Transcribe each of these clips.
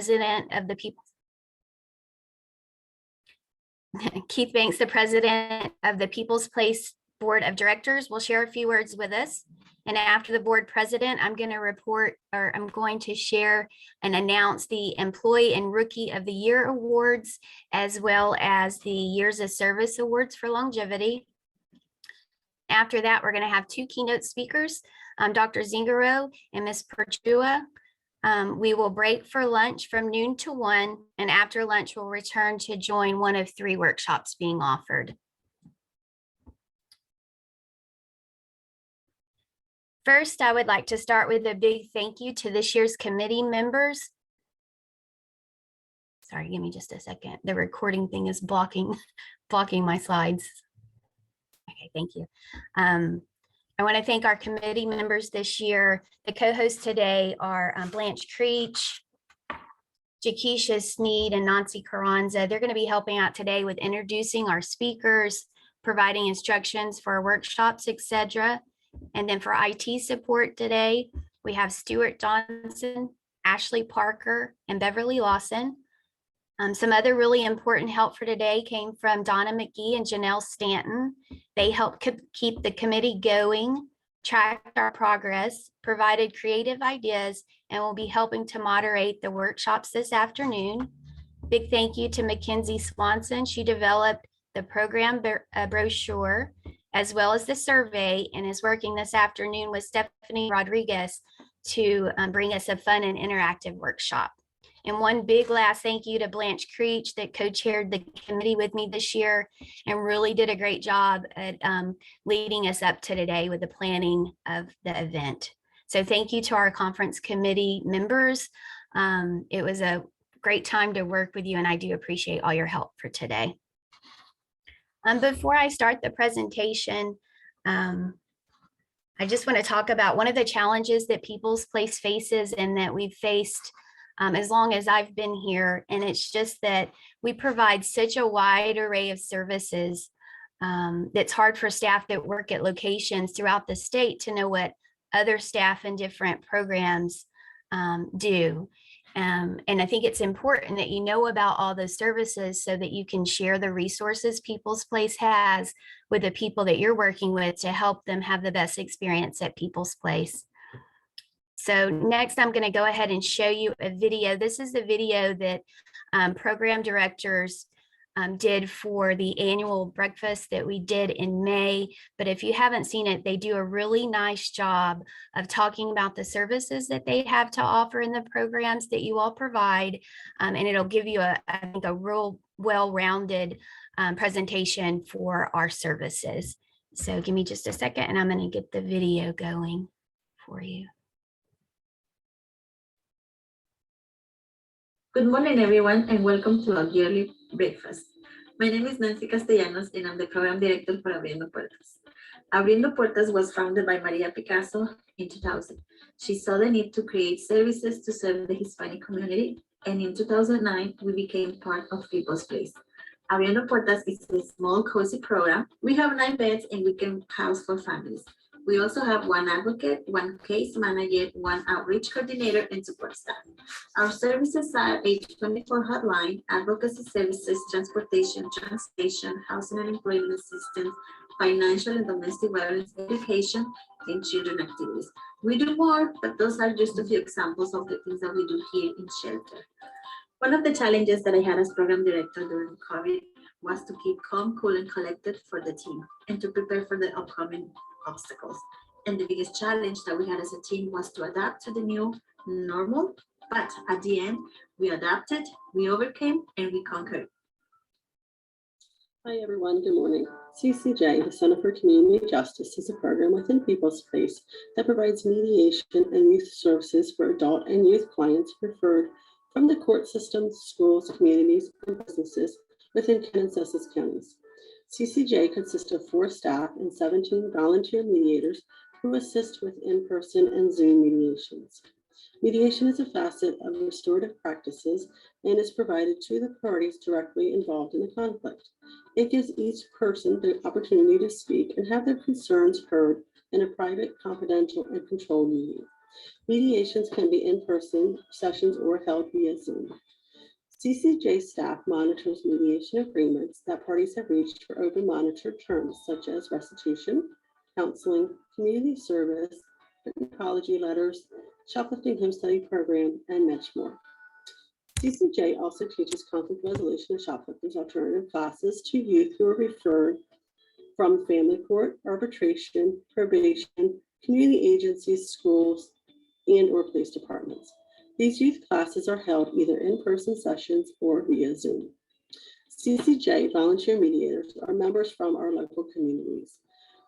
president of the People's Keith Banks, the president of the People's Place Board of Directors, will share a few words with us. And after the board president, I'm going to share and announce the Employee and Rookie of the Year awards, as well as the Years of Service awards for longevity. After that, we're going to have two keynote speakers, Dr. Zingaro and Ms. Perchua. We will break for lunch from noon to 1, and after lunch, we'll return to join one of 3 workshops being offered. First, I would like to start with a big thank you to this year's committee members. Sorry, give me just a second. The recording thing is blocking my slides. Okay, thank you. I want to thank our committee members this year. The co-hosts today are Blanche Creech, Jakisha Sneed, and Nancy Carranza. They're going to be helping out today with introducing our speakers, providing instructions for our workshops, etc. And then for IT support today, we have Stuart Johnson, Ashley Parker, and Beverly Lawson. Some other really important help for today came from Donna McGee and Janelle Stanton. They helped keep the committee going, tracked our progress, provided creative ideas, and will be helping to moderate the workshops this afternoon. Big thank you to Mackenzie Swanson. She developed the program brochure as well as the survey and is working this afternoon with Stephanie Rodriguez to bring us a fun and interactive workshop. And one big last thank you to Blanche Creech that co-chaired the committee with me this year and really did a great job at leading us up to today with the planning of the event. So thank you to our conference committee members. It was a great time to work with you, and I do appreciate all your help for today. Before I start the presentation, I just want to talk about one of the challenges that People's Place faces and that we've faced as long as I've been here. And it's just that we provide such a wide array of services that's hard for staff that work at locations throughout the state to know what other staff in different programs do. And I think it's important that you know about all those services so that you can share the resources People's Place has with the people that you're working with to help them have the best experience at People's Place. So next, I'm going to go ahead and show you a video. This is the video that program directors did for the annual breakfast that we did in May. But if you haven't seen it, they do a really nice job of talking about the services that they have to offer in the programs that you all provide. And it'll give you, I think, a real well-rounded presentation for our services. So give me just a second and I'm going to get the video going for you. Good morning, everyone, and welcome to our yearly breakfast. My name is Nancy Castellanos, and I'm the program director for Abriendo Puertas. Abriendo Puertas was founded by Maria Picasso in 2000. She saw the need to create services to serve the Hispanic community, and in 2009, we became part of People's Place. Abriendo Puertas is a small, cozy program. We have 9 beds, and we can house 4 families. We also have 1 advocate, 1 case manager, 1 outreach coordinator, and support staff. Our services are a 24 hotline, advocacy services, transportation, housing and employment assistance, financial and domestic violence education, and children activities. We do more, but those are just a few examples of the things that we do here in shelter. One of the challenges that I had as program director during COVID was to keep calm, cool, and collected for the team and to prepare for the upcoming obstacles. And the biggest challenge that we had as a team was to adapt to the new normal, but at the end, we adapted, we overcame, and we conquered. Hi everyone, good morning. CCJ, the Center for Community Justice, is a program within People's Place that provides mediation and youth services for adult and youth clients referred from the court systems, schools, communities, and businesses within Kansas counties. CCJ consists of 4 staff and 17 volunteer mediators who assist with in-person and Zoom mediations. Mediation is a facet of restorative practices and is provided to the parties directly involved in a conflict. It gives each person the opportunity to speak and have their concerns heard in a private, confidential, and controlled meeting. Mediations can be in-person sessions or held via Zoom. CCJ staff monitors mediation agreements that parties have reached for open monitored terms such as restitution, counseling, community service, written apology letters, shoplifting home study program, and much more. CCJ also teaches conflict resolution and shoplifters alternative classes to youth who are referred from family court, arbitration, probation, community agencies, schools, and/or police departments. These youth classes are held either in-person sessions or via Zoom. CCJ volunteer mediators are members from our local communities.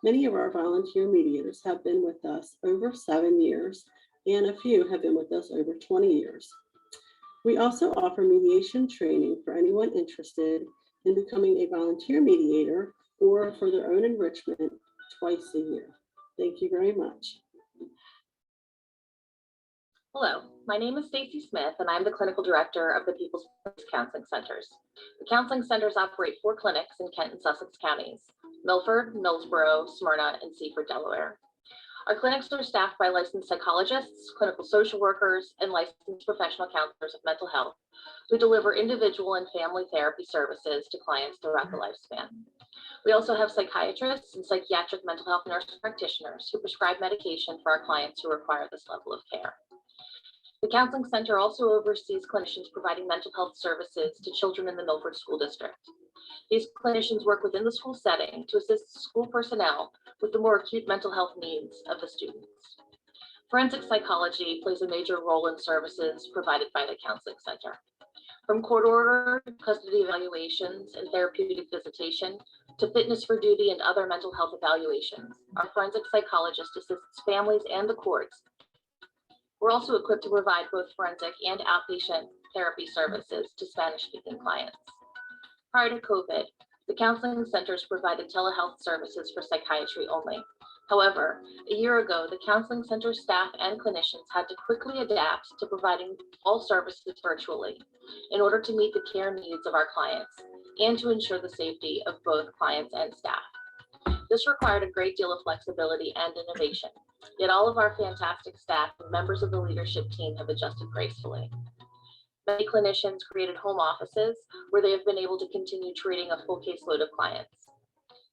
Many of our volunteer mediators have been with us over 7 years, and a few have been with us over 20 years. We also offer mediation training for anyone interested in becoming a volunteer mediator or for their own enrichment twice a year. Thank you very much. Hello, my name is Stacy Smith, and I'm the clinical director of the People's Place Counseling Centers. The counseling centers operate 4 clinics in Kent and Sussex counties: Milford, Millsboro, Smyrna, and Seaford, Delaware. Our clinics are staffed by licensed psychologists, clinical social workers, and licensed professional counselors of mental health who deliver individual and family therapy services to clients throughout the lifespan. We also have psychiatrists and psychiatric mental health nurse practitioners who prescribe medication for our clients who require this level of care. The Counseling Center also oversees clinicians providing mental health services to children in the Milford School District. These clinicians work within the school setting to assist school personnel with the more acute mental health needs of the students. Forensic psychology plays a major role in services provided by the Counseling Center. From court order, custody evaluations, and therapeutic visitation to fitness for duty and other mental health evaluations, our forensic psychologist assists families and the courts. We're also equipped to provide both forensic and outpatient therapy services to Spanish-speaking clients. Prior to COVID, the counseling centers provided telehealth services for psychiatry only. However, a year ago, the counseling center staff and clinicians had to quickly adapt to providing all services virtually in order to meet the care needs of our clients and to ensure the safety of both clients and staff. This required a great deal of flexibility and innovation, yet all of our fantastic staff and members of the leadership team have adjusted gracefully. Many clinicians created home offices where they have been able to continue treating a full caseload of clients.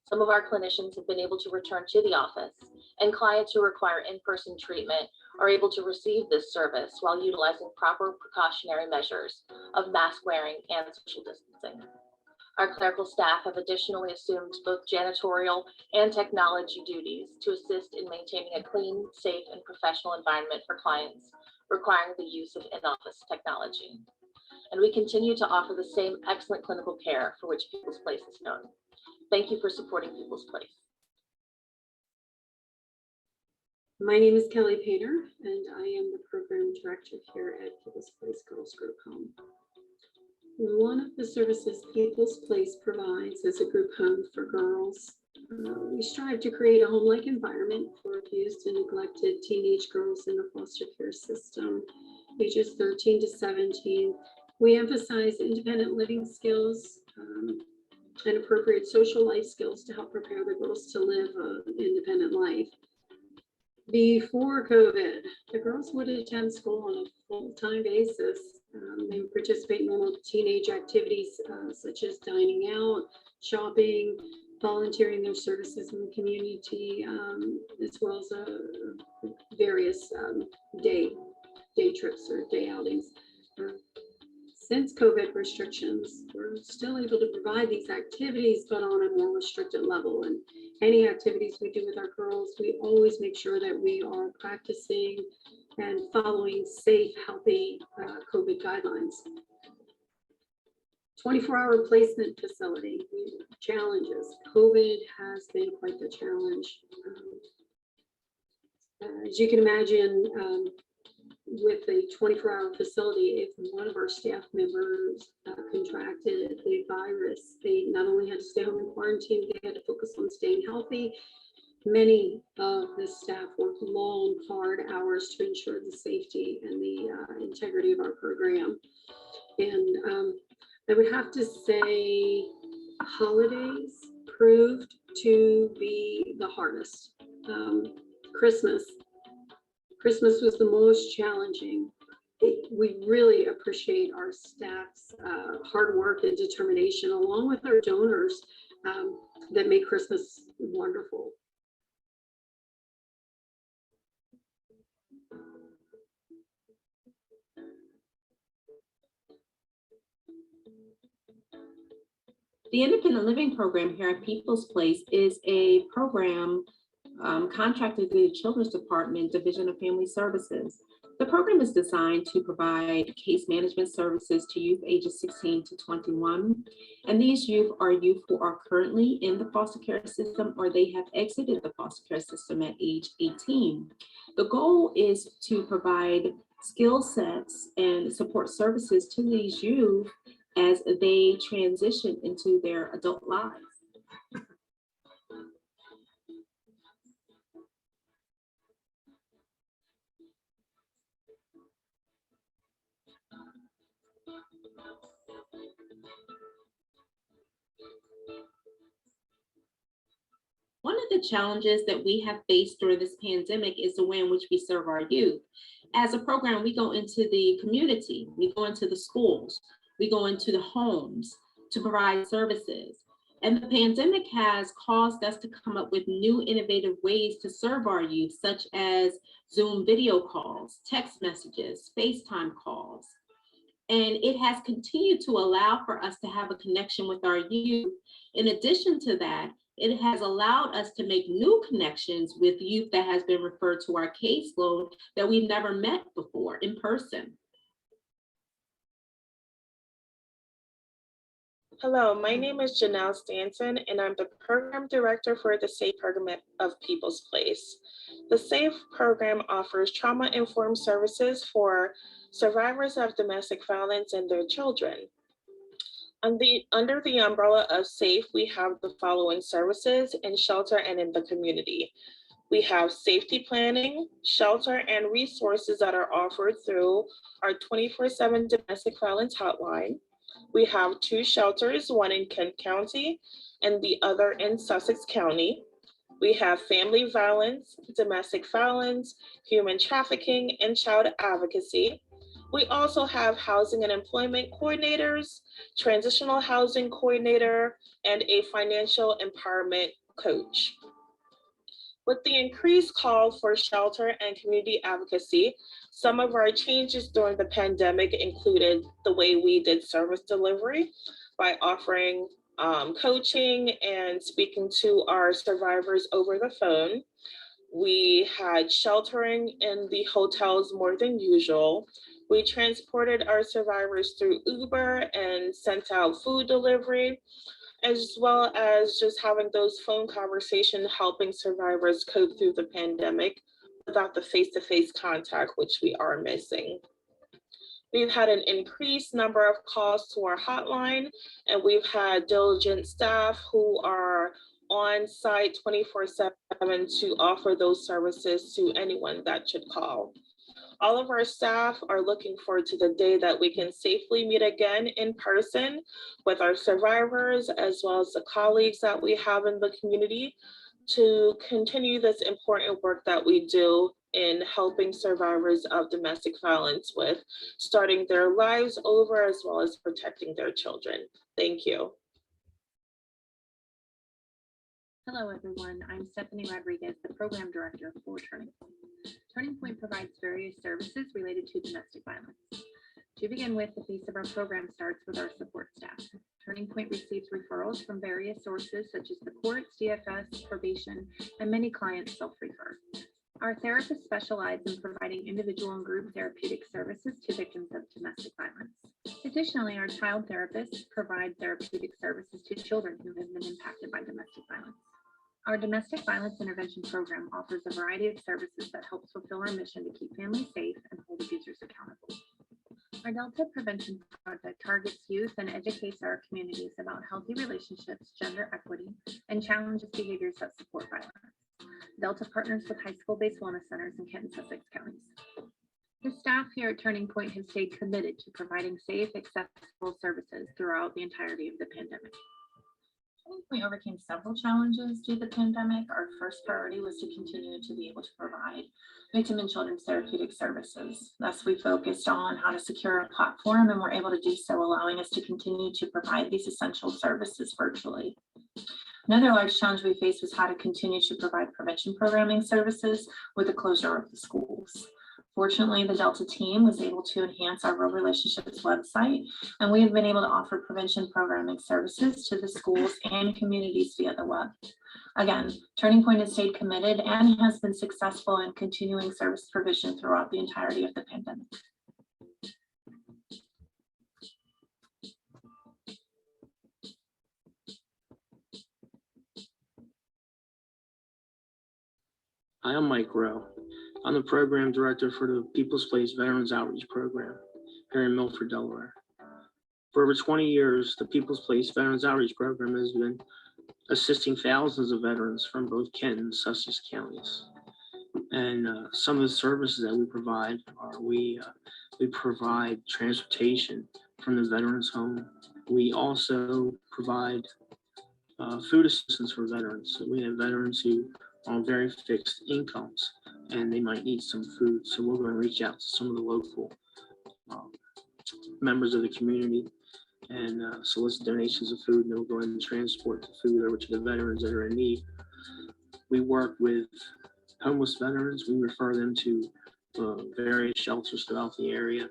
Some of our clinicians have been able to return to the office, and clients who require in-person treatment are able to receive this service while utilizing proper precautionary measures of mask wearing and social distancing. Our clerical staff have additionally assumed both janitorial and technology duties to assist in maintaining a clean, safe, and professional environment for clients requiring the use of in-office technology. And we continue to offer the same excellent clinical care for which People's Place is known. Thank you for supporting People's Place. My name is Kelly Painter, and I am the program director here at People's Place Girls Group Home. One of the services People's Place provides is a group home for girls. We strive to create a home-like environment for abused and neglected teenage girls in the foster care system, ages 13 to 17. We emphasize independent living skills and appropriate social life skills to help prepare the girls to live an independent life. Before COVID, the girls would attend school on a full-time basis. They would participate in normal teenage activities such as dining out, shopping, volunteering their services in the community, as well as various day trips or day outings. Since COVID restrictions, we're still able to provide these activities, but on a more restricted level. And any activities we do with our girls, we always make sure that we are practicing and following safe, healthy COVID guidelines. 24-hour placement facility challenges. COVID has been quite the challenge. As you can imagine, with a 24-hour facility, if one of our staff members contracted the virus, they not only had to stay home in quarantine, they had to focus on staying healthy. Many of the staff worked long, hard hours to ensure the safety and the integrity of our program. And I would have to say holidays proved to be the hardest. Christmas Christmas was the most challenging. We really appreciate our staff's hard work and determination, along with our donors that make Christmas wonderful. The Independent Living Program here at People's Place is a program contracted through the Children's Department, Division of Family Services. The program is designed to provide case management services to youth ages 16 to 21. And these youth are youth who are currently in the foster care system or they have exited the foster care system at age 18. The goal is to provide skill sets and support services to these youth as they transition into their adult lives. One of the challenges that we have faced during this pandemic is the way in which we serve our youth. As a program, we go into the community, we go into the schools, we go into the homes to provide services. And the pandemic has caused us to come up with new innovative ways to serve our youth, such as Zoom video calls, text messages, FaceTime calls. And it has continued to allow for us to have a connection with our youth. In addition to that, it has allowed us to make new connections with youth that has been referred to our caseload that we've never met before in person. Hello, my name is Janelle Stanton, and I'm the program director for the SAFE program of People's Place. The SAFE program offers trauma-informed services for survivors of domestic violence and their children. Under the umbrella of SAFE, we have the following services in shelter and in the community. We have safety planning, shelter, and resources that are offered through our 24/7 domestic violence hotline. We have 2 shelters, one in Kent County and the other in Sussex County. We have family violence, domestic violence, human trafficking, and child advocacy. We also have housing and employment coordinators, transitional housing coordinator, and a financial empowerment coach. With the increased call for shelter and community advocacy, some of our changes during the pandemic included the way we did service delivery by offering coaching and speaking to our survivors over the phone. We had sheltering in the hotels more than usual. We transported our survivors through Uber and sent out food delivery, as well as just having those phone conversations helping survivors cope through the pandemic without the face-to-face contact, which we are missing. We've had an increased number of calls to our hotline, and we've had diligent staff who are on site 24/7 to offer those services to anyone that should call. All of our staff are looking forward to the day that we can safely meet again in person with our survivors, as well as the colleagues that we have in the community, to continue this important work that we do in helping survivors of domestic violence with starting their lives over, as well as protecting their children. Thank you. Hello, everyone. I'm Stephanie Rodriguez, the Program Director for Turning Point. Turning Point provides various services related to domestic violence. To begin with, the face of our program starts with our support staff. Turning Point receives referrals from various sources such as the courts, DFS, probation, and many clients self-refer. Our therapists specialize in providing individual and group therapeutic services to victims of domestic violence. Additionally, our child therapists provide therapeutic services to children who have been impacted by domestic violence. Our domestic violence intervention program offers a variety of services that help fulfill our mission to keep families safe and hold abusers accountable. Our Delta Prevention Project targets youth and educates our communities about healthy relationships, gender equity, and challenges behaviors that support violence. Delta partners with high school-based wellness centers in Kent and Sussex counties. The staff here at Turning Point have stayed committed to providing safe, accessible services throughout the entirety of the pandemic. Turning Point overcame several challenges due to the pandemic. Our first priority was to continue to be able to provide victim and children's therapeutic services. Thus, we focused on how to secure a platform, and we're able to do so, allowing us to continue to provide these essential services virtually. Another large challenge we faced was how to continue to provide prevention programming services with the closure of the schools. Fortunately, the Delta team was able to enhance our Real Relationships website, and we have been able to offer prevention programming services to the schools and communities via the web. Again, Turning Point has stayed committed and has been successful in continuing service provision throughout the entirety of the pandemic. Hi, I'm Mike Rowe. I'm the program director for the People's Place Veterans Outreach Program here in Milford, Delaware. For over 20 years, the People's Place Veterans Outreach Program has been assisting thousands of veterans from both Kent and Sussex counties. And some of the services that we provide are we provide transportation from the veterans home. We also provide food assistance for veterans. So we have veterans who are on very fixed incomes and they might need some food. So we're going to reach out to some of the local members of the community and solicit donations of food, and they'll go ahead and transport the food over to the veterans that are in need. We work with homeless veterans. We refer them to various shelters throughout the area,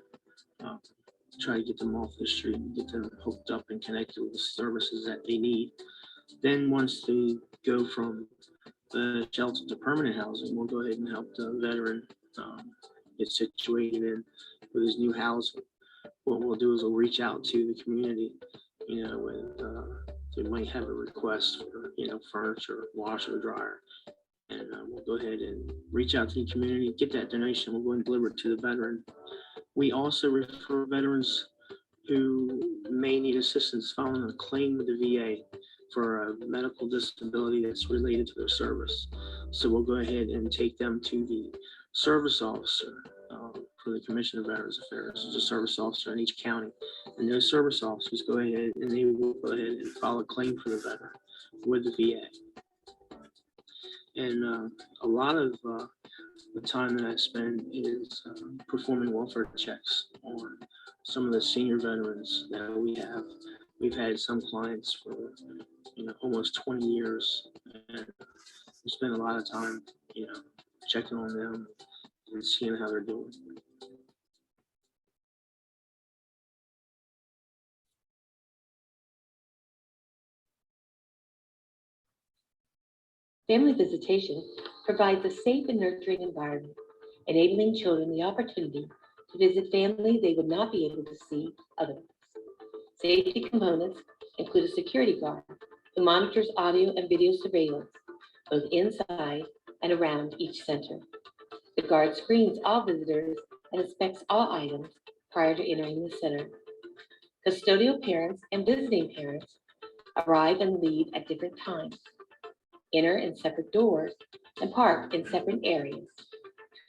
try to get them off the street and get them hooked up and connected with the services that they need. Then once they go from the shelter to permanent housing, we'll go ahead and help the veteran get situated in with his new housing. What we'll do is we'll reach out to the community, and they might have a request for, furniture, washer, dryer, and we'll go ahead and reach out to the community, get that donation. We'll go and deliver it to the veteran. We also refer veterans who may need assistance filing a claim with the VA for a medical disability that's related to their service. So we'll go ahead and take them to the service officer for the Commission of Veterans Affairs. There's a service officer in each county, and those service officers go ahead and they will go ahead and file a claim for the veteran with the VA. And a lot of the time that I spend is performing welfare checks on some of the senior veterans that we have. We've had some clients for almost 20 years, and we spend a lot of time checking on them and seeing how they're doing. Family visitation provides a safe and nurturing environment, enabling children the opportunity to visit family they would not be able to see otherwise. Safety components include a security guard who monitors audio and video surveillance, both inside and around each center. The guard screens all visitors and inspects all items prior to entering the center. Custodial parents and visiting parents arrive and leave at different times, enter in separate doors, and park in separate areas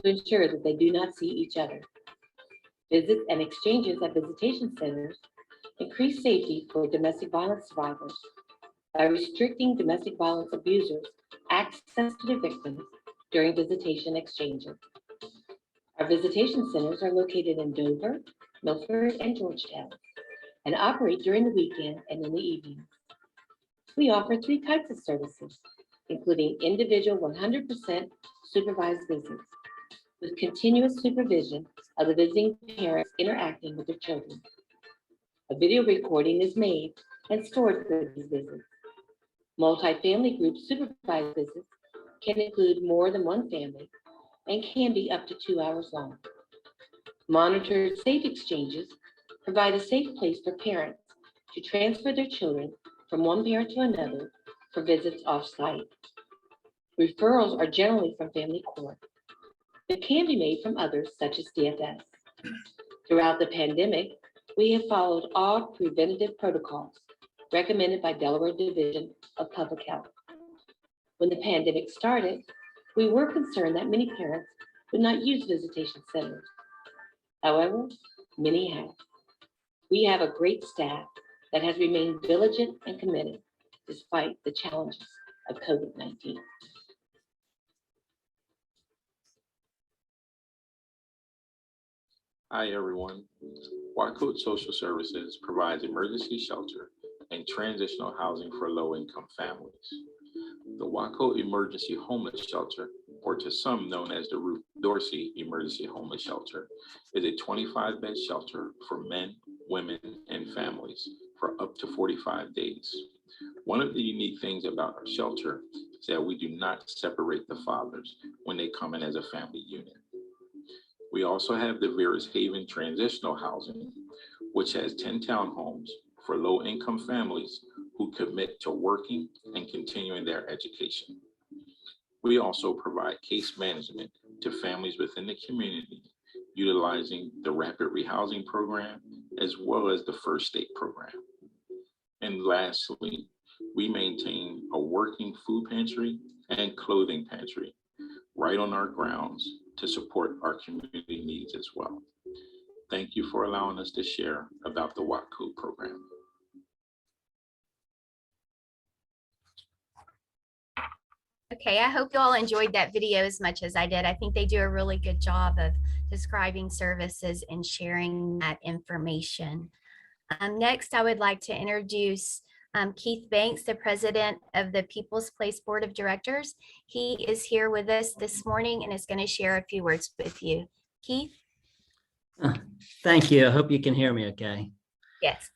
to ensure that they do not see each other. Visits and exchanges at visitation centers increase safety for domestic violence survivors by restricting domestic violence abusers' access to their victims during visitation exchanges. Our visitation centers are located in Dover, Milford, and Georgetown, and operate during the weekend and in the evenings. We offer 3 types of services, including individual 100% supervised visits with continuous supervision of the visiting parents interacting with their children. A video recording is made and stored for these visits. Multi-family group supervised visits can include more than one family and can be up to 2 hours long. Monitored safe exchanges provide a safe place for parents to transfer their children from one parent to another for visits off-site. Referrals are generally from family court, but can be made from others such as DFS. Throughout the pandemic, we have followed all preventative protocols recommended by Delaware Division of Public Health. When the pandemic started, we were concerned that many parents would not use visitation centers. However, many have. We have a great staff that has remained diligent and committed. despite the challenges of COVID-19. Hi, everyone. Wacott Social Services provides emergency shelter and transitional housing for low-income families. The Wacott Emergency Homeless Shelter, or to some known as the Ruth Dorsey Emergency Homeless Shelter, is a 25-bed shelter for men, women, and families for up to 45 days. One of the unique things about our shelter is that we do not separate the fathers when they come in as a family unit. We also have the Vera's Haven Transitional Housing, which has 10 townhomes for low-income families who commit to working and continuing their education. We also provide case management to families within the community, utilizing the Rapid Rehousing Program, as well as the First State Program. And lastly, we maintain a working food pantry and clothing pantry right on our grounds to support our community needs as well. Thank you for allowing us to share about the Wacott program. Okay, I hope you all enjoyed that video as much as I did. I think they do a really good job of describing services and sharing that information. Next, I would like to introduce Keith Banks, the president of the People's Place Board of Directors. He is here with us this morning and is going to share a few words with you. Keith? Thank you. I hope you can hear me okay. Yes.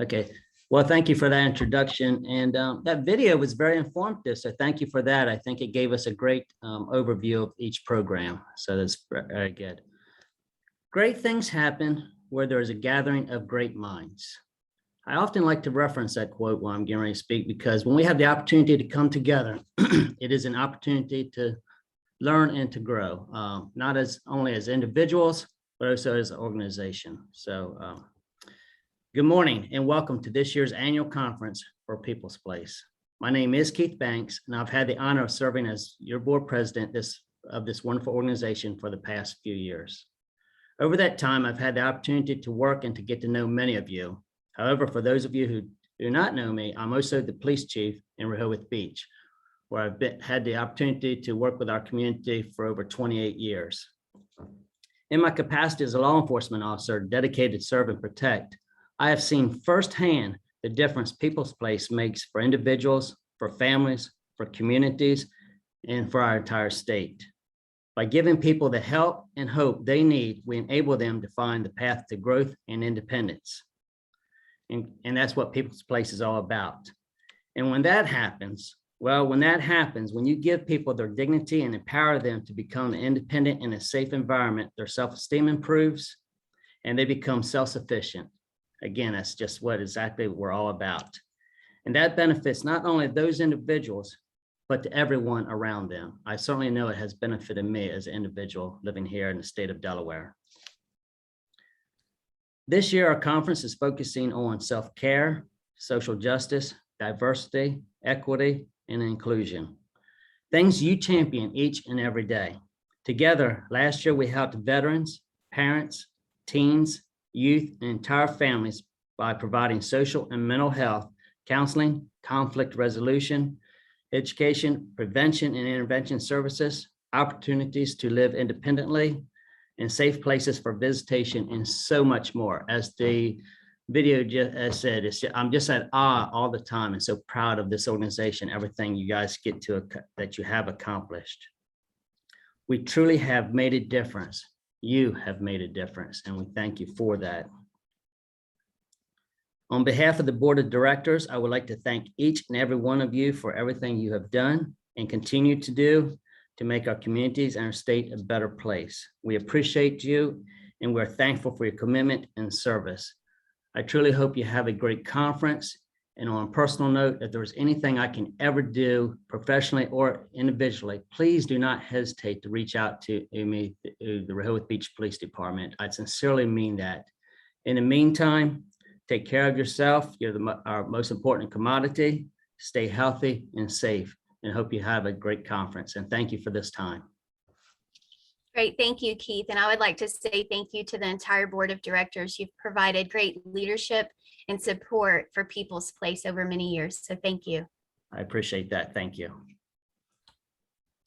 Okay. Well, thank you for that introduction. And that video was very informative. So thank you for that. I think it gave us a great overview of each program. So that's very good. Great things happen where there is a gathering of great minds. I often like to reference that quote while I'm getting ready to speak, because when we have the opportunity to come together, it is an opportunity to learn and to grow, not as only as individuals, but also as an organization. So good morning and welcome to this year's annual conference for People's Place. My name is Keith Banks, and I've had the honor of serving as your board president of this wonderful organization for the past few years. Over that time, I've had the opportunity to work and to get to know many of you. However, for those of you who do not know me, I'm also the police chief in Rehoboth Beach, where I've had the opportunity to work with our community for over 28 years. In my capacity as a law enforcement officer dedicated to serve and protect, I have seen firsthand the difference People's Place makes for individuals, for families, for communities, and for our entire state. By giving people the help and hope they need, we enable them to find the path to growth and independence. And that's what People's Place is all about. And when that happens, when you give people their dignity and empower them to become independent in a safe environment, their self-esteem improves and they become self-sufficient. Again, that's just exactly what we're all about. And that benefits not only those individuals, but to everyone around them. I certainly know it has benefited me as an individual living here in the state of Delaware. This year, our conference is focusing on self-care, social justice, diversity, equity, and inclusion. Things you champion each and every day. Together, last year we helped veterans, parents, teens, youth, and entire families by providing social and mental health, counseling, conflict resolution, education, prevention and intervention services, opportunities to live independently, and safe places for visitation, and so much more. As the video just said, I'm just at awe all the time and so proud of this organization, everything you guys get to that you have accomplished. We truly have made a difference. You have made a difference, and we thank you for that. On behalf of the board of directors, I would like to thank each and every one of you for everything you have done and continue to do to make our communities and our state a better place. We appreciate you, and we're thankful for your commitment and service. I truly hope you have a great conference. And on a personal note, if there's anything I can ever do professionally or individually, please do not hesitate to reach out to me, the Rehoboth Beach Police Department. I sincerely mean that. In the meantime, take care of yourself. You're our most important commodity. Stay healthy and safe, and hope you have a great conference. And thank you for this time. Great, thank you, Keith. And I would like to say thank you to the entire board of directors. You've provided great leadership and support for People's Place over many years. So thank you. I appreciate that. Thank you.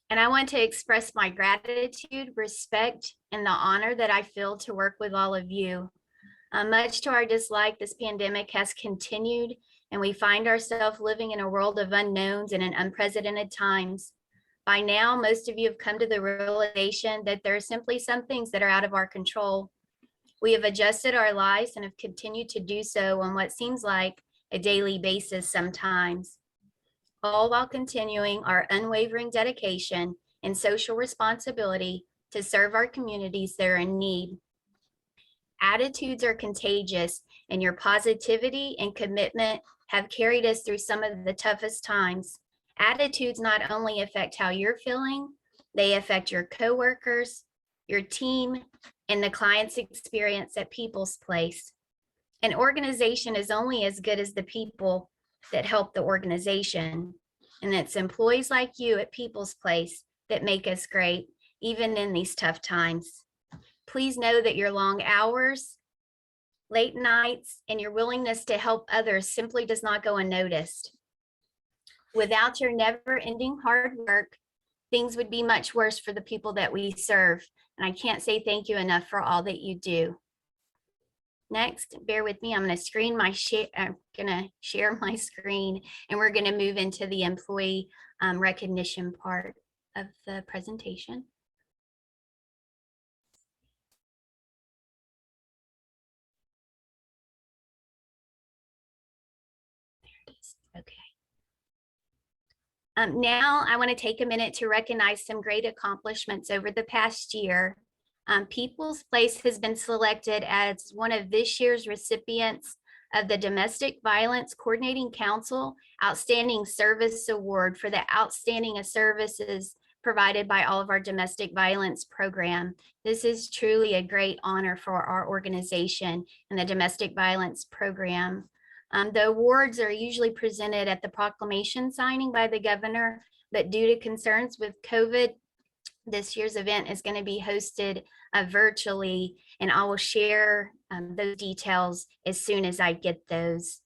And I want to express my gratitude, respect, and the honor that I feel to work with all of you. Much to our dislike, this pandemic has continued, and we find ourselves living in a world of unknowns and in unprecedented times. By now, most of you have come to the realization that there are simply some things that are out of our control. We have adjusted our lives and have continued to do so on what seems like a daily basis sometimes, all while continuing our unwavering dedication and social responsibility to serve our communities that are in need. Attitudes are contagious, and your positivity and commitment have carried us through some of the toughest times. Attitudes not only affect how you're feeling, they affect your coworkers, your team, and the client's experience at People's Place. An organization is only as good as the people that help the organization. And it's employees like you at People's Place that make us great, even in these tough times. Please know that your long hours, late nights, and your willingness to help others simply does not go unnoticed. Without your never-ending hard work, things would be much worse for the people that we serve. And I can't say thank you enough for all that you do. Next, bear with me, I'm going to share my screen, and we're going to move into the employee recognition part of the presentation. Okay. Now I want to take a minute to recognize some great accomplishments over the past year. People's Place has been selected as one of this year's recipients of the Domestic Violence Coordinating Council Outstanding Service Award for the outstanding services provided by all of our domestic violence program. This is truly a great honor for our organization and the domestic violence program. The awards are usually presented at the proclamation signing by the governor, but due to concerns with COVID, this year's event is going to be hosted virtually, and I will share those details as soon as I get those.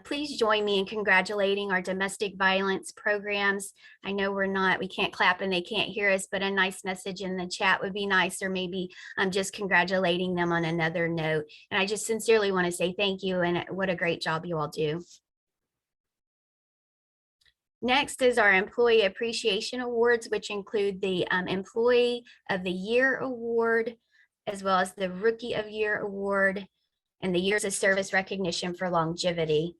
Please join me in congratulating our domestic violence programs. I know we can't clap and they can't hear us, but a nice message in the chat would be nice, or maybe just congratulating them on another note. And I just sincerely want to say thank you, and what a great job you all do. Next is our Employee Appreciation Awards, which include the Employee of the Year Award, as well as the Rookie of Year Award, and the Years of Service Recognition for Longevity.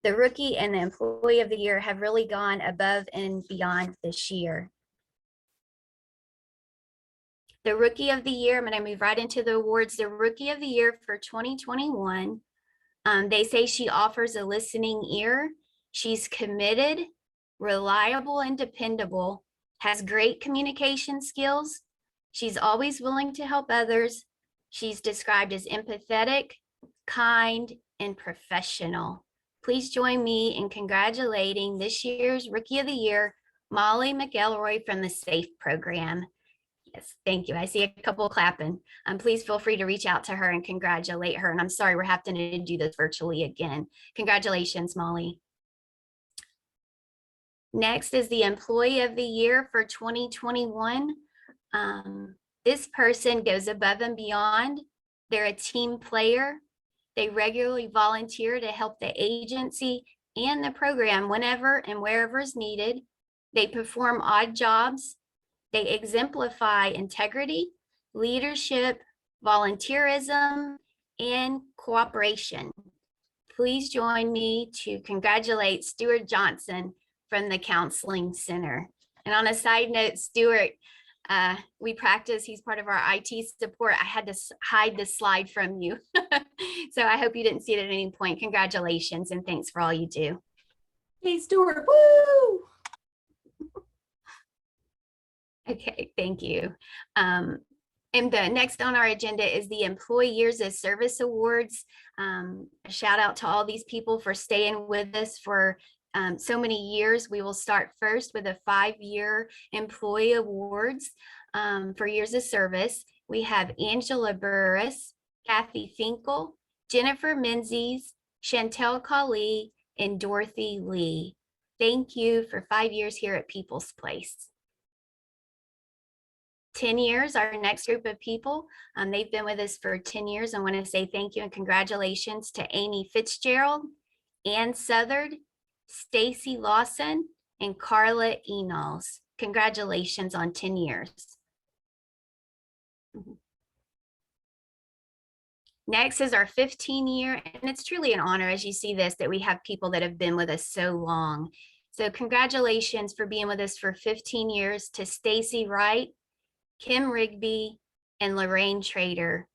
The Rookie and the Employee of the Year have really gone above and beyond this year. The Rookie of the Year, I'm going to move right into the awards. The Rookie of the Year for 2021, they say she offers a listening ear. She's committed, reliable, and dependable, has great communication skills. She's always willing to help others. She's described as empathetic, kind, and professional. Please join me in congratulating this year's Rookie of the Year, Molly McElroy from the SAFE program. Yes, thank you. I see a couple clapping. Please feel free to reach out to her and congratulate her. And I'm sorry we're having to do this virtually again. Congratulations, Molly. Next is the Employee of the Year for 2021. This person goes above and beyond. They're a team player. They regularly volunteer to help the agency and the program whenever and wherever is needed. They perform odd jobs. They exemplify integrity, leadership, volunteerism, and cooperation. Please join me to congratulate Stuart Johnson from the Counseling Center. And on a side note, Stuart, we practice, he's part of our IT support. I had to hide this slide from you. So I hope you didn't see it at any point. Congratulations and thanks for all you do. Hey, Stuart, woo! Okay, thank you. And the next on our agenda is the Employee Years of Service Awards. A shout out to all these people for staying with us for so many years. We will start first with a 5-year employee awards for years of service. We have Angela Burris, Kathy Finkel, Jennifer Menzies, Chantel Kali, and Dorothy Lee. Thank you for 5 years here at People's Place. 10 years, our next group of people, they've been with us for 10 years. I want to say thank you and congratulations to Amy Fitzgerald, Ann Southard, Stacy Lawson, and Carla Enos. Congratulations on 10 years. Next is our 15-year, and it's truly an honor as you see this, that we have people that have been with us so long. So congratulations for being with us for 15 years to Stacy Wright, Kim Rigby, and Lorraine Trader.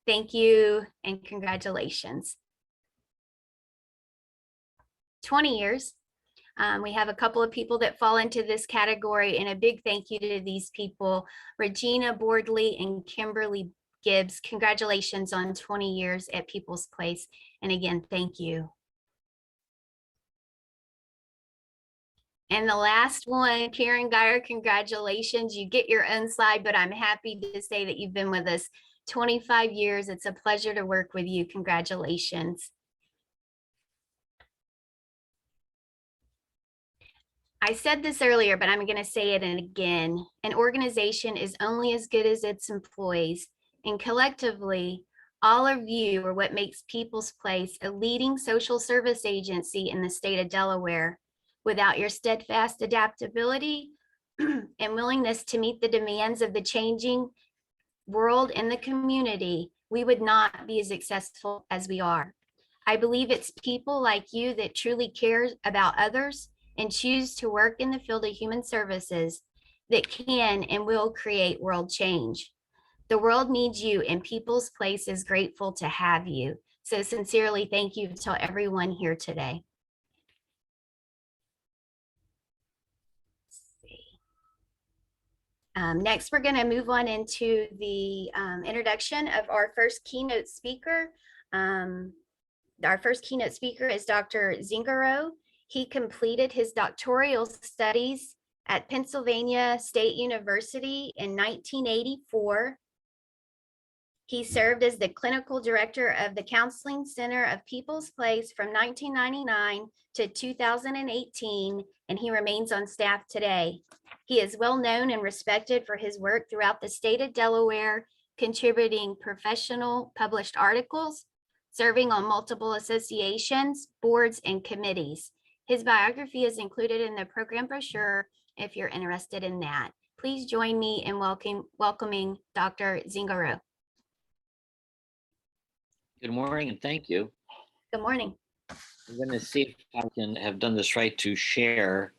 Thank you and congratulations. 20 years. We have a couple of people that fall into this category, and a big thank you to these people, Regina Boardley and Kimberly Gibbs. Congratulations on 20 years at People's Place. And again, thank you. And the last one, Karen Geyer, congratulations. You get your own slide, but I'm happy to say that you've been with us 25 years. It's a pleasure to work with you. Congratulations. I said this earlier, but I'm going to say it again. An organization is only as good as its employees, and collectively, all of you are what makes People's Place a leading social service agency in the state of Delaware. Without your steadfast adaptability and willingness to meet the demands of the changing world and the community, we would not be as successful as we are. I believe it's people like you that truly care about others and choose to work in the field of human services that can and will create world change. The world needs you, and People's Place is grateful to have you. So sincerely, thank you to everyone here today. Next, we're going to move on into the introduction of our first keynote speaker. Our first keynote speaker is Dr. Zingaro. He completed his doctoral studies at Pennsylvania State University in 1984. He served as the clinical director of the Counseling Center of People's Place from 1999 to 2018, and he remains on staff today. He is well known and respected for his work throughout the state of Delaware, contributing professional published articles, serving on multiple associations, boards, and committees. His biography is included in the program brochure if you're interested in that. Please join me in welcoming Dr. Zingaro. Good morning and thank you. Good morning. I'm going to see if I can have done this right to share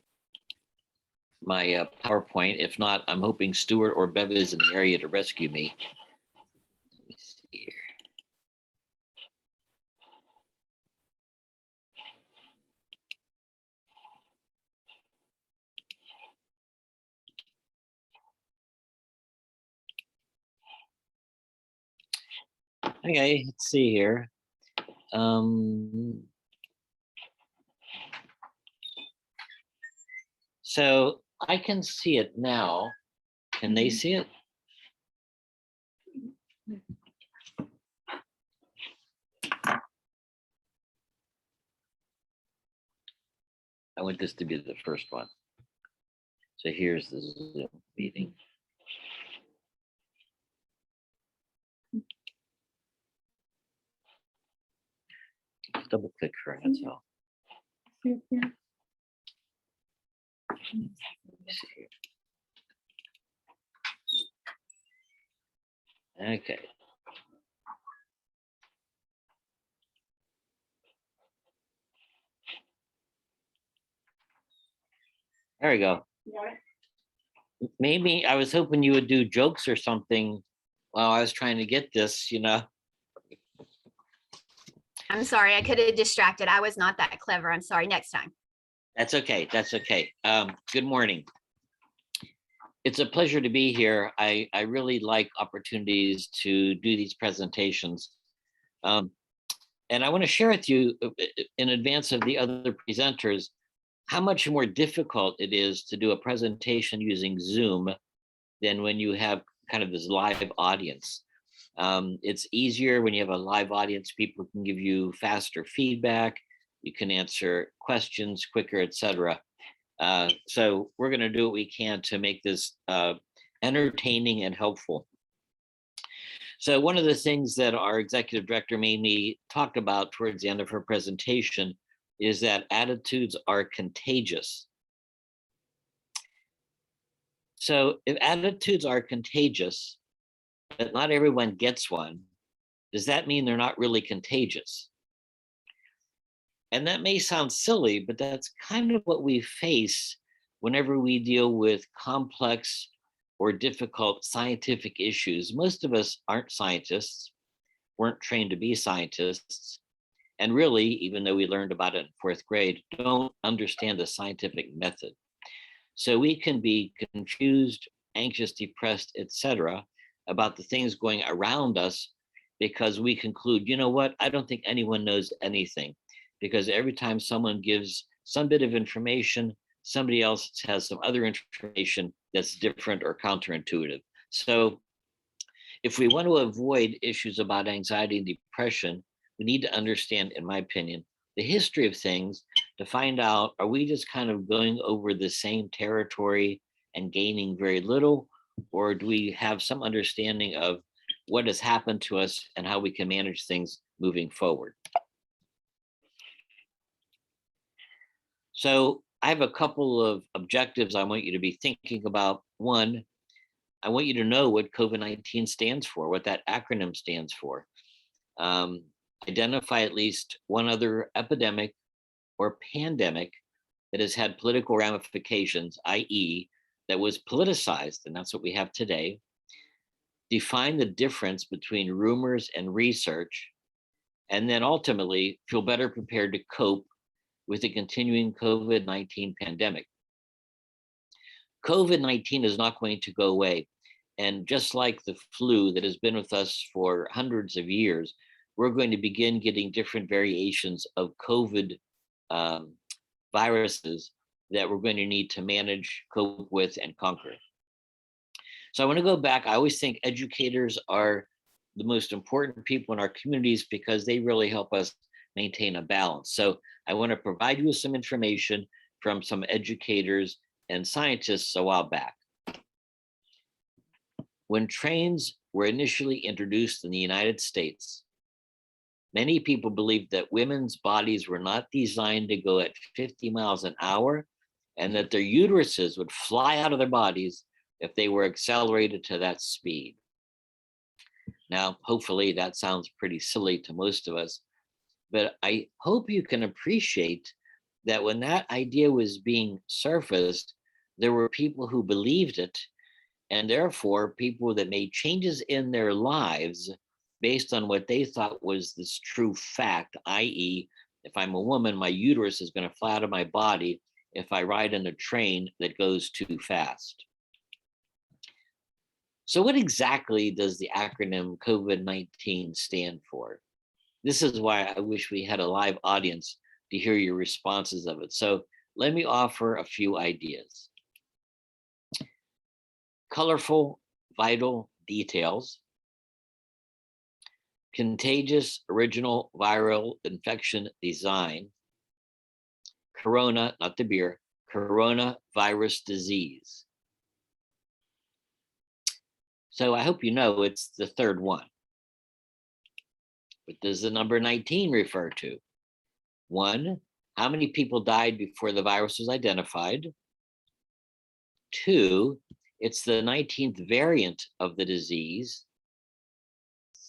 my PowerPoint. If not, I'm hoping Stuart or Bev is in the area to rescue me. Let me see here. Okay, let's see here. So I can see it now. Can they see it? I want this to be the first one. So here's the Zoom meeting. Double click for it, that's all. Let me see here. Okay. There we go. Maybe I was hoping you would do jokes or something while I was trying to get this, you know. I'm sorry, I could have distracted. I was not that clever. I'm sorry. Next time. That's okay. That's okay. Good morning. It's a pleasure to be here. I really like opportunities to do these presentations. And I want to share with you in advance of the other presenters how much more difficult it is to do a presentation using Zoom than when you have kind of this live audience. It's easier when you have a live audience. People can give you faster feedback. You can answer questions quicker, etc. So we're going to do what we can to make this entertaining and helpful. So one of the things that our executive director Mamie talked about towards the end of her presentation is that attitudes are contagious. So if attitudes are contagious, but not everyone gets one, does that mean they're not really contagious? And that may sound silly, but that's kind of what we face whenever we deal with complex or difficult scientific issues. Most of us aren't scientists, weren't trained to be scientists, and really, even though we learned about it in 4th grade, don't understand the scientific method. So we can be confused, anxious, depressed, etc., about the things going around us because we conclude, you know what, I don't think anyone knows anything, because every time someone gives some bit of information, somebody else has some other information that's different or counterintuitive. So if we want to avoid issues about anxiety and depression, we need to understand, in my opinion, the history of things to find out, are we just kind of going over the same territory and gaining very little, or do we have some understanding of what has happened to us and how we can manage things moving forward? So I have a couple of objectives I want you to be thinking about. One, I want you to know what COVID-19 stands for, what that acronym stands for. Identify at least one other epidemic or pandemic that has had political ramifications, i.e., that was politicized, and that's what we have today. Define the difference between rumors and research, and then ultimately feel better prepared to cope with the continuing COVID-19 pandemic. COVID-19 is not going to go away. And just like the flu that has been with us for hundreds of years, we're going to begin getting different variations of COVID viruses that we're going to need to manage, cope with, and conquer. So I want to go back. I always think educators are the most important people in our communities because they really help us maintain a balance. So I want to provide you with some information from some educators and scientists a while back. When trains were initially introduced in the United States, many people believed that women's bodies were not designed to go at 50 miles an hour and that their uteruses would fly out of their bodies if they were accelerated to that speed. Now, hopefully that sounds pretty silly to most of us, but I hope you can appreciate that when that idea was being surfaced, there were people who believed it, and therefore people that made changes in their lives based on what they thought was this true fact, i.e., if I'm a woman, my uterus is going to fly out of my body if I ride in a train that goes too fast. So what exactly does the acronym COVID-19 stand for? This is why I wish we had a live audience to hear your responses of it. So let me offer a few ideas. Colorful, vital details. Contagious, original viral infection design. Corona, not the beer, coronavirus disease. So I hope you know it's the third one. What does the number 19 refer to? 1, how many people died before the virus was identified? 2, it's the 19th variant of the disease.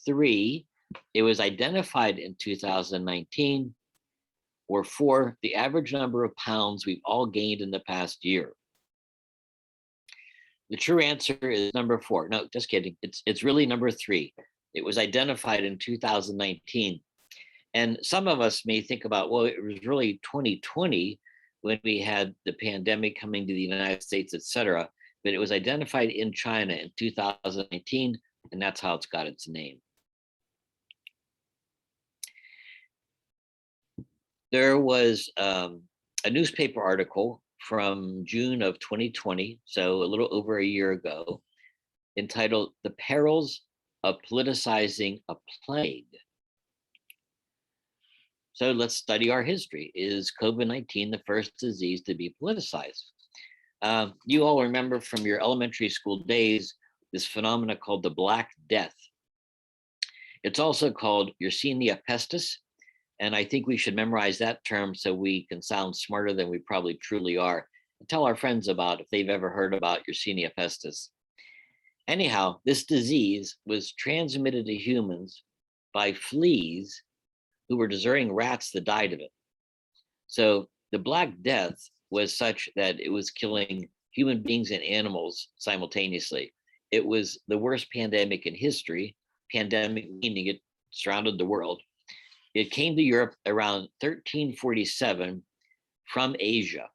3, it was identified in 2019. Or 4, the average number of pounds we've all gained in the past year. The true answer is number 4. No, just kidding. It's really number 3. It was identified in 2019. And some of us may think about, well, it was really 2020 when we had the pandemic coming to the United States, et cetera. But it was identified in China in 2019, and that's how it's got its name. There was a newspaper article from June of 2020, so a little over a year ago, entitled "The Perils of politicizing a plague. So let's study our history. Is COVID-19 the first disease to be politicized? You all remember from your elementary school days this phenomena called the Black Death. It's also called Yersinia pestis, and I think we should memorize that term so we can sound smarter than we probably truly are. And tell our friends about if they've ever heard about Yersinia pestis. Anyhow, this disease was transmitted to humans by fleas who were deserting rats that died of it. So the Black Death was such that it was killing human beings and animals simultaneously. It was the worst pandemic in history, pandemic meaning it surrounded the world. It came to Europe around 1347 from Asia.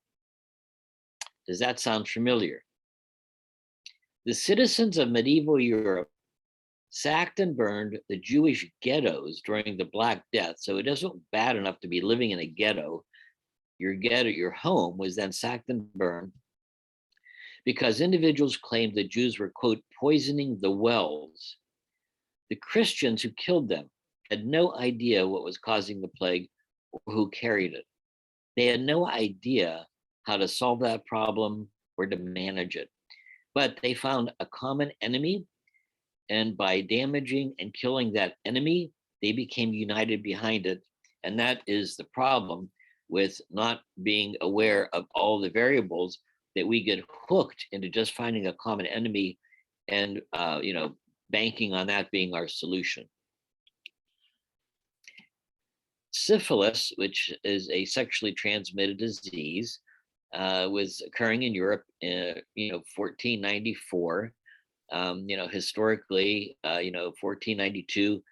Does that sound familiar? The citizens of medieval Europe sacked and burned the Jewish ghettos during the Black Death. So it wasn't bad enough to be living in a ghetto. Your ghetto, your home, was then sacked and burned because individuals claimed the Jews were, quote, poisoning the wells. The Christians who killed them had no idea what was causing the plague or who carried it. They had no idea how to solve that problem or to manage it. But they found a common enemy, and by damaging and killing that enemy, they became united behind it. And that is the problem with not being aware of all the variables, that we get hooked into just finding a common enemy and banking on that being our solution. Syphilis, which is a sexually transmitted disease, was occurring in Europe in 1494. Historically, 1492,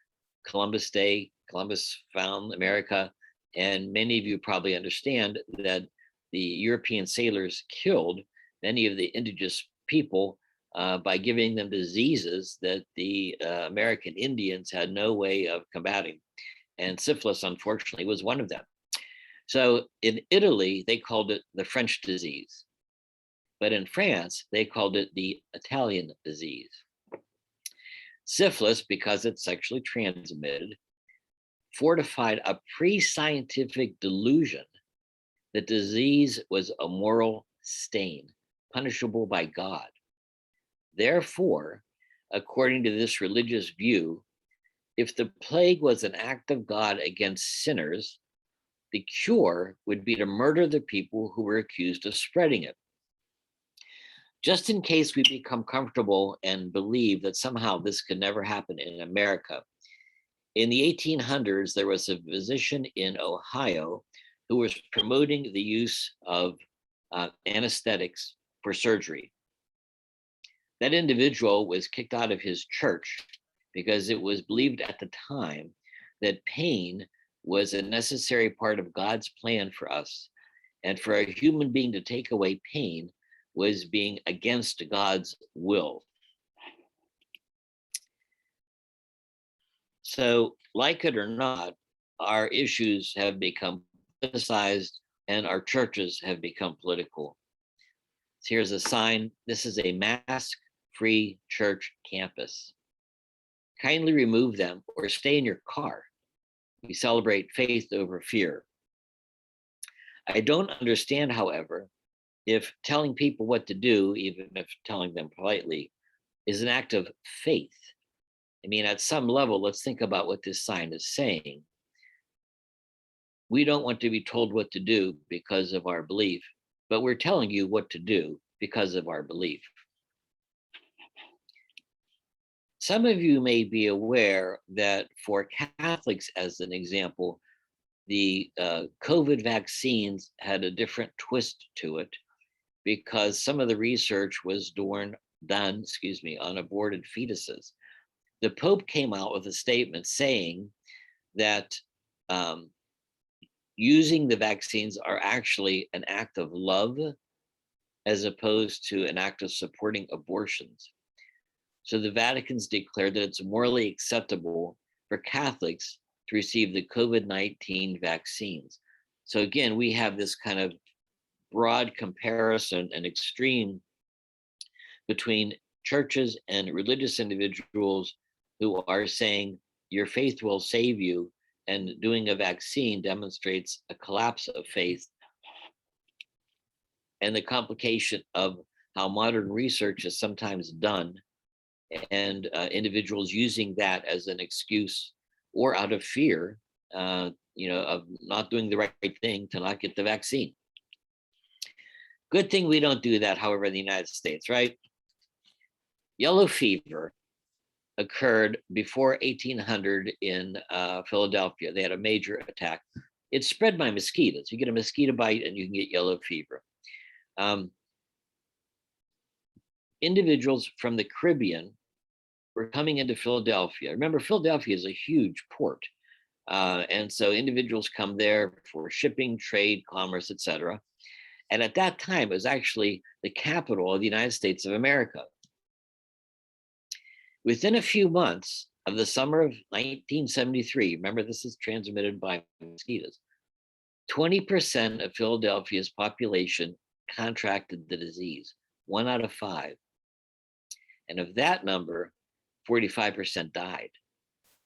Columbus Day, Columbus found America, and many of you probably understand that the European sailors killed many of the indigenous people by giving them diseases that the American Indians had no way of combating. And syphilis, unfortunately, was one of them. So in Italy, they called it the French disease. But in France, they called it the Italian disease. Syphilis, because it's sexually transmitted, fortified a pre-scientific delusion that disease was a moral stain, punishable by God. Therefore, according to this religious view, if the plague was an act of God against sinners, the cure would be to murder the people who were accused of spreading it. Just in case we become comfortable and believe that somehow this could never happen in America, in the 1800s, there was a physician in Ohio who was promoting the use of anesthetics for surgery. That individual was kicked out of his church because it was believed at the time that pain was a necessary part of God's plan for us. And for a human being to take away pain was being against God's will. So, like it or not, our issues have become politicized and our churches have become political. So here's a sign. This is a mask-free church campus. Kindly remove them or stay in your car. We celebrate faith over fear. I don't understand, however, if telling people what to do, even if telling them politely, is an act of faith. I mean, at some level, let's think about what this sign is saying. We don't want to be told what to do because of our belief, but we're telling you what to do because of our belief. Some of you may be aware that for Catholics, as an example, the COVID vaccines had a different twist to it because some of the research was done on aborted fetuses. The Pope came out with a statement saying that using the vaccines are actually an act of love as opposed to an act of supporting abortions. So the Vatican's declared that it's morally acceptable for Catholics to receive the COVID-19 vaccines. So again, we have this kind of broad comparison and extreme between churches and religious individuals who are saying your faith will save you, and doing a vaccine demonstrates a collapse of faith and the complication of how modern research is sometimes done, and individuals using that as an excuse or out of fear, of not doing the right thing to not get the vaccine. Good thing we don't do that, however, in the United States, right? Yellow fever occurred before 1800 in Philadelphia. They had a major attack. It's spread by mosquitoes. You get a mosquito bite and you can get yellow fever. Individuals from the Caribbean were coming into Philadelphia. Remember, Philadelphia is a huge port. And so individuals come there for shipping, trade, commerce, etc. And at that time, it was actually the capital of the United States of America. Within a few months of the summer of 1973, remember this is transmitted by mosquitoes, 20% of Philadelphia's population contracted the disease, 1 out of 5. And of that number, 45% died.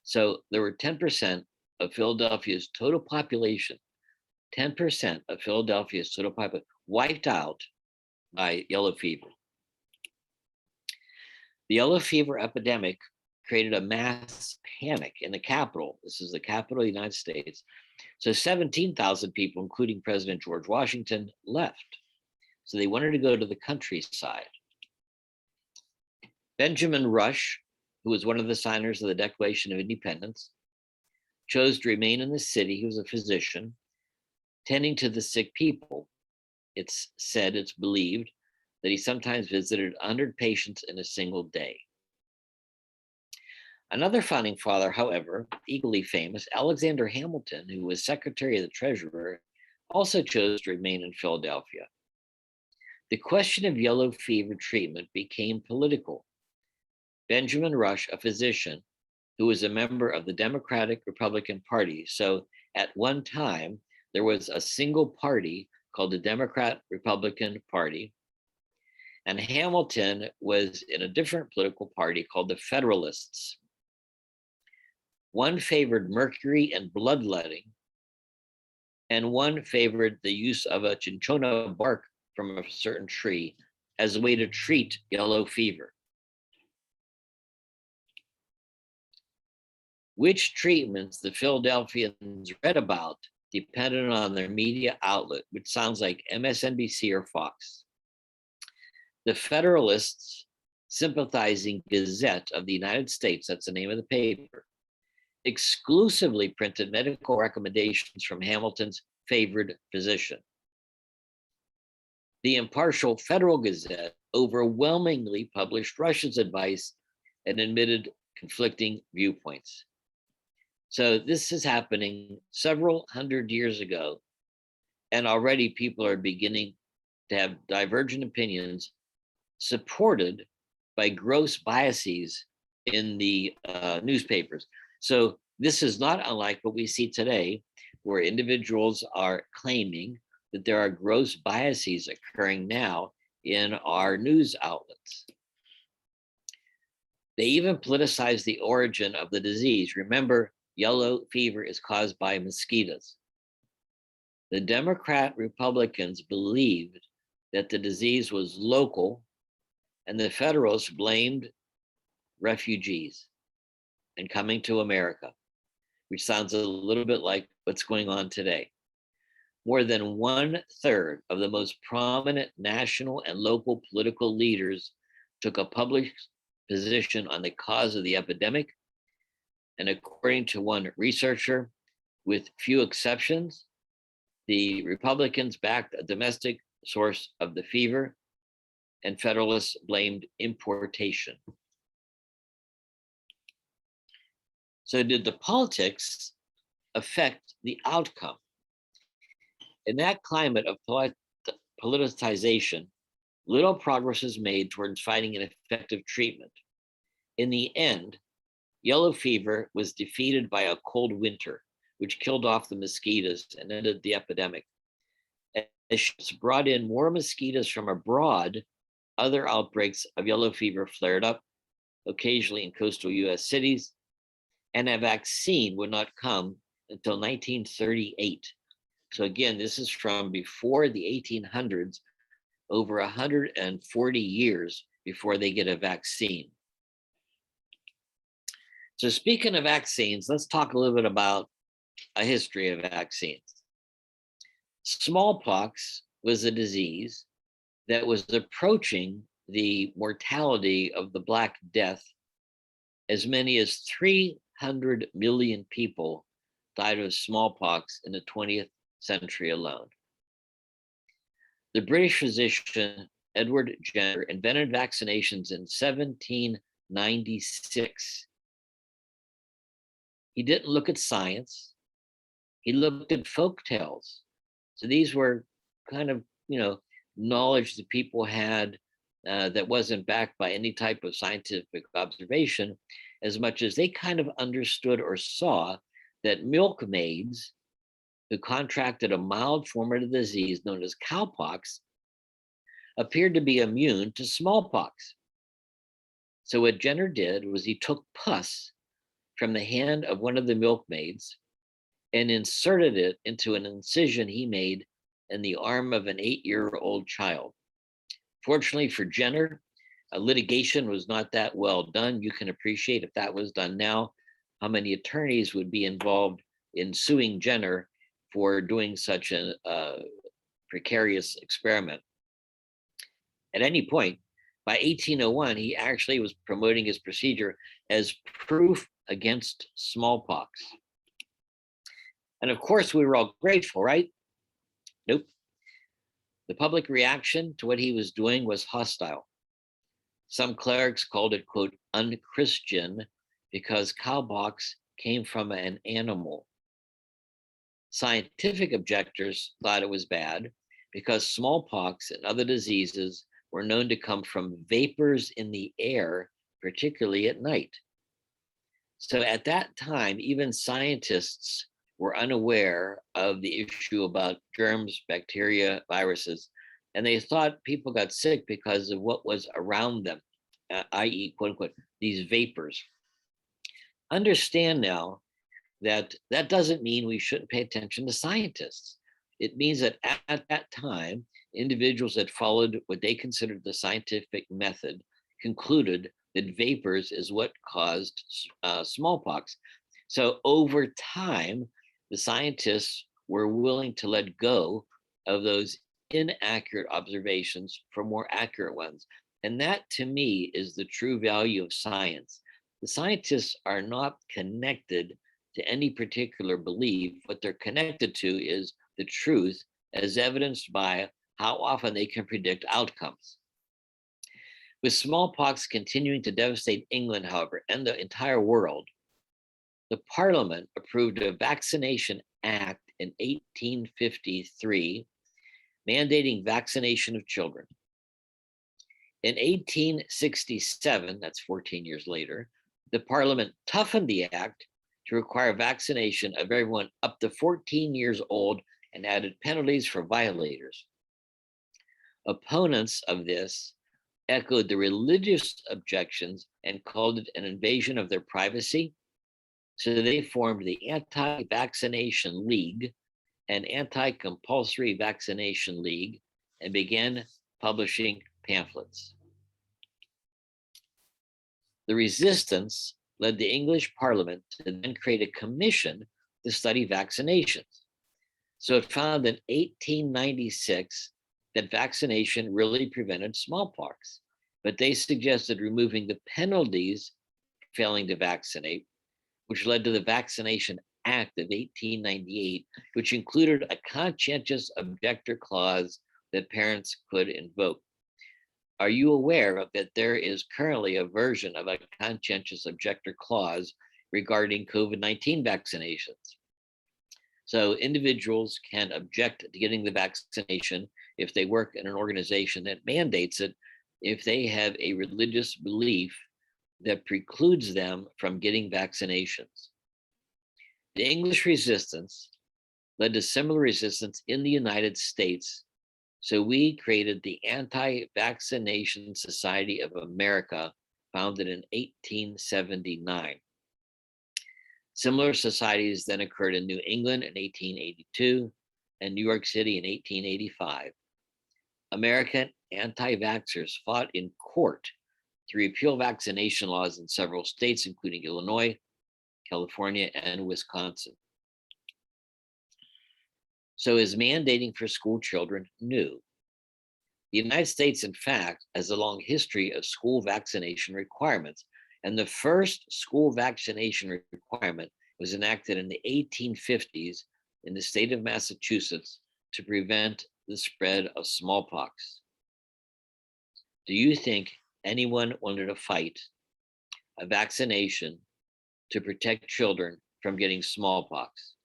So there were 10% of Philadelphia's total population, 10% of Philadelphia's total population wiped out by yellow fever. The yellow fever epidemic created a mass panic in the capital. This is the capital of the United States. So 17,000 people, including President George Washington, left. So they wanted to go to the countryside. Benjamin Rush, who was one of the signers of the Declaration of Independence, chose to remain in the city. He was a physician, tending to the sick people. It's said, it's believed, that he sometimes visited 100 patients in a single day. Another founding father, however, equally famous, Alexander Hamilton, who was Secretary of the Treasury, also chose to remain in Philadelphia. The question of yellow fever treatment became political. Benjamin Rush, a physician who was a member of the Democratic Republican Party, so at one time, there was a single party called the Democrat Republican Party, and Hamilton was in a different political party called the Federalists. One favored mercury and bloodletting, and one favored the use of a cinchona bark from a certain tree as a way to treat yellow fever. Which treatments the Philadelphians read about depended on their media outlet, which sounds like MSNBC or Fox. The Federalists Sympathizing Gazette of the United States, that's the name of the paper, exclusively printed medical recommendations from Hamilton's favored physician. The impartial Federal Gazette overwhelmingly published Rush's advice and admitted conflicting viewpoints. So this is happening several hundred years ago, and already people are beginning to have divergent opinions supported by gross biases in the newspapers. So this is not unlike what we see today, where individuals are claiming that there are gross biases occurring now in our news outlets. They even politicize the origin of the disease. Remember, yellow fever is caused by mosquitoes. The Democrat Republicans believed that the disease was local, and the Federalists blamed refugees and coming to America, which sounds a little bit like what's going on today. More than 1/3 of the most prominent national and local political leaders took a public position on the cause of the epidemic. And according to one researcher, with few exceptions, the Republicans backed a domestic source of the fever, and Federalists blamed importation. So did the politics affect the outcome? In that climate of politicization, little progress is made towards finding an effective treatment. In the end, yellow fever was defeated by a cold winter, which killed off the mosquitoes and ended the epidemic. As ships brought in more mosquitoes from abroad, other outbreaks of yellow fever flared up, occasionally in coastal US cities, and a vaccine would not come until 1938. So again, this is from before the 1800s, over 140 years before they get a vaccine. So speaking of vaccines, let's talk a little bit about a history of vaccines. Smallpox was a disease that was approaching the mortality of the Black Death. As many as 300 million people died of smallpox in the 20th century alone. The British physician Edward Jenner invented vaccinations in 1796. He didn't look at science. He looked at folk tales. So these were kind of, knowledge that people had that wasn't backed by any type of scientific observation, as much as they kind of understood or saw that milkmaids who contracted a mild form of the disease known as cowpox appeared to be immune to smallpox. So what Jenner did was he took pus from the hand of one of the milkmaids and inserted it into an incision he made in the arm of an 8-year-old child. Fortunately for Jenner, litigation was not that well done. You can appreciate if that was done now, how many attorneys would be involved in suing Jenner for doing such a precarious experiment. At any point, by 1801, he actually was promoting his procedure as proof against smallpox. And of course, we were all grateful, right? Nope. The public reaction to what he was doing was hostile. Some clerics called it, quote, unchristian, because cowpox came from an animal. Scientific objectors thought it was bad because smallpox and other diseases were known to come from vapors in the air, particularly at night. So at that time, even scientists were unaware of the issue about germs, bacteria, viruses, and they thought people got sick because of what was around them, i.e., quote unquote, these vapors. Understand now that that doesn't mean we shouldn't pay attention to scientists. It means that at that time, individuals that followed what they considered the scientific method concluded that vapors is what caused smallpox. So over time, the scientists were willing to let go of those inaccurate observations for more accurate ones. And that, to me, is the true value of science. The scientists are not connected to any particular belief. What they're connected to is the truth, as evidenced by how often they can predict outcomes. With smallpox continuing to devastate England, however, and the entire world, the Parliament approved a Vaccination Act in 1853, mandating vaccination of children. In 1867, that's 14 years later, the Parliament toughened the act to require vaccination of everyone up to 14 years old and added penalties for violators. Opponents of this echoed the religious objections and called it an invasion of their privacy. So they formed the Anti-Vaccination League and Anti-Compulsory Vaccination League and began publishing pamphlets. The resistance led the English Parliament to then create a commission to study vaccinations. So it found in 1896 that vaccination really prevented smallpox, but they suggested removing the penalties for failing to vaccinate, which led to the Vaccination Act of 1898, which included a conscientious objector clause that parents could invoke. Are you aware that there is currently a version of a conscientious objector clause regarding COVID-19 vaccinations? So individuals can object to getting the vaccination if they work in an organization that mandates it, if they have a religious belief that precludes them from getting vaccinations. The English resistance led to similar resistance in the United States. So we created the Anti-Vaccination Society of America, founded in 1879. Similar societies then occurred in New England in 1882 and New York City in 1885. American anti-vaxxers fought in court to repeal vaccination laws in several states, including Illinois, California, and Wisconsin. So is mandating for school children new? The United States, in fact, has a long history of school vaccination requirements, and the first school vaccination requirement was enacted in the 1850s in the state of Massachusetts to prevent the spread of smallpox. Do you think anyone wanted to fight a vaccination to protect children from getting smallpox?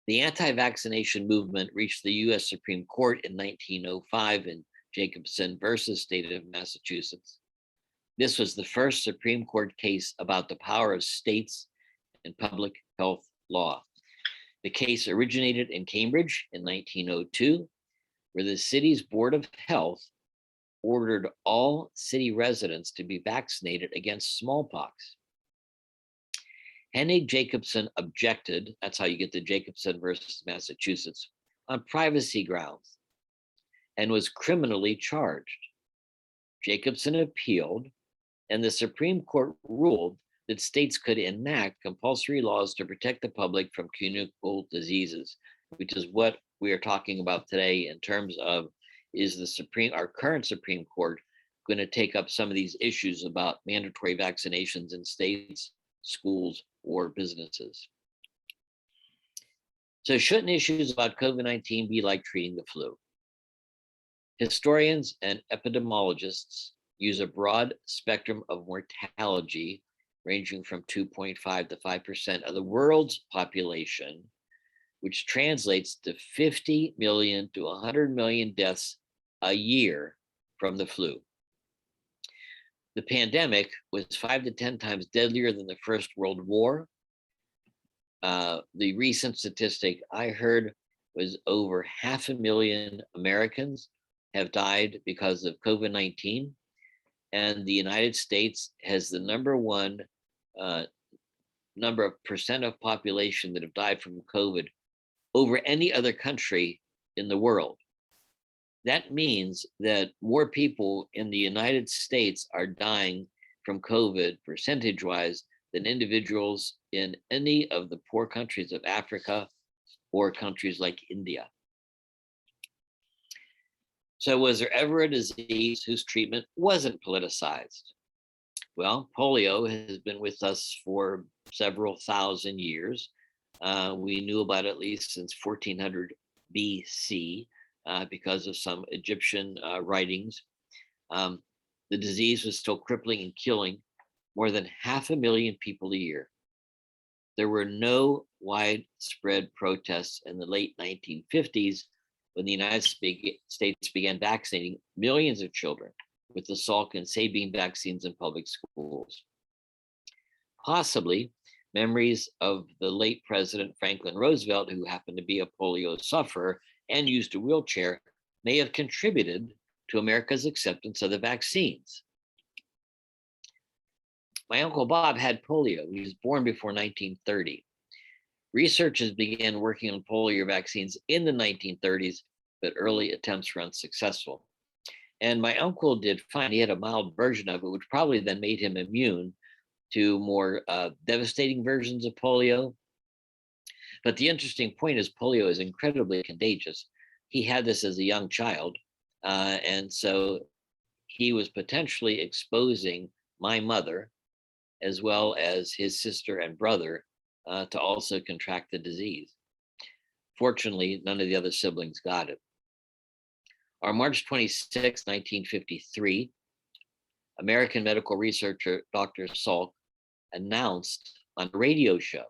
The anti-vaccination movement reached the US Supreme Court in 1905 in Jacobson versus State of Massachusetts. This was the first Supreme Court case about the power of states in public health law. The case originated in Cambridge in 1902, where the city's Board of Health ordered all city residents to be vaccinated against smallpox. Hennig Jacobson objected, that's how you get the Jacobson versus Massachusetts, on privacy grounds, and was criminally charged. Jacobson appealed, and the Supreme Court ruled that states could enact compulsory laws to protect the public from communicable diseases, which is what we are talking about today in terms of, is our current Supreme Court going to take up some of these issues about mandatory vaccinations in states, schools, or businesses? So shouldn't issues about COVID-19 be like treating the flu? Historians and epidemiologists use a broad spectrum of mortality ranging from 2.5 to 5% of the world's population, which translates to 50 million to 100 million deaths a year from the flu. The pandemic was 5 to 10 times deadlier than the First World War. The recent statistic I heard was over 500,000 Americans have died because of COVID-19. And the United States has the #1 number of percent of population that have died from COVID over any other country in the world. That means that more people in the United States are dying from COVID percentage-wise than individuals in any of the poor countries of Africa or countries like India. So was there ever a disease whose treatment wasn't politicized? Well, polio has been with us for several thousand years. We knew about it at least since 1400 BC because of some Egyptian writings. The disease was still crippling and killing more than 500,000 people a year. There were no widespread protests in the late 1950s when the United States began vaccinating millions of children with the Salk and Sabine vaccines in public schools. Possibly, memories of the late President Franklin Roosevelt, who happened to be a polio sufferer and used a wheelchair, may have contributed to America's acceptance of the vaccines. My Uncle Bob had polio. He was born before 1930. Researchers began working on polio vaccines in the 1930s, but early attempts were unsuccessful. And my uncle did fine. He had a mild version of it, which probably then made him immune to more devastating versions of polio. But the interesting point is polio is incredibly contagious. He had this as a young child. And so he was potentially exposing my mother, as well as his sister and brother, to also contract the disease. Fortunately, none of the other siblings got it. On March 26, 1953, American medical researcher Dr. Salk announced on a radio show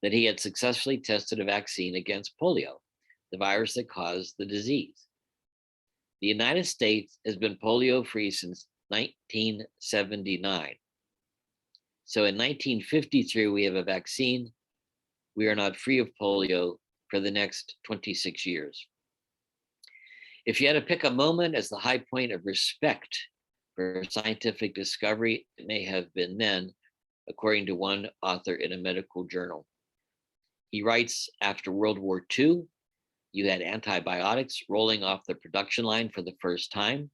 that he had successfully tested a vaccine against polio, the virus that caused the disease. The United States has been polio-free since 1979. So in 1953, we have a vaccine. We are not free of polio for the next 26 years. If you had to pick a moment as the high point of respect For scientific discovery, it may have been then, according to one author in a medical journal. He writes, after World War II, you had antibiotics rolling off the production line for the first time.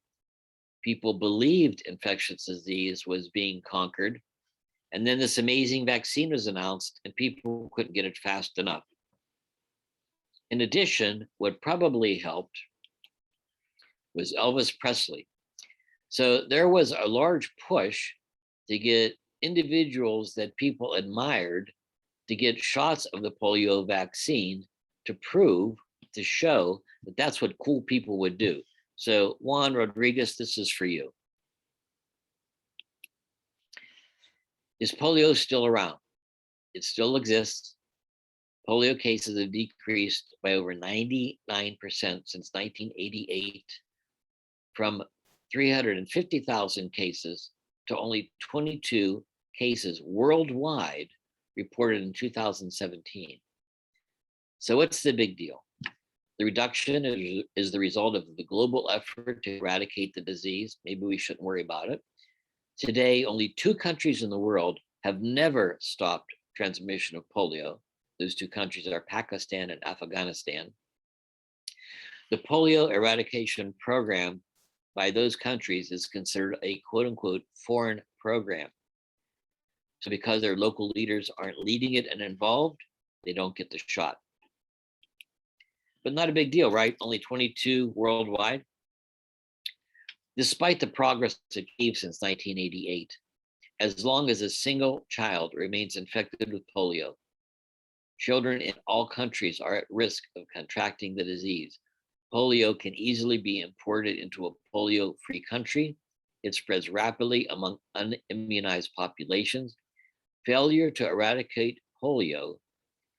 People believed infectious disease was being conquered. And then this amazing vaccine was announced and people couldn't get it fast enough. In addition, what probably helped was Elvis Presley. So there was a large push to get individuals that people admired to get shots of the polio vaccine to prove, to show that that's what cool people would do. So Juan Rodriguez, this is for you. Is polio still around? It still exists. Polio cases have decreased by over 99% since 1988, from 350,000 cases to only 22 cases worldwide reported in 2017. So what's the big deal? The reduction is the result of the global effort to eradicate the disease. Maybe we shouldn't worry about it. Today, only 2 countries in the world have never stopped transmission of polio. Those 2 countries are Pakistan and Afghanistan. The polio eradication program by those countries is considered a quote unquote foreign program. So because their local leaders aren't leading it and involved, they don't get the shot. But not a big deal, right? Only 22 worldwide. Despite the progress achieved since 1988, as long as a single child remains infected with polio, children in all countries are at risk of contracting the disease. Polio can easily be imported into a polio-free country. It spreads rapidly among unimmunized populations. Failure to eradicate polio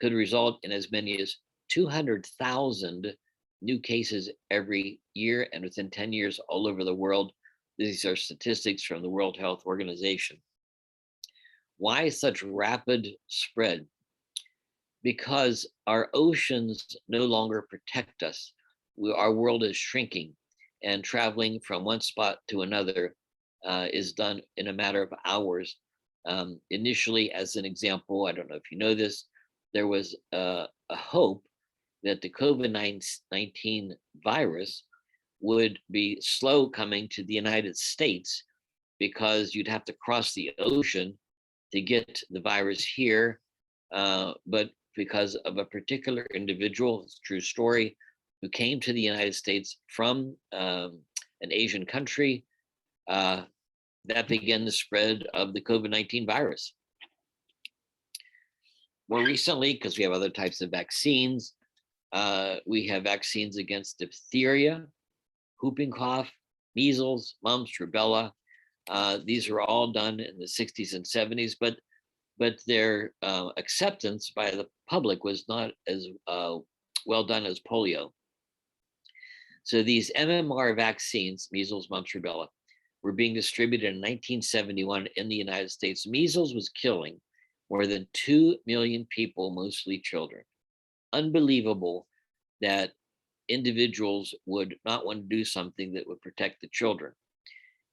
could result in as many as 200,000 new cases every year, and within 10 years all over the world. These are statistics from the World Health Organization. Why such rapid spread? Because our oceans no longer protect us. Our world is shrinking, and traveling from one spot to another is done in a matter of hours. Initially, as an example, I don't know if you know this, there was a hope that the COVID-19 virus would be slow coming to the United States because you'd have to cross the ocean to get the virus here. But because of a particular individual, it's a true story, who came to the United States from an Asian country, that began the spread of the COVID-19 virus. More recently, because we have other types of vaccines, we have vaccines against diphtheria, whooping cough, measles, mumps, rubella. These were all done in the 60s and 70s, but their acceptance by the public was not as well done as polio. So these MMR vaccines, measles, mumps, rubella, were being distributed in 1971 in the United States. Measles was killing more than 2 million people, mostly children. Unbelievable that individuals would not want to do something that would protect the children.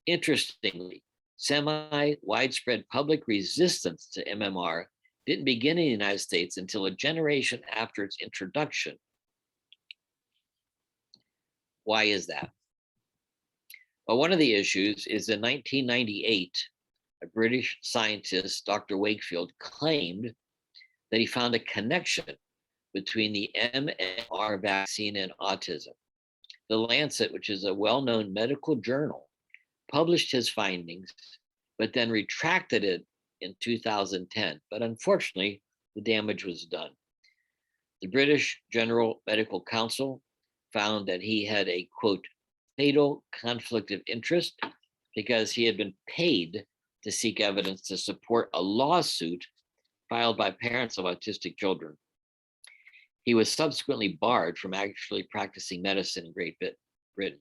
Interestingly, semi-widespread public resistance to MMR didn't begin in the United States until a generation after its introduction. Why is that? Well, one of the issues is in 1998, a British scientist, Dr. Wakefield, claimed that he found a connection between the MMR vaccine and autism. The Lancet, which is a well-known medical journal, published his findings, but then retracted it in 2010. But unfortunately, the damage was done. The British General Medical Council found that he had a, quote, fatal conflict of interest because he had been paid to seek evidence to support a lawsuit filed by parents of autistic children. He was subsequently barred from actually practicing medicine in Great Britain.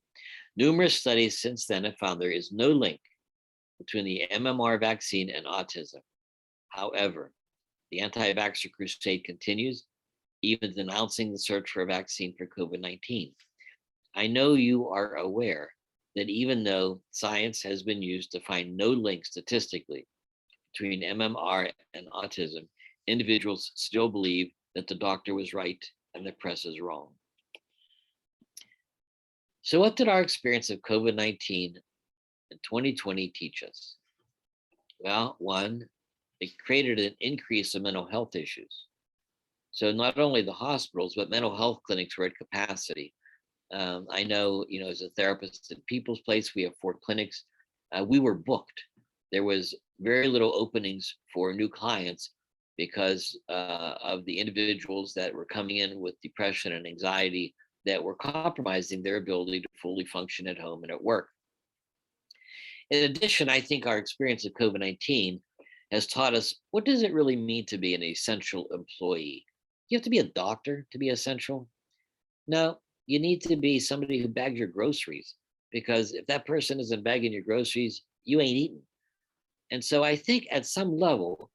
Numerous studies since then have found there is no link between the MMR vaccine and autism. However, the anti-vaxxer crusade continues, even denouncing the search for a vaccine for COVID-19. I know you are aware that even though science has been used to find no link statistically between MMR and autism, individuals still believe that the doctor was right and the press is wrong. So what did our experience of COVID-19 in 2020 teach us? Well, one, it created an increase in mental health issues. So not only the hospitals, but mental health clinics were at capacity. I know, as a therapist at People's Place, we have 4 clinics. We were booked. There was very little openings for new clients because of the individuals that were coming in with depression and anxiety that were compromising their ability to fully function at home and at work. In addition, I think our experience of COVID-19 has taught us, what does it really mean to be an essential employee? You have to be a doctor to be essential? No, you need to be somebody who bags your groceries, because if that person isn't bagging your groceries, you ain't eating. And so I think at some level,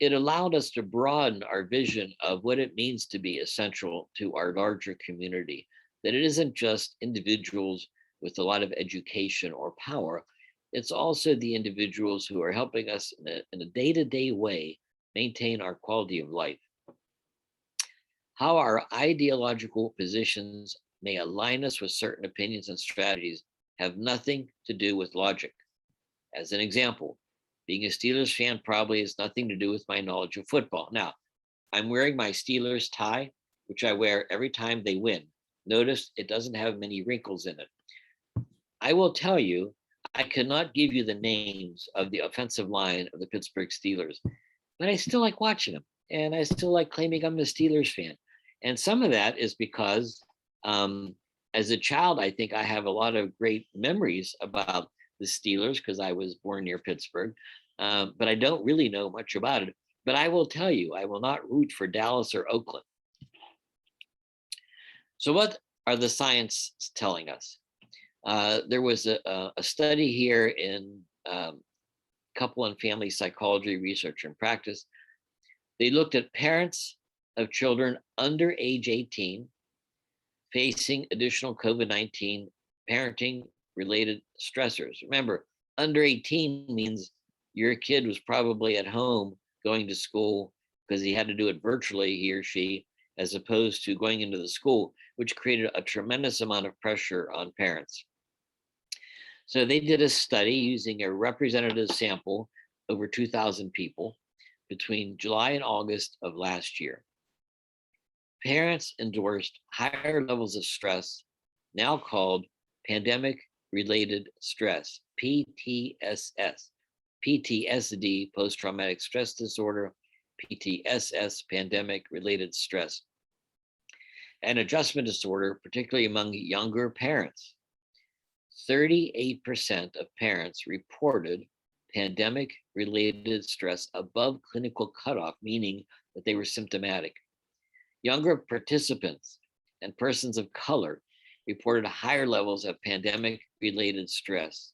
it allowed us to broaden our vision of what it means to be essential to our larger community, that it isn't just individuals with a lot of education or power. It's also the individuals who are helping us in a day-to-day way maintain our quality of life. How our ideological positions may align us with certain opinions and strategies have nothing to do with logic. As an example, being a Steelers fan probably has nothing to do with my knowledge of football. Now, I'm wearing my Steelers tie, which I wear every time they win. Notice it doesn't have many wrinkles in it. I will tell you, I cannot give you the names of the offensive line of the Pittsburgh Steelers, but I still like watching them, and I still like claiming I'm a Steelers fan. And some of that is because as a child, I think I have a lot of great memories about the Steelers because I was born near Pittsburgh, but I don't really know much about it. But I will tell you, I will not root for Dallas or Oakland. So what are the science telling us? There was a study here in Couple and Family Psychology Research and Practice. They looked at parents of children under age 18 facing additional COVID-19 parenting related stressors. Remember, under 18 means your kid was probably at home going to school because he had to do it virtually, he or she, as opposed to going into the school, which created a tremendous amount of pressure on parents. So they did a study using a representative sample over 2,000 people between July and August of last year. Parents endorsed higher levels of stress, now called pandemic-related stress, PTSS, PTSD, post-traumatic stress disorder, PTSS, pandemic-related stress, and adjustment disorder, particularly among younger parents. 38% of parents reported pandemic-related stress above clinical cutoff, meaning that they were symptomatic. Younger participants and persons of color reported higher levels of pandemic-related stress.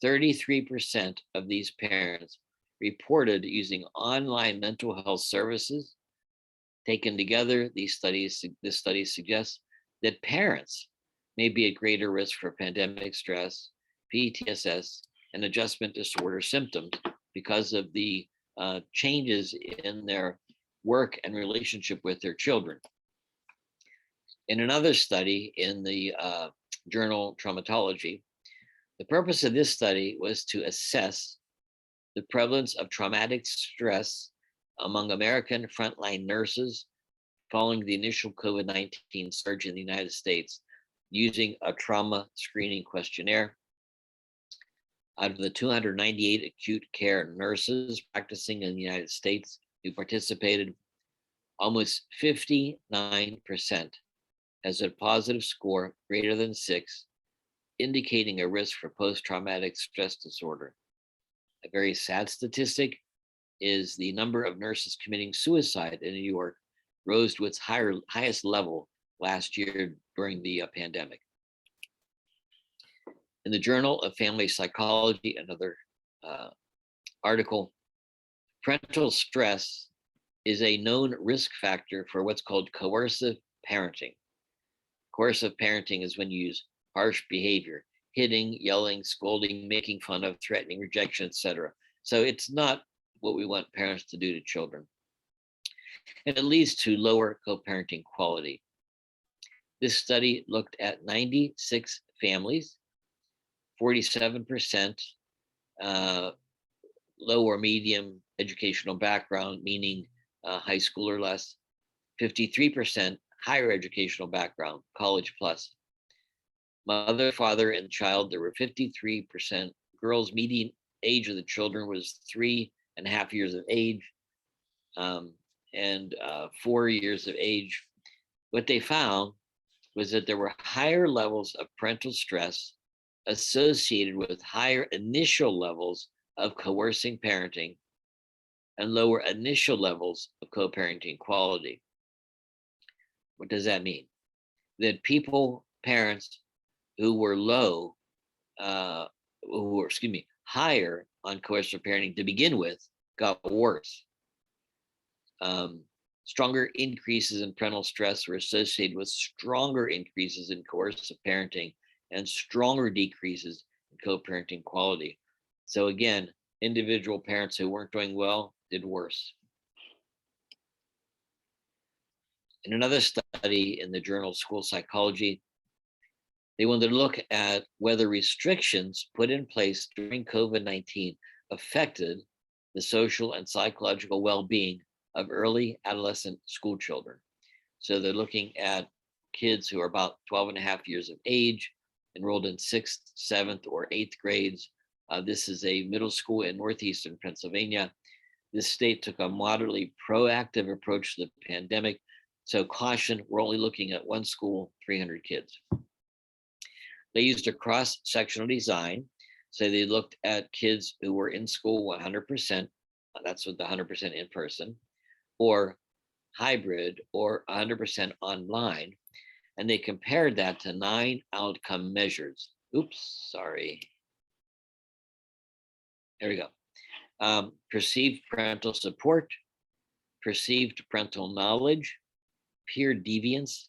33% of these parents reported using online mental health services. Taken together, this study suggests that parents may be at greater risk for pandemic stress, PTSS, and adjustment disorder symptoms because of the changes in their work and relationship with their children. In another study in the journal Traumatology, the purpose of this study was to assess the prevalence of traumatic stress among American frontline nurses following the initial COVID-19 surge in the United States using a trauma screening questionnaire. Out of the 298 acute care nurses practicing in the United States who participated, almost 59% has a positive score greater than 6, indicating a risk for post-traumatic stress disorder. A very sad statistic is the number of nurses committing suicide in New York rose to its highest level last year during the pandemic. In the Journal of Family Psychology, another article, parental stress is a known risk factor for what's called coercive parenting. Coercive parenting is when you use harsh behavior. hitting, yelling, scolding, making fun of, threatening, rejection, etc. So it's not what we want parents to do to children. And it leads to lower co-parenting quality. This study looked at 96 families, 47% low or medium educational background, meaning high school or less, 53% higher educational background, college plus. Mother, father, and child, there were 53% girls. Median age of the children was 3.5 years of age and 4 years of age. What they found was that there were higher levels of parental stress associated with higher initial levels of coercing parenting and lower initial levels of co-parenting quality. What does that mean? That parents who were higher on coercive parenting to begin with, got worse. Stronger increases in parental stress were associated with stronger increases in coercive parenting and stronger decreases in co-parenting quality. So again, individual parents who weren't doing well did worse. In another study in the journal School Psychology, they wanted to look at whether restrictions put in place during COVID-19 affected the social and psychological well-being of early adolescent school children. So they're looking at kids who are about 12.5 years of age, enrolled in 6th, 7th, or 8th grades. This is a middle school in northeastern Pennsylvania. This state took a moderately proactive approach to the pandemic. So caution, we're only looking at one school, 300 kids. They used a cross-sectional design. So they looked at kids who were in school 100%, that's with the 100% in person, or hybrid, or 100% online. And they compared that to 9 outcome measures. Oops, sorry. There we go. Perceived parental support, perceived parental knowledge, peer deviance,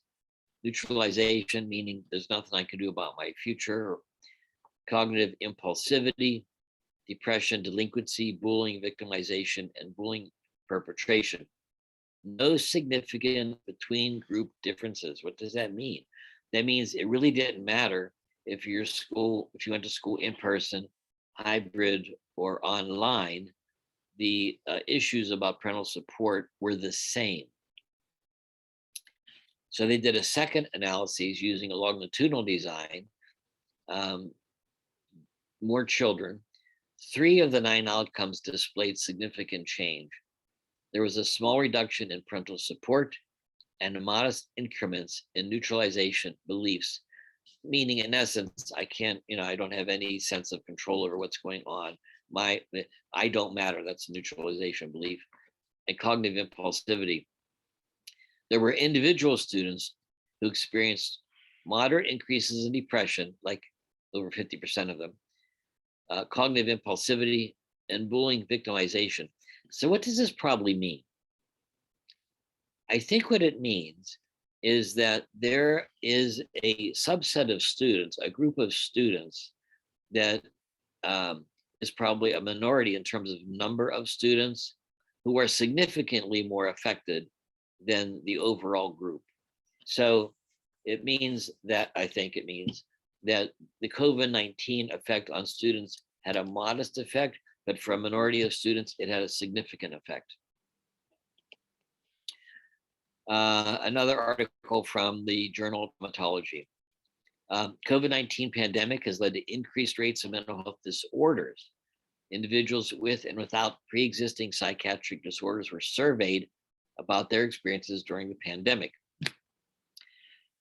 neutralization, meaning there's nothing I can do about my future, cognitive impulsivity, depression, delinquency, bullying, victimization, and bullying perpetration. No significant between group differences. What does that mean? That means it really didn't matter if you went to school in person, hybrid, or online, the issues about parental support were the same. So they did a second analysis using a longitudinal design, more children. 3 of the 9 outcomes displayed significant change. There was a small reduction in parental support and modest increments in neutralization beliefs, meaning in essence, I don't have any sense of control over what's going on. I don't matter, that's a neutralization belief. And cognitive impulsivity. There were individual students who experienced moderate increases in depression, like over 50% of them, cognitive impulsivity, and bullying victimization. So what does this probably mean? I think what it means is that there is a subset of students, a group of students that is probably a minority in terms of number of students who are significantly more affected than the overall group. So it means that, I think it means that the COVID-19 effect on students had a modest effect, but for a minority of students, it had a significant effect. Another article from the journal Traumatology. COVID-19 pandemic has led to increased rates of mental health disorders. Individuals with and without pre-existing psychiatric disorders were surveyed about their experiences during the pandemic.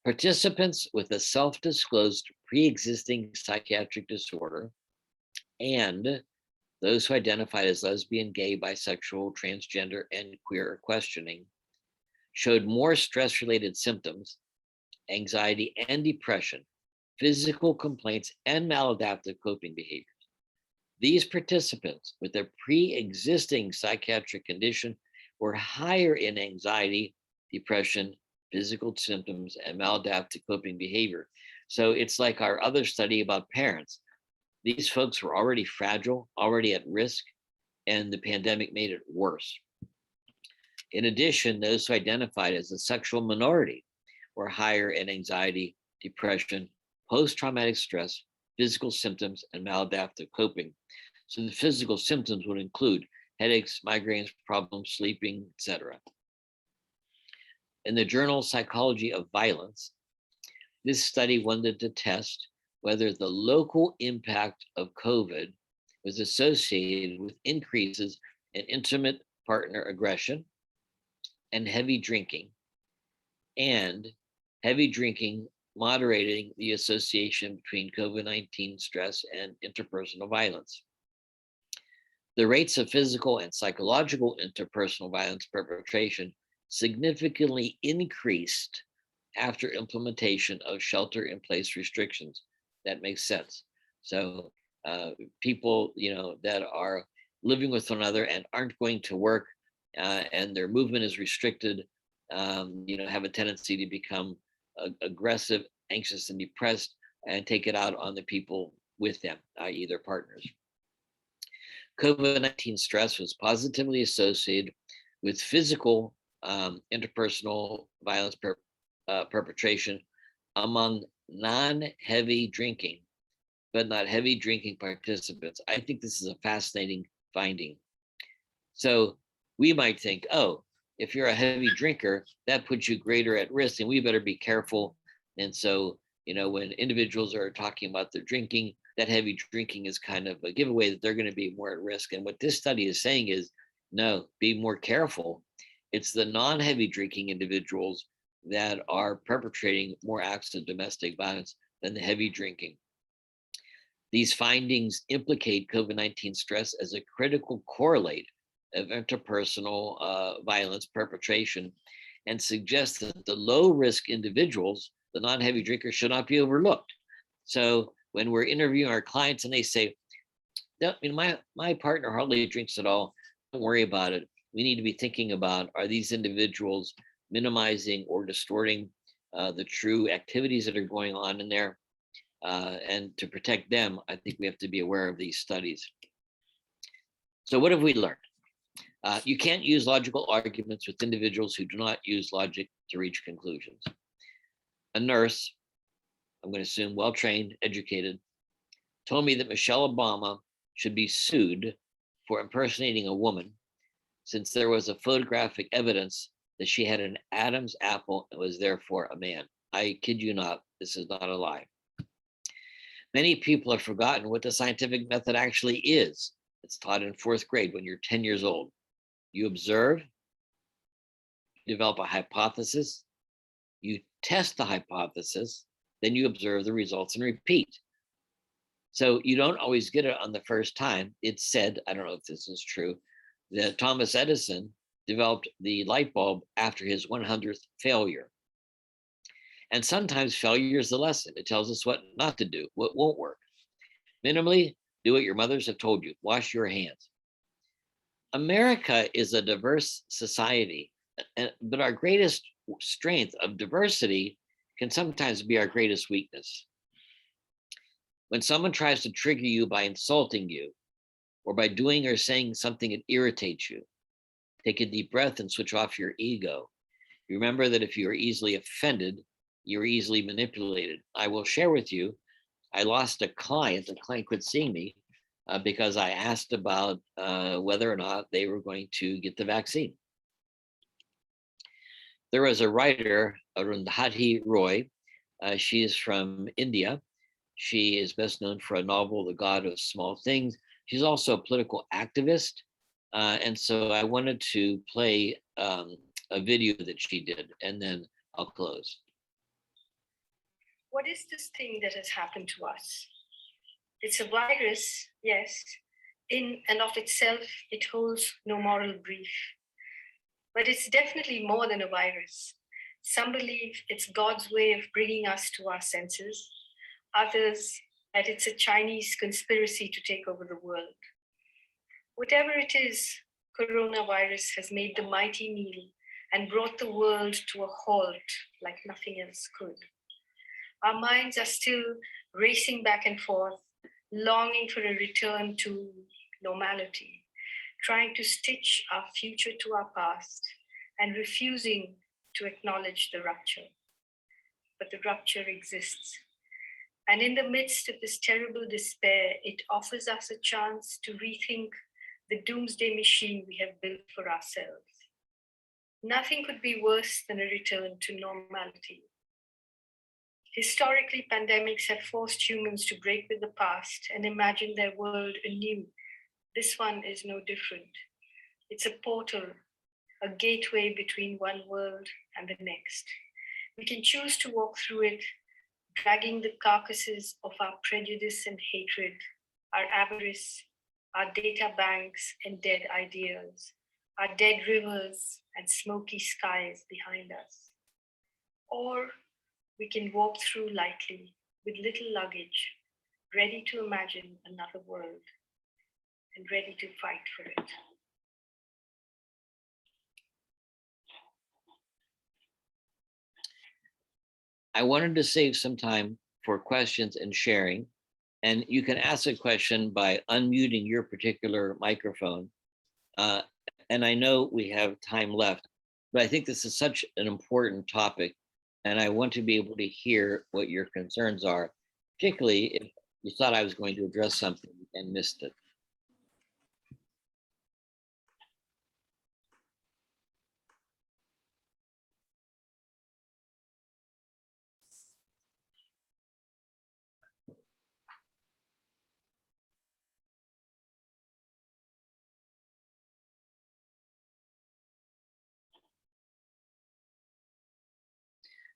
Participants with a self-disclosed pre-existing psychiatric disorder and those who identified as lesbian, gay, bisexual, transgender, and queer or questioning showed more stress-related symptoms, anxiety and depression, physical complaints, and maladaptive coping behaviors. These participants with a pre-existing psychiatric condition were higher in anxiety, depression, physical symptoms, and maladaptive coping behavior. So it's like our other study about parents. These folks were already fragile, already at risk, and the pandemic made it worse. In addition, those who identified as a sexual minority were higher in anxiety, depression, post-traumatic stress, physical symptoms, and maladaptive coping. So the physical symptoms would include headaches, migraines, problems sleeping, etc. In the journal Psychology of Violence, this study wanted to test whether the local impact of COVID was associated with increases in intimate partner aggression and heavy drinking, and heavy drinking moderating the association between COVID-19 stress and interpersonal violence. The rates of physical and psychological interpersonal violence perpetration significantly increased after implementation of shelter-in-place restrictions. That makes sense. So people, that are living with one another and aren't going to work, and their movement is restricted, have a tendency to become aggressive, anxious, and depressed, and take it out on the people with them, i.e. their partners. COVID-19 stress was positively associated with physical interpersonal violence perpetration among non-heavy drinking, but not heavy drinking participants. I think this is a fascinating finding. So we might think, oh, if you're a heavy drinker, that puts you greater at risk, and we better be careful. And so, when individuals are talking about their drinking, that heavy drinking is kind of a giveaway that they're going to be more at risk. And what this study is saying is, no, be more careful. It's the non-heavy drinking individuals that are perpetrating more acts of domestic violence than the heavy drinking. These findings implicate COVID-19 stress as a critical correlate of interpersonal violence perpetration, and suggest that the low-risk individuals, the non-heavy drinkers, should not be overlooked. So when we're interviewing our clients and they say, my partner hardly drinks at all, don't worry about it. We need to be thinking about, are these individuals minimizing or distorting the true activities that are going on in there? And to protect them, I think we have to be aware of these studies. So what have we learned? You can't use logical arguments with individuals who do not use logic to reach conclusions. A nurse, I'm going to assume well-trained, educated, told me that Michelle Obama should be sued for impersonating a woman, since there was a photographic evidence that she had an Adam's apple and was therefore a man. I kid you not, this is not a lie. Many people have forgotten what the scientific method actually is. It's taught in 4th grade when you're 10 years old. You observe, develop a hypothesis, you test the hypothesis, then you observe the results and repeat. So you don't always get it on the first time. It's said, I don't know if this is true, that Thomas Edison developed the light bulb after his 100th failure. And sometimes failure is the lesson. It tells us what not to do, what won't work. Minimally, do what your mothers have told you. Wash your hands. America is a diverse society, but our greatest strength of diversity can sometimes be our greatest weakness. When someone tries to trigger you by insulting you, or by doing or saying something that irritates you, take a deep breath and switch off your ego. Remember that if you are easily offended, you're easily manipulated. I will share with you, I lost a client quit seeing me because I asked about whether or not they were going to get the vaccine. There was a writer, Arundhati Roy. She is from India. She is best known for a novel, The God of Small Things. She's also a political activist. And so I wanted to play a video that she did, and then I'll close. What is this thing that has happened to us? It's a virus, yes. In and of itself, it holds no moral brief. But it's definitely more than a virus. Some believe it's God's way of bringing us to our senses. Others, that it's a Chinese conspiracy to take over the world. Whatever it is, coronavirus has made the mighty meal and brought the world to a halt like nothing else could. Our minds are still racing back and forth, longing for a return to normality, trying to stitch our future to our past and refusing to acknowledge the rupture. But the rupture exists. And in the midst of this terrible despair, it offers us a chance to rethink the doomsday machine we have built for ourselves. Nothing could be worse than a return to normality. Historically, pandemics have forced humans to break with the past and imagine their world anew. This one is no different. It's a portal, a gateway between one world and the next. We can choose to walk through it, dragging the carcasses of our prejudice and hatred, our avarice, our data banks and dead ideas, our dead rivers and smoky skies behind us. Or we can walk through lightly with little luggage, ready to imagine another world and ready to fight for it. I wanted to save some time for questions and sharing. And you can ask a question by unmuting your particular microphone. And I know we have time left, but I think this is such an important topic. And I want to be able to hear what your concerns are, particularly if you thought I was going to address something and missed it.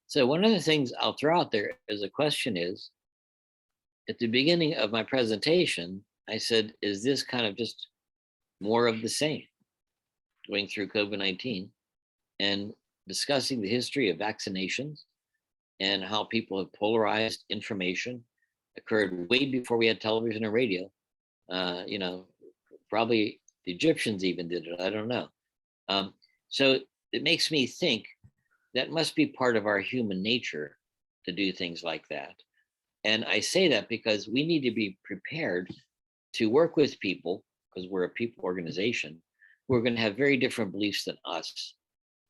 So one of the things I'll throw out there as a question is, at the beginning of my presentation, I said, is this kind of just more of the same going through COVID-19 and discussing the history of vaccinations and how people have polarized information occurred way before we had television and radio. Probably the Egyptians even did it, I don't know. So it makes me think that must be part of our human nature to do things like that. And I say that because we need to be prepared to work with people, because we're a people organization, who are going to have very different beliefs than us.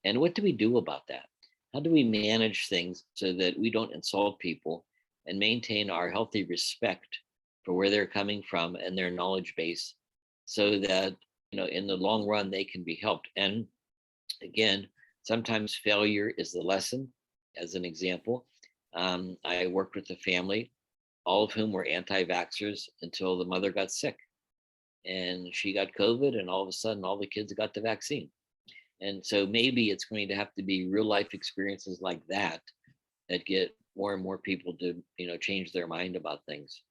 And what do we do about that? How do we manage things so that we don't insult people and maintain our healthy respect for where they're coming from and their knowledge base, so that, in the long run, they can be helped? And again, sometimes failure is the lesson. As an example, I worked with a family, all of whom were anti-vaxxers until the mother got sick. And she got COVID, and all of a sudden, all the kids got the vaccine. And so maybe it's going to have to be real life experiences like that that get more and more people to, change their mind about things.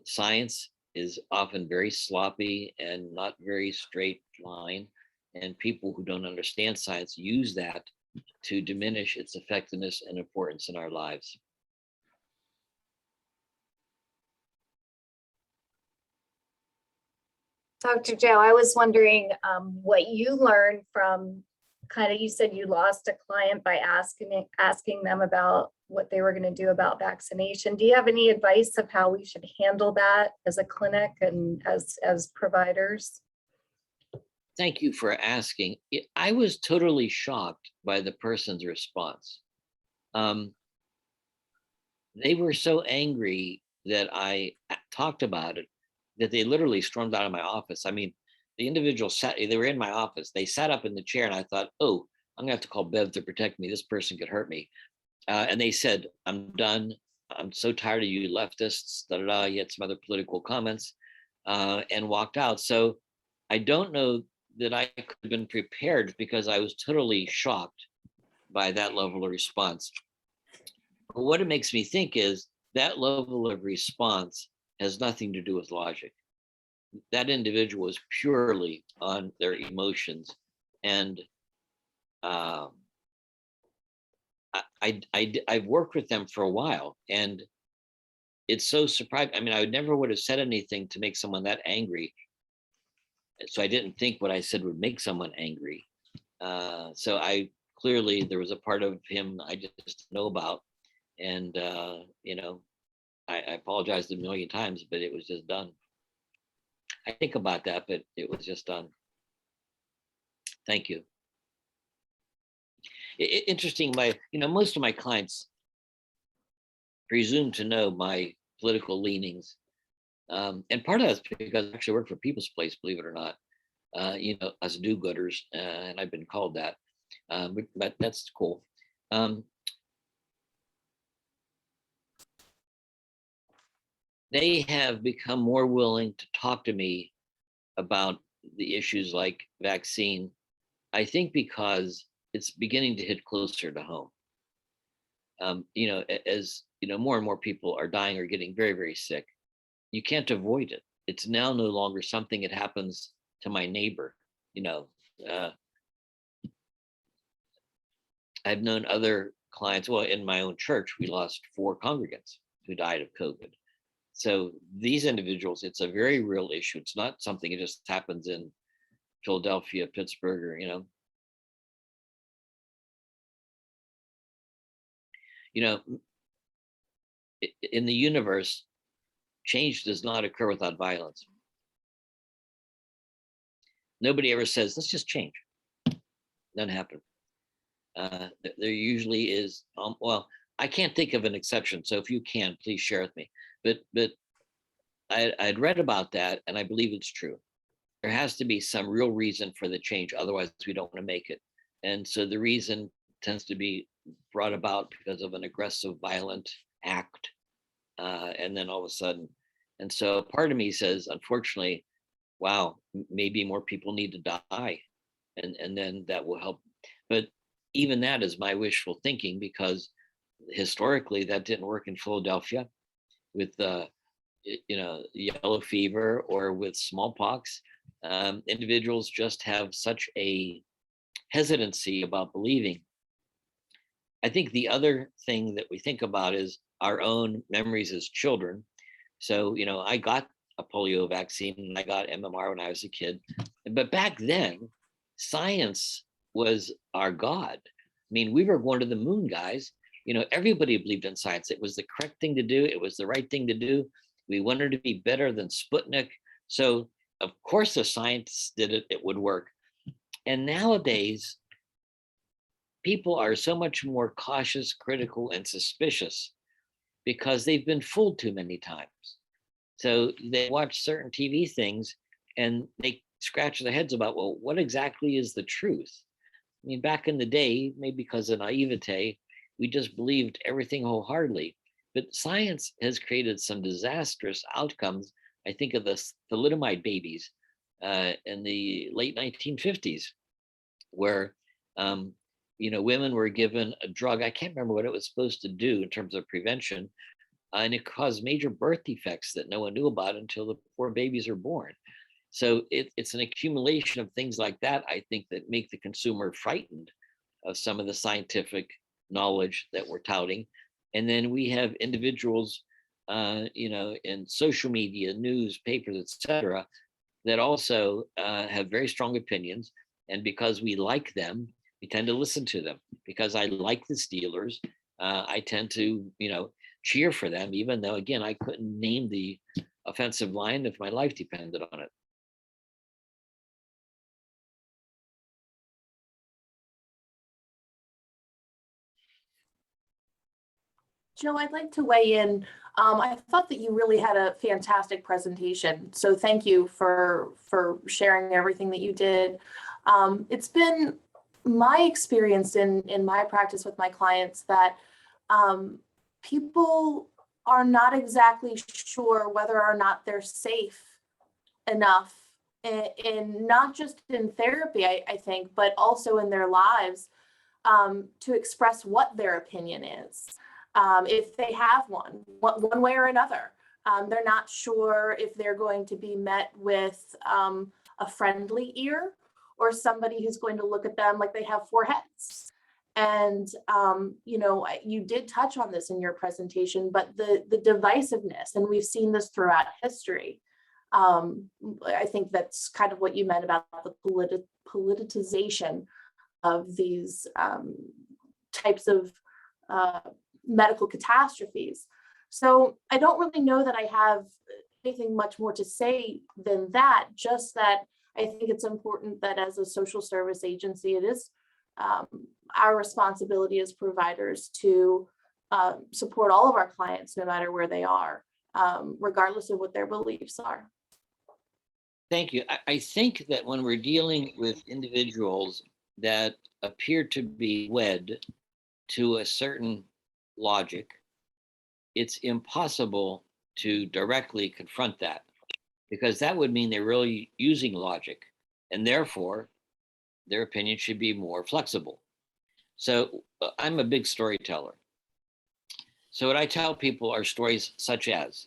Science is often very sloppy and not very straight line. And people who don't understand science use that to diminish its effectiveness and importance in our lives. Dr. Joe, I was wondering what you learned from you said you lost a client by asking them about what they were going to do about vaccination. Do you have any advice of how we should handle that as a clinic and as providers? Thank you for asking. I was totally shocked by the person's response. They were so angry that I talked about it that they literally stormed out of my office. I mean, the individual they were in my office. They sat up in the chair and I thought, oh, I'm gonna have to call Bev to protect me. This person could hurt me. And they said, I'm done. I'm so tired of you leftists, He had some other political comments and walked out. So I don't know that I could have been prepared, because I was totally shocked by that level of response. But what it makes me think is that level of response has nothing to do with logic. That individual was purely on their emotions. And I've worked with them for a while, and it's so surprising. I mean, I never would have said anything to make someone that angry. So I didn't think what I said would make someone angry. So I clearly there was a part of him I just didn't know about. And, you know, I apologized a million times, but it was just done. I think about that, but it was just done. Thank you. Interesting, most of my clients presume to know my political leanings. And part of that's because I actually work for People's Place, believe it or not. Us do-gooders, and I've been called that, but that's cool. They have become more willing to talk to me about the issues like vaccine, I think because it's beginning to hit closer to home. As more and more people are dying or getting very, very sick, you can't avoid it. It's now no longer something that happens to my neighbor. I've known other clients, well, in my own church, we lost 4 congregants who died of COVID. So these individuals, it's a very real issue. It's not something that just happens in Philadelphia, Pittsburgh, or, in the universe, change does not occur without violence. Nobody ever says, let's just change. Doesn't happen. There usually is, well, I can't think of an exception. So if you can, please share with me. But I'd read about that, and I believe it's true. There has to be some real reason for the change. Otherwise, we don't want to make it. And so the reason tends to be brought about because of an aggressive, violent act. And then all of a sudden, and so part of me says, unfortunately, wow, maybe more people need to die. And then that will help. But even that is my wishful thinking, because historically that didn't work in Philadelphia with yellow fever or with smallpox. Individuals just have such a hesitancy about believing. I think the other thing that we think about is our own memories as children. So, I got a polio vaccine and I got MMR when I was a kid. But back then, science was our God. I mean, we were going to the moon, guys. Everybody believed in science. It was the correct thing to do. It was the right thing to do. We wanted to be better than Sputnik. So, of course, the science did it. It would work. And nowadays, people are so much more cautious, critical, and suspicious because they've been fooled too many times. So they watch certain TV things and they scratch their heads about, well, what exactly is the truth? I mean, back in the day, maybe because of naivete, we just believed everything wholeheartedly. But science has created some disastrous outcomes. I think of the thalidomide babies in the late 1950s, where women were given a drug. I can't remember what it was supposed to do in terms of prevention, and it caused major birth defects that no one knew about until the poor babies are born. So it's an accumulation of things like that, I think, that make the consumer frightened of some of the scientific knowledge that we're touting. And then we have individuals, in social media, news, papers, etc., that also have very strong opinions. And because we like them, we tend to listen to them. Because I like the Steelers, I tend to, cheer for them, even though, again, I couldn't name the offensive line if my life depended on it. Joe, I'd like to weigh in. I thought that you really had a fantastic presentation. So thank you for sharing everything that you did. It's been my experience in my practice with my clients that people are not exactly sure whether or not they're safe enough in not just in therapy, I think, but also in their lives to express what their opinion is. If they have one way or another. They're not sure if they're going to be met with a friendly ear or somebody who's going to look at them like they have 4 heads. And, you did touch on this in your presentation, but the divisiveness, and we've seen this throughout history. I think that's kind of what you meant about the politicization of these types of medical catastrophes. So I don't really know that I have anything much more to say than that, just that I think it's important that as a social service agency, it is our responsibility as providers to support all of our clients, no matter where they are, regardless of what their beliefs are. Thank you. I think that when we're dealing with individuals that appear to be wed to a certain logic, it's impossible to directly confront that, because that would mean they're really using logic, and therefore their opinion should be more flexible. So I'm a big storyteller. So what I tell people are stories such as,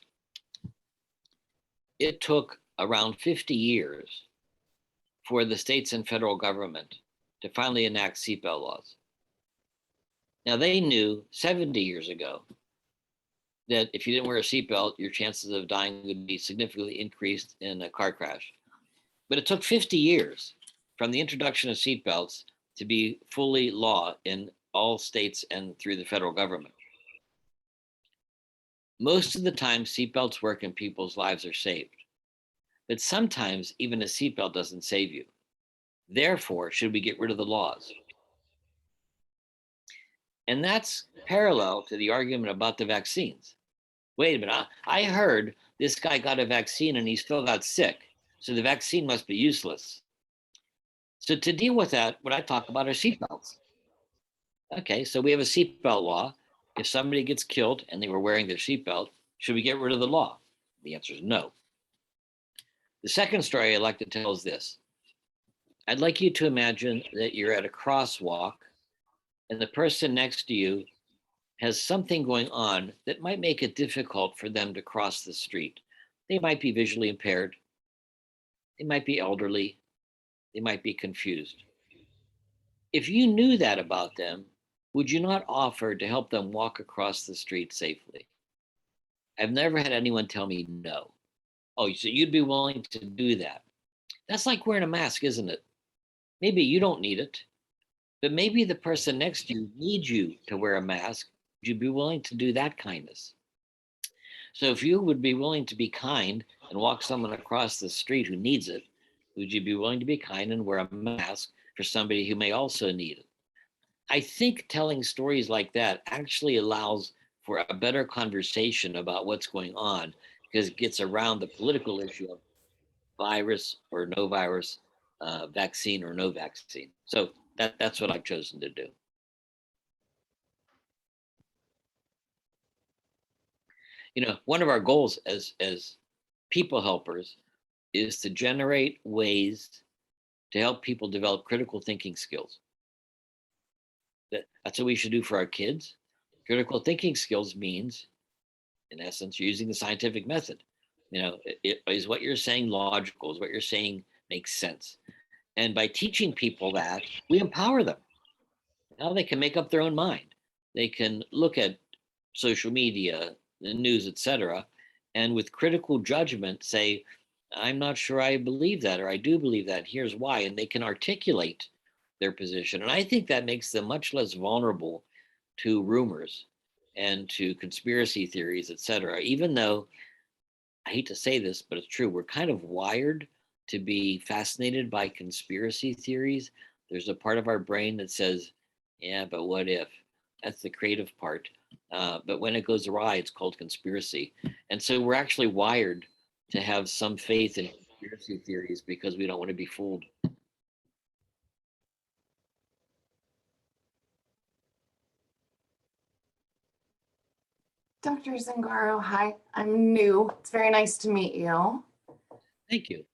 it took around 50 years for the states and federal government to finally enact seatbelt laws. Now, they knew 70 years ago that if you didn't wear a seatbelt, your chances of dying would be significantly increased in a car crash. But it took 50 years from the introduction of seatbelts to be fully law in all states and through the federal government. Most of the time, seatbelts work and people's lives are saved. But sometimes even a seatbelt doesn't save you. Therefore, should we get rid of the laws? And that's parallel to the argument about the vaccines. Wait a minute, I heard this guy got a vaccine and he still got sick, so the vaccine must be useless. So to deal with that, what I talk about are seatbelts. Okay, so we have a seatbelt law. If somebody gets killed and they were wearing their seatbelt, should we get rid of the law? The answer is no. The second story I'd like to tell is this. I'd like you to imagine that you're at a crosswalk and the person next to you has something going on that might make it difficult for them to cross the street. They might be visually impaired. They might be elderly. They might be confused. If you knew that about them, would you not offer to help them walk across the street safely? I've never had anyone tell me no. Oh, so you'd be willing to do that? That's like wearing a mask, isn't it? Maybe you don't need it, but maybe the person next to you needs you to wear a mask. Would you be willing to do that kindness? So if you would be willing to be kind and walk someone across the street who needs it, would you be willing to be kind and wear a mask for somebody who may also need it? I think telling stories like that actually allows for a better conversation about what's going on, because it gets around the political issue of virus or no virus, vaccine or no vaccine. So that's what I've chosen to do. You know, one of our goals as people helpers is to generate ways to help people develop critical thinking skills. That's what we should do for our kids. Critical thinking skills means, in essence, you're using the scientific method. You know, is what you're saying logical? Is what you're saying makes sense? And by teaching people that, we empower them. Now they can make up their own mind. They can look at social media, the news, etc., and with critical judgment say, I'm not sure I believe that, or I do believe that, here's why, and they can articulate their position. And I think that makes them much less vulnerable to rumors and to conspiracy theories, etc. Even though, I hate to say this, but it's true, we're kind of wired to be fascinated by conspiracy theories. There's a part of our brain that says, yeah, but what if? That's the creative part. But when it goes awry, it's called conspiracy. And so we're actually wired to have some faith in conspiracy theories because we don't want to be fooled. Dr. Zingaro, hi, I'm new. It's very nice to meet you. Thank you.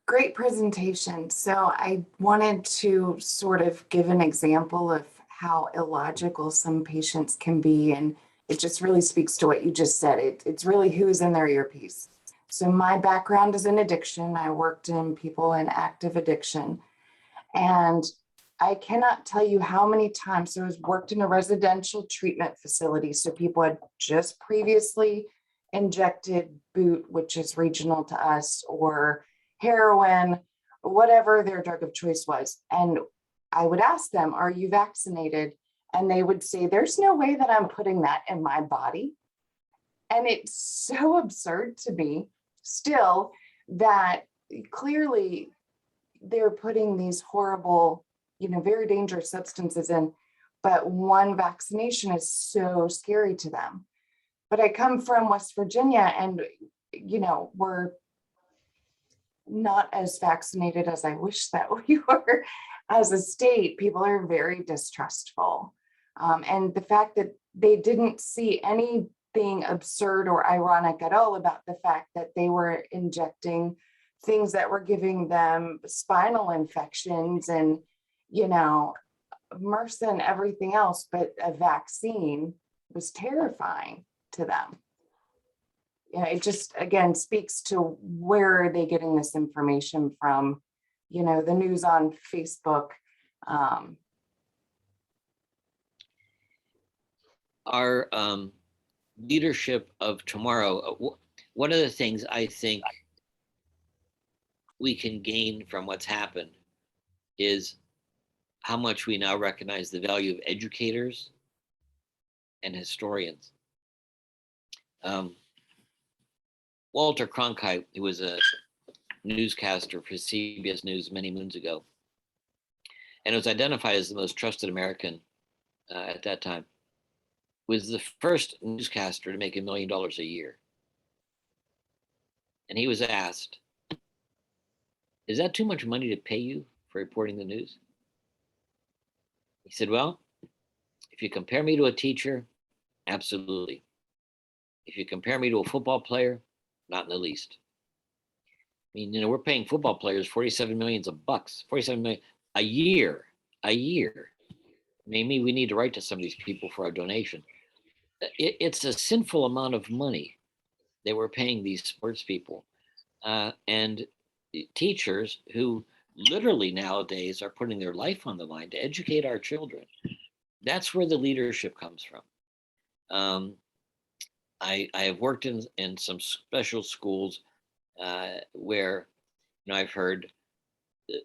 Great presentation. So I wanted to sort of give an example of how illogical some patients can be. And it just really speaks to what you just said. It's really who's in their earpiece. So my background is in addiction. I worked in people in active addiction. And I cannot tell you how many times I was worked in a residential treatment facility. So people had just previously injected boot, which is regional to us, or heroin, whatever their drug of choice was. And I would ask them, are you vaccinated? And they would say, there's no way that I'm putting that in my body. And it's so absurd to me still that clearly they're putting these horrible, very dangerous substances in, but one vaccination is so scary to them. But I come from West Virginia and, we're not as vaccinated as I wish that we were as a state. People are very distrustful. And the fact that they didn't see anything absurd or ironic at all about the fact that they were injecting things that were giving them spinal infections and, MRSA and everything else, but a vaccine was terrifying to them. It just, again, speaks to where are they getting this information from, the news on Facebook. Our leadership of tomorrow, one of the things I think we can gain from what's happened is how much we now recognize the value of educators and historians. Walter Cronkite, who was a newscaster for CBS News many moons ago, and was identified as the most trusted American at that time, was the first newscaster to make $1 million a year. And he was asked, is that too much money to pay you for reporting the news? He said, well, if you compare me to a teacher, absolutely. If you compare me to a football player, not in the least. I mean, we're paying football players $47 million bucks, $47 million a year. Maybe we need to write to some of these people for our donation. It's a sinful amount of money that we're paying these sports people. And teachers who literally nowadays are putting their life on the line to educate our children. That's where the leadership comes from. I have worked in some special schools where, I've heard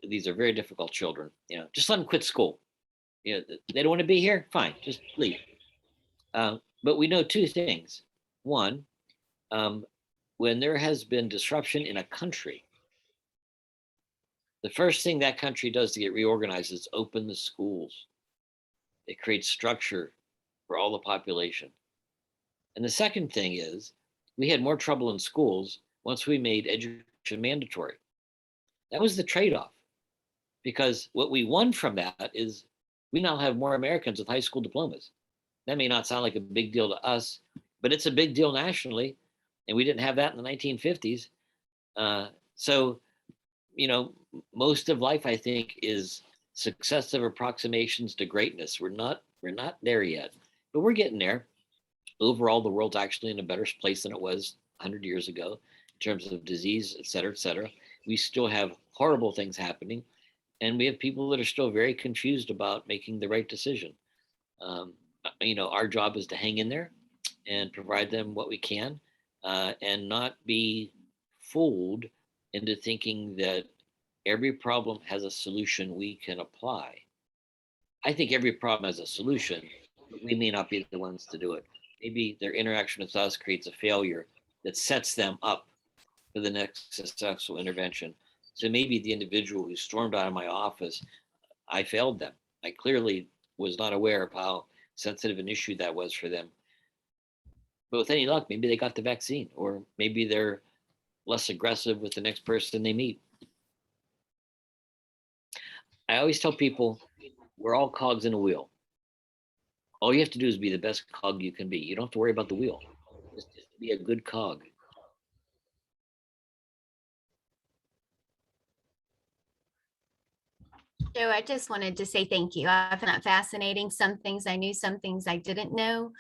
these are very difficult children. Just let them quit school. They don't want to be here. Fine, just leave. But we know two things. One, when there has been disruption in a country, the first thing that country does to get reorganized is open the schools. It creates structure for all the population. And the second thing is, we had more trouble in schools once we made education mandatory. That was the trade-off, because what we won from that is we now have more Americans with high school diplomas. That may not sound like a big deal to us, but it's a big deal nationally, and we didn't have that in the 1950s. So, most of life, I think, is successive approximations to greatness. We're not there yet, but we're getting there. Overall, the world's actually in a better place than it was 100 years ago in terms of disease, et cetera, et cetera. We still have horrible things happening, and we have people that are still very confused about making the right decision. Our job is to hang in there and provide them what we can, and not be fooled into thinking that every problem has a solution we can apply. I think every problem has a solution, but we may not be the ones to do it. Maybe their interaction with us creates a failure that sets them up for the next successful intervention. So maybe the individual who stormed out of my office, I failed them. I clearly was not aware of how sensitive an issue that was for them. But with any luck, maybe they got the vaccine, or maybe they're less aggressive with the next person they meet. I always tell people, we're all cogs in a wheel. All you have to do is be the best cog you can be. You don't have to worry about the wheel. Just be a good cog. So I just wanted to say thank you. I found that fascinating. Some things I knew, some things I didn't know.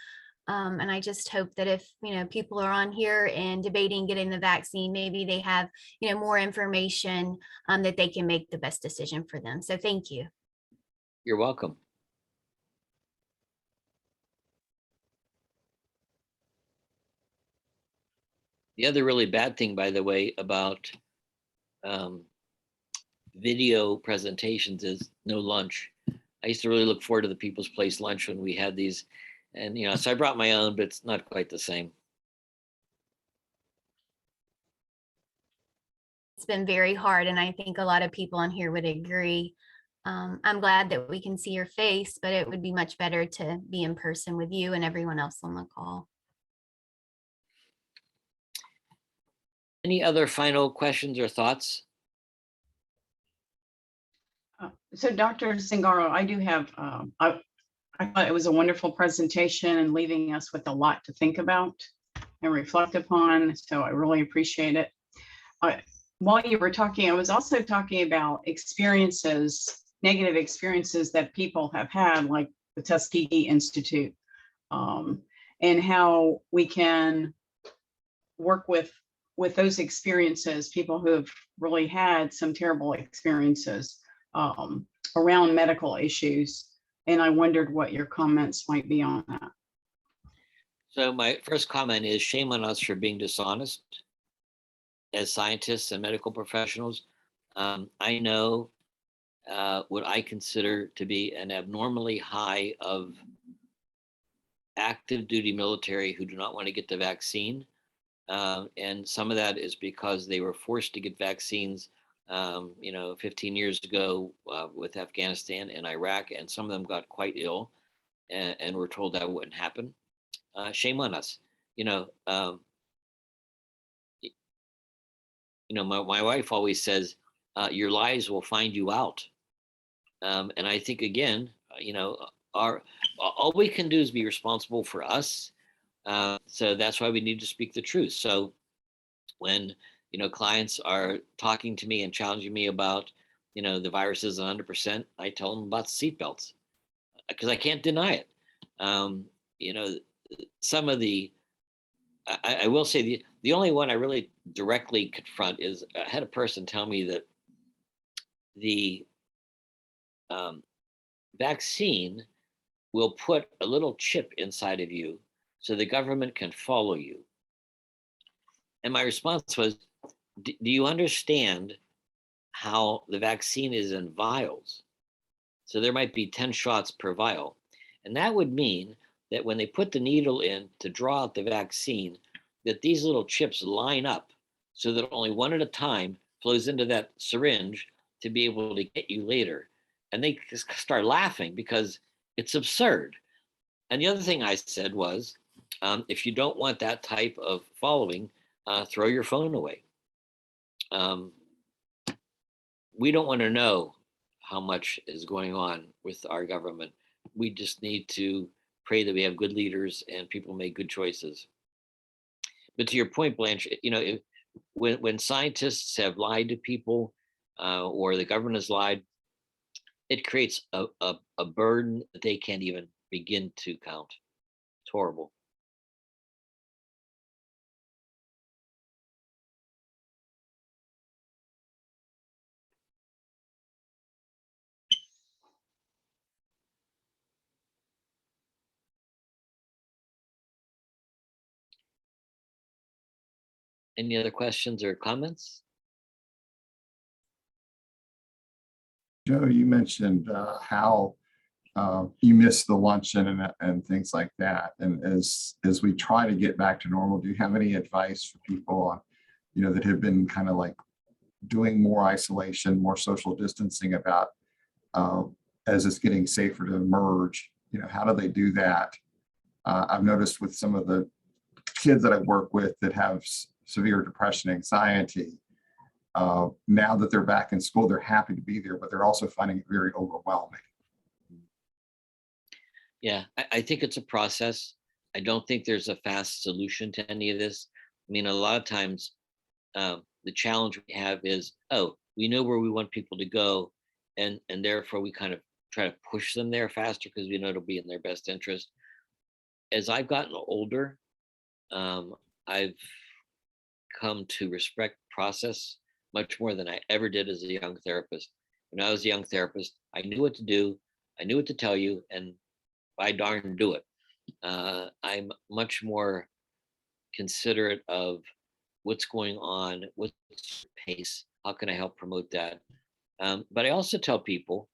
And I just hope that if, people are on here and debating getting the vaccine, maybe they have, more information that they can make the best decision for them. So thank you. You're welcome. The other really bad thing, by the way, about video presentations is no lunch. I used to really look forward to the People's Place lunch when we had these. And, so I brought my own, but it's not quite the same. It's been very hard, and I think a lot of people on here would agree. I'm glad that we can see your face, but it would be much better to be in person with you and everyone else on the call. Any other final questions or thoughts? So Dr. Zingaro, I do have, I thought it was a wonderful presentation and leaving us with a lot to think about and reflect upon. So I really appreciate it. While you were talking, I was also talking about experiences, negative experiences that people have had, like the Tuskegee Institute, and how we can work with those experiences, people who have really had some terrible experiences around medical issues. And I wondered what your comments might be on that. So my first comment is shame on us for being dishonest as scientists and medical professionals. I know what I consider to be an abnormally high of active duty military who do not want to get the vaccine. And some of that is because they were forced to get vaccines 15 years ago with Afghanistan and Iraq, and some of them got quite ill and were told that wouldn't happen. Shame on us. My wife always says, your lies will find you out. And I think, again, all we can do is be responsible for us. So that's why we need to speak the truth. So when clients are talking to me and challenging me about, the virus is 100%, I tell them about seatbelts because I can't deny it. Some of the, I will say the only one I really directly confront is I had a person tell me that the vaccine will put a little chip inside of you so the government can follow you. And my response was, do you understand how the vaccine is in vials? So there might be 10 shots per vial. And that would mean that when they put the needle in to draw out the vaccine, that these little chips line up so that only one at a time flows into that syringe to be able to get you later. And they just start laughing because it's absurd. And the other thing I said was, if you don't want that type of following, throw your phone away. We don't want to know how much is going on with our government. We just need to pray that we have good leaders and people make good choices. But to your point, Blanche, when scientists have lied to people or the government has lied, it creates a burden that they can't even begin to count. It's horrible. Any other questions or comments? Joe, you mentioned how you missed the luncheon and things like that. And as we try to get back to normal, do you have any advice for people on, that have been kind of like doing more isolation, more social distancing about as it's getting safer to emerge? How do they do that? I've noticed with some of the kids that I work with that have severe depression, anxiety, now that they're back in school, they're happy to be there, but they're also finding it very overwhelming. Yeah, I think it's a process. I don't think there's a fast solution to any of this. I mean, a lot of times the challenge we have is, we know where we want people to go, and therefore we kind of try to push them there faster because we know it'll be in their best interest. As I've gotten older, I've come to respect process much more than I ever did as a young therapist. When I was a young therapist, I knew what to do, I knew what to tell you, and I darn do it. I'm much more considerate of what's going on, what's the pace, how can I help promote that? But I also tell people,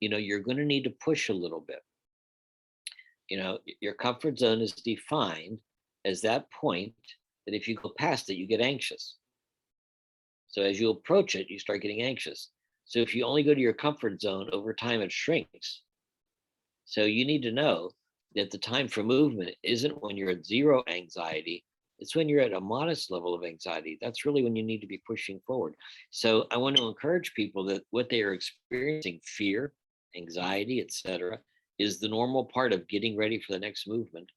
you're going to need to push a little bit. Your comfort zone is defined as that point that if you go past it, you get anxious. So as you approach it, you start getting anxious. So if you only go to your comfort zone, over time it shrinks. So you need to know that the time for movement isn't when you're at zero anxiety. It's when you're at a modest level of anxiety. That's really when you need to be pushing forward. So I want to encourage people that what they are experiencing, fear, anxiety, etc., is the normal part of getting ready for the next movement.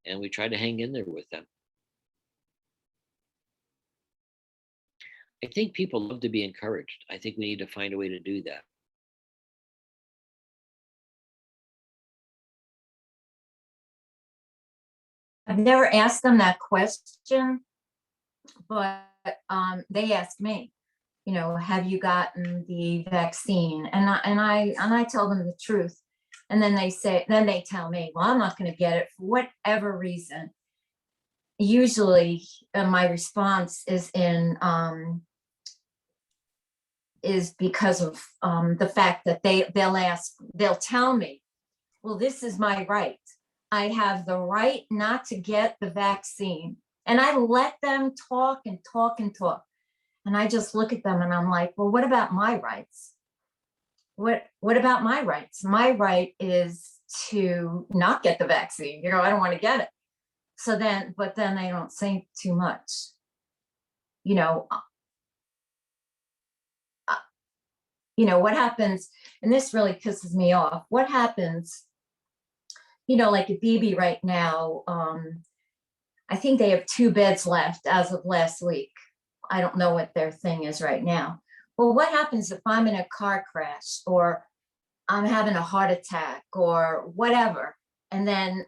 And we try to hang in there with them. I think people love to be encouraged. I think we need to find a way to do that. I've never asked them that question, but they asked me, have you gotten the vaccine? And I tell them the truth. And then they tell me, well, I'm not going to get it for whatever reason. Usually my response is because of the fact that they'll tell me, well, this is my right. I have the right not to get the vaccine. And I let them talk and talk and talk. And I just look at them and I'm like, well, what about my rights? What about my rights? My right is to not get the vaccine. I don't want to get it. So but then they don't say too much. What happens, and this really pisses me off, what happens, like at BB right now, I think they have 2 beds left as of last week. I don't know what their thing is right now. Well, what happens if I'm in a car crash or I'm having a heart attack or whatever, and then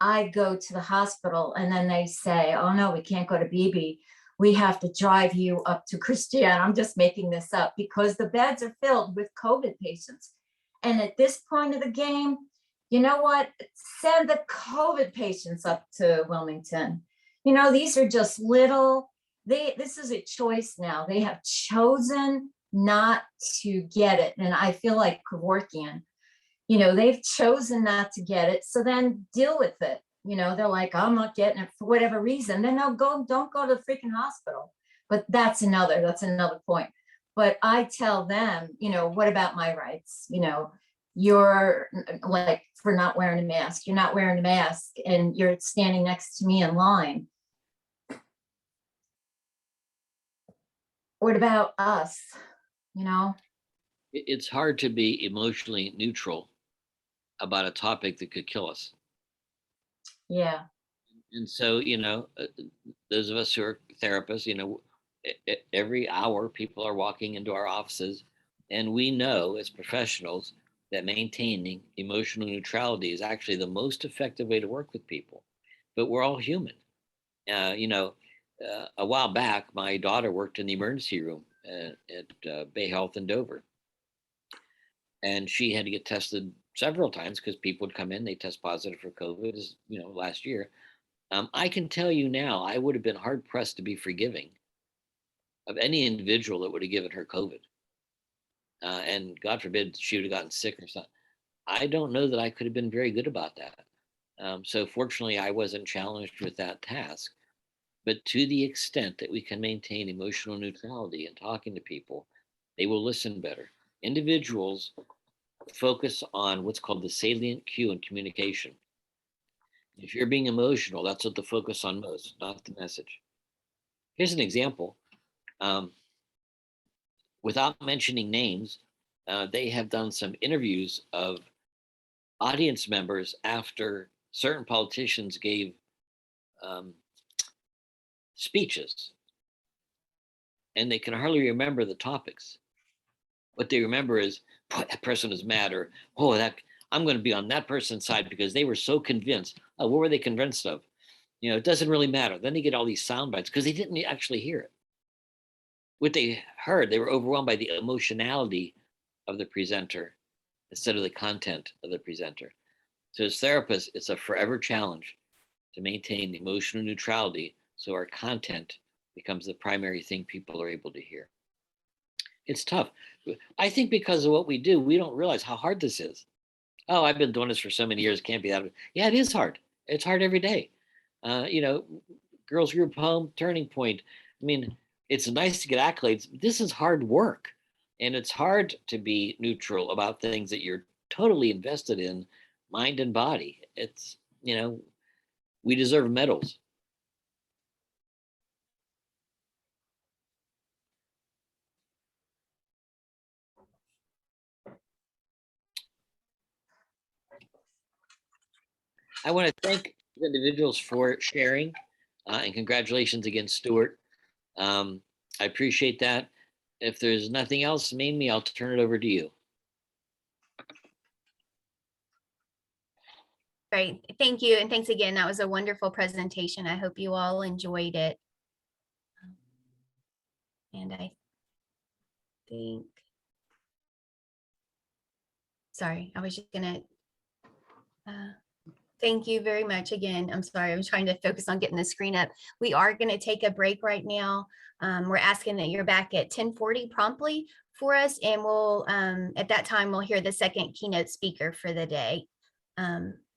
I go to the hospital and then they say, oh no, we can't go to BB. We have to drive you up to Christiana. I'm just making this up because the beds are filled with COVID patients. And at this point of the game, you know what? Send the COVID patients up to Wilmington. These are just this is a choice now. They have chosen not to get it. And I feel like Kevorkian, they've chosen not to get it. So then deal with it. They're like, I'm not getting it for whatever reason. Then don't go to the freaking hospital. But that's another point. But I tell them, what about my rights? You're like, for not wearing a mask, you're not wearing a mask and you're standing next to me in line. What about us? It's hard to be emotionally neutral about a topic that could kill us. Yeah. And so, those of us who are therapists, every hour people are walking into our offices, and we know as professionals that maintaining emotional neutrality is actually the most effective way to work with people. But we're all human. A while back, my daughter worked in the emergency room at Bay Health in Dover. And she had to get tested several times because people would come in, they test positive for COVID, last year. I can tell you now, I would have been hard pressed to be forgiving of any individual that would have given her COVID. And God forbid she would have gotten sick or something. I don't know that I could have been very good about that. So fortunately, I wasn't challenged with that task. But to the extent that we can maintain emotional neutrality in talking to people, they will listen better. Individuals focus on what's called the salient cue in communication. If you're being emotional, that's what they focus on most, not the message. Here's an example. Without mentioning names, they have done some interviews of audience members after certain politicians gave speeches, and they can hardly remember the topics. What they remember is, boy, that person is mad, or I'm going to be on that person's side because they were so convinced. Oh, what were they convinced of? It doesn't really matter. Then they get all these sound bites because they didn't actually hear it. What they heard, they were overwhelmed by the emotionality of the presenter instead of the content of the presenter. So as therapists, it's a forever challenge to maintain emotional neutrality so our content becomes the primary thing people are able to hear. It's tough. I think because of what we do, we don't realize how hard this is. Oh, I've been doing this for so many years. Can't be that. Yeah, it is hard. It's hard every day. Girls group home, Turning Point. I mean, it's nice to get accolades. This is hard work. And it's hard to be neutral about things that you're totally invested in, mind and body. It's, we deserve medals. I want to thank the individuals for sharing and congratulations again, Stuart. I appreciate that. If there's nothing else, Mamie, I'll turn it over to you. Great, thank you. And thanks again. That was a wonderful presentation. I hope you all enjoyed it. And I think, sorry, I was just gonna, thank you very much again. I'm sorry, I'm trying to focus on getting the screen up. We are gonna take a break right now. We're asking that you're back at 10:40 promptly for us, and we'll, at that time, we'll hear the second keynote speaker for the day.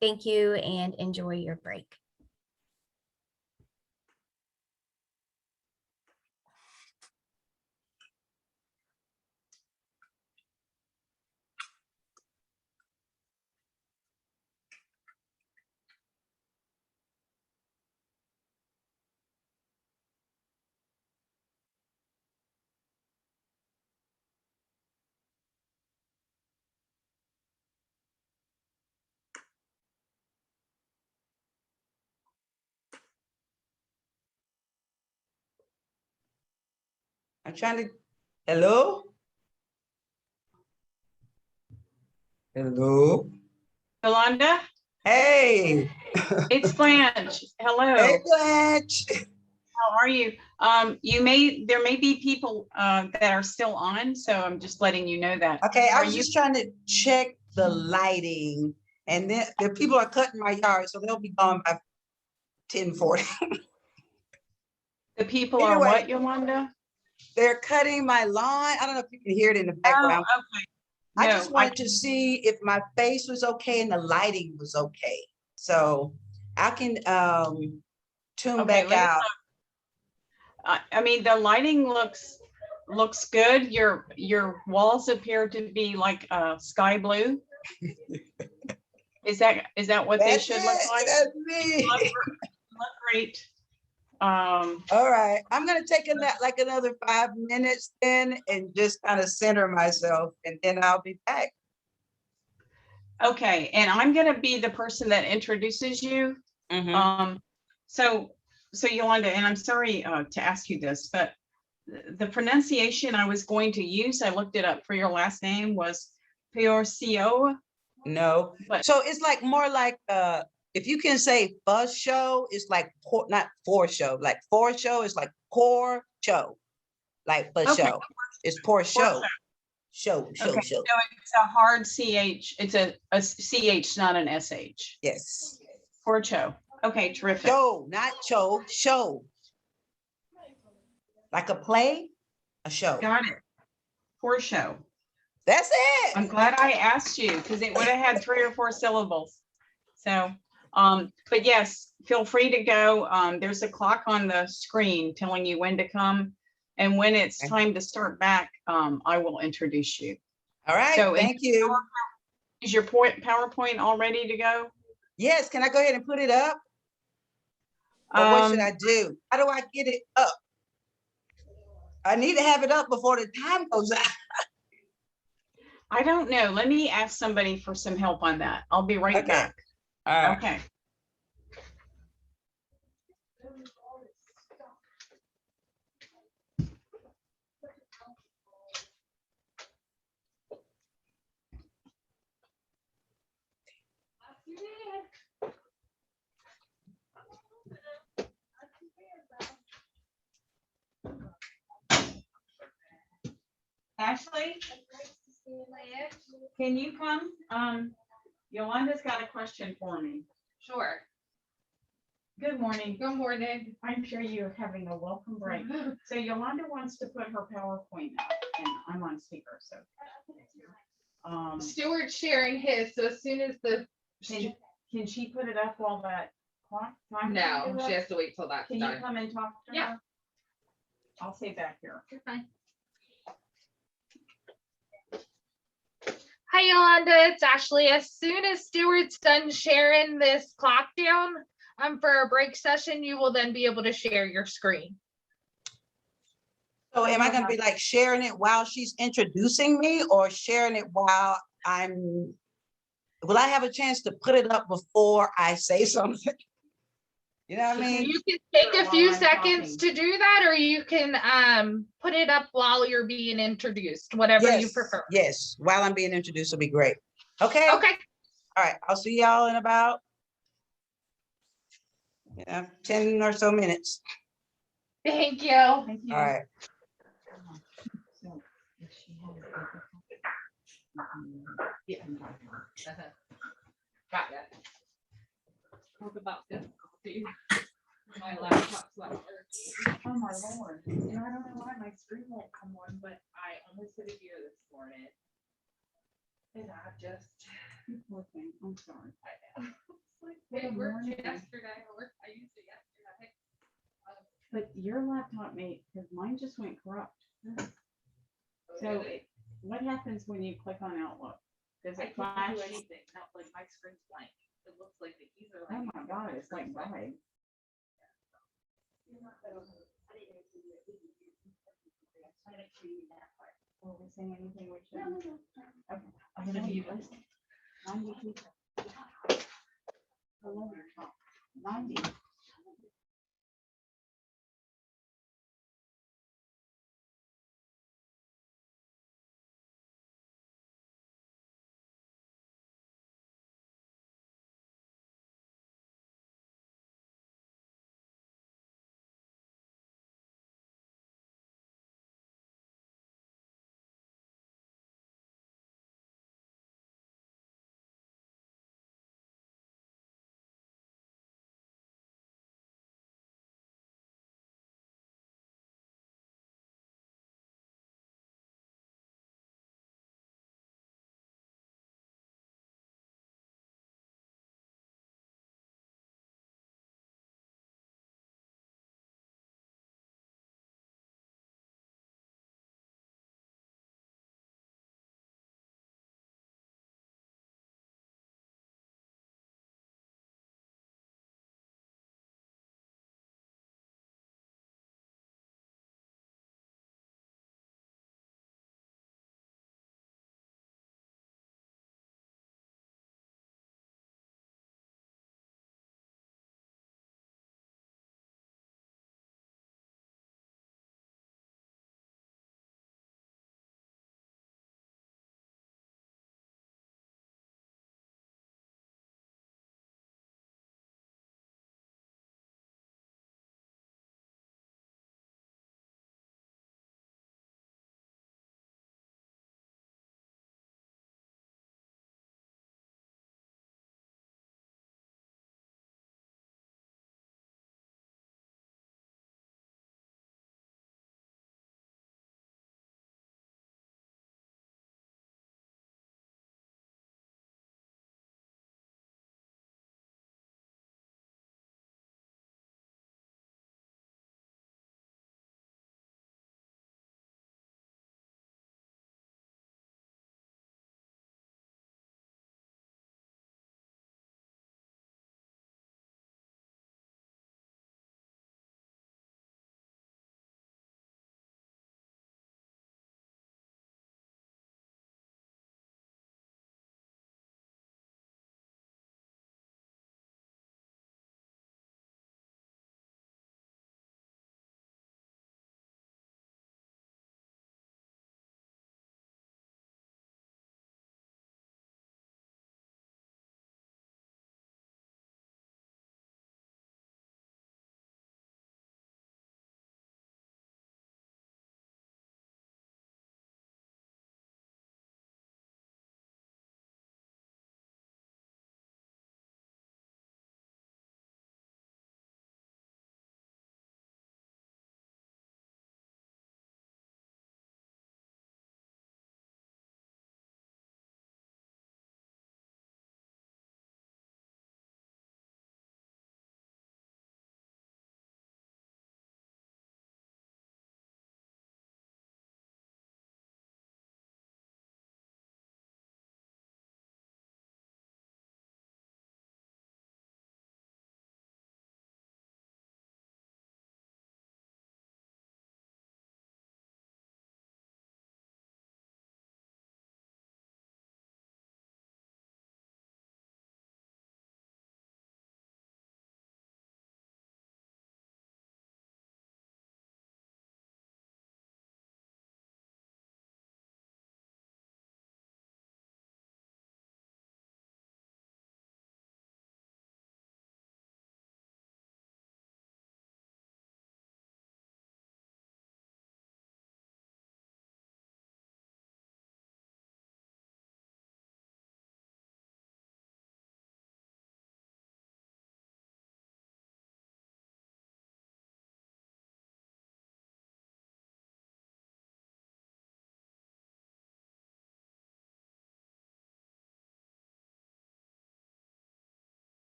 Thank you and enjoy your break. I'm trying to, hello? Hello? Yolanda? Hey. It's Blanche. Hello. Hey, Blanche. How are you? There may be people that are still on, so I'm just letting you know that. Okay, I Are was you? just trying to check the lighting, and then the people are cutting my yard, so they'll be gone by 10:40. The people are Anyway, what, Yolanda? They're cutting my lawn. I don't know if you can hear it in the background. Oh, okay. I No, just wanted to see if my face was okay and the lighting was okay. So I can tune back out. I mean, the lighting looks good. Your walls appear to be like sky blue. Is that what they should look like? That's me. Look great. All right, I'm gonna take like another 5 minutes then and just kind of center myself, and then I'll be back. Okay, and I'm gonna be the person that introduces you. So Yolanda, and I'm sorry to ask you this, but the pronunciation I was going to use, I looked it up for your last name, was Piorcio. No, so it's like more like if you can say bus show, it's like not for show, like for show is like poor show, like bus show. It's poor show. Show. So it's a hard CH. It's a CH, not an SH. Yes. For show. Okay, terrific. Show, not show, show. Like a play, a show. Got it. For show. That's it. I'm glad I asked you because it would have had 3 or 4 syllables. So, but yes, feel free to go. There's a clock on the screen telling you when to come. And when it's time to start back, I will introduce you. All right, so thank you. Is your PowerPoint all ready to go? Yes, can I go ahead and put it up? Or what should I do? How do I get it up? I need to have it up before the time goes out. I don't know. Let me ask somebody for some help on that. I'll be right back. All right. Okay. Ashley, can you come? Yolanda's got a question for me. Sure. Good morning. Good morning. I'm sure you're having a welcome break. So Yolanda wants to put her PowerPoint up. and I'm on speaker, so. Stuart's sharing his, so as soon as Can she put it up while that clock? timer no, is she up? has to wait till that's Can you done. come and talk to her? Yeah. I'll stay back here. You're fine. Hi, Yolanda. It's Ashley. As soon as Stuart's done sharing this clock down for our break session, you will then be able to share your screen. So am I gonna be like sharing it while she's introducing me or sharing it while will I have a chance to put it up before I say something? You know what I mean? You can take a few seconds to do that, or you can put it up while you're being introduced, whatever you Yes, prefer. yes, while I'm being introduced will be great. Okay? Okay. All right, I'll see y'all in about 10 or so minutes. Thank you. All right. Yeah. Got ya. Talk about difficulty. My laptop's not working. Oh, my Lord. And I don't know why my screen won't come on, but I almost hit a gear this morning. And I just. Poor thing. I'm sorry. I know. Good It worked morning. yesterday. I used it yesterday. But your laptop may, because mine just went corrupt. So what happens when you click on Outlook? Does I it can't flash? do anything. Not like my screen's blank. It looks like the keys are Oh like. my God, it's like died. Were we saying anything we shouldn't? Okay. I'm gonna mute it. 90 people. I love your talk. 90.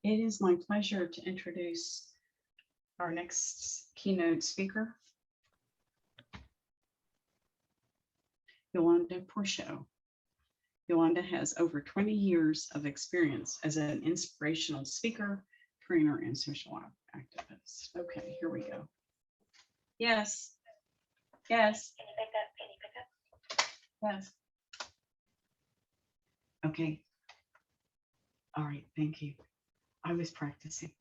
It is my pleasure to introduce our next keynote speaker, Yolanda Porchio. Yolanda has over 20 years of experience as an inspirational speaker, trainer, and social activist. Okay, here we go. Yes. Yes. Yes. Okay. All right, thank you. I was practicing.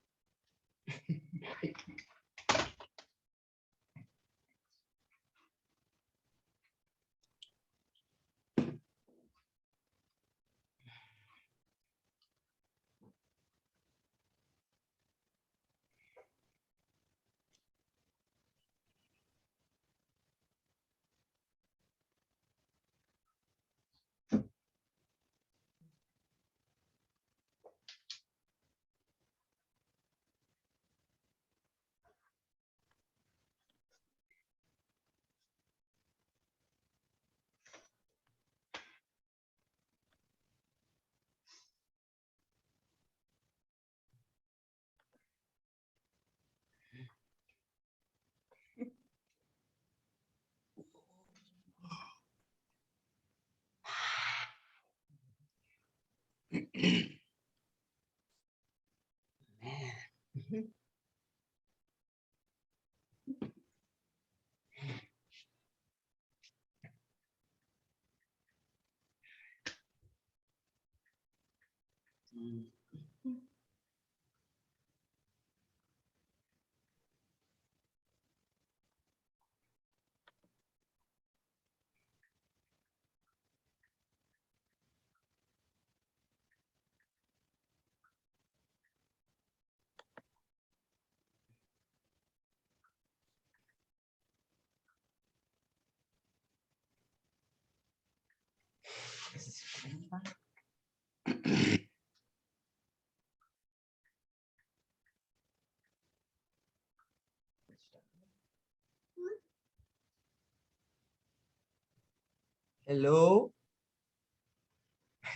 Hello?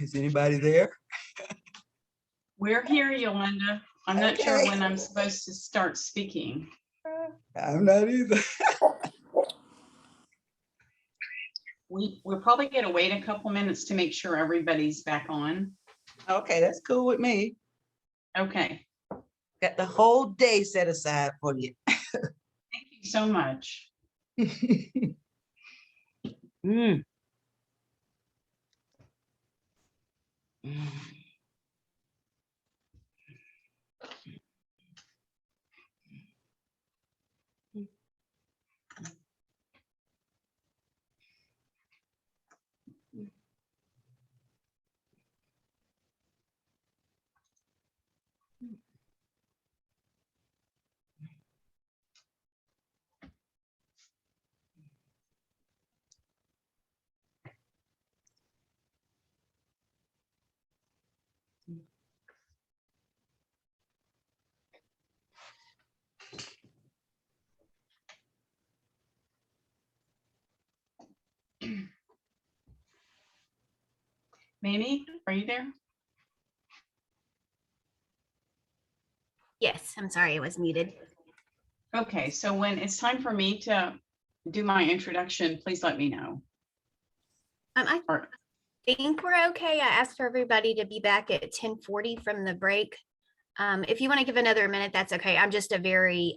Is anybody there? We're here, Yolanda. I'm not sure Okay. when I'm supposed to start speaking. I'm not either. We're probably gonna wait a couple minutes to make sure everybody's back on. Okay, that's cool with me. Okay, Got the whole day set aside for you. thank you so much. Mm. Mamie, are you there? Yes, I'm sorry, I was muted. Okay, so when it's time for me to do my introduction, please let me know. I Or- think we're okay. I asked for everybody to be back at 10:40 from the break. If you want to give another minute, that's okay. I'm just a very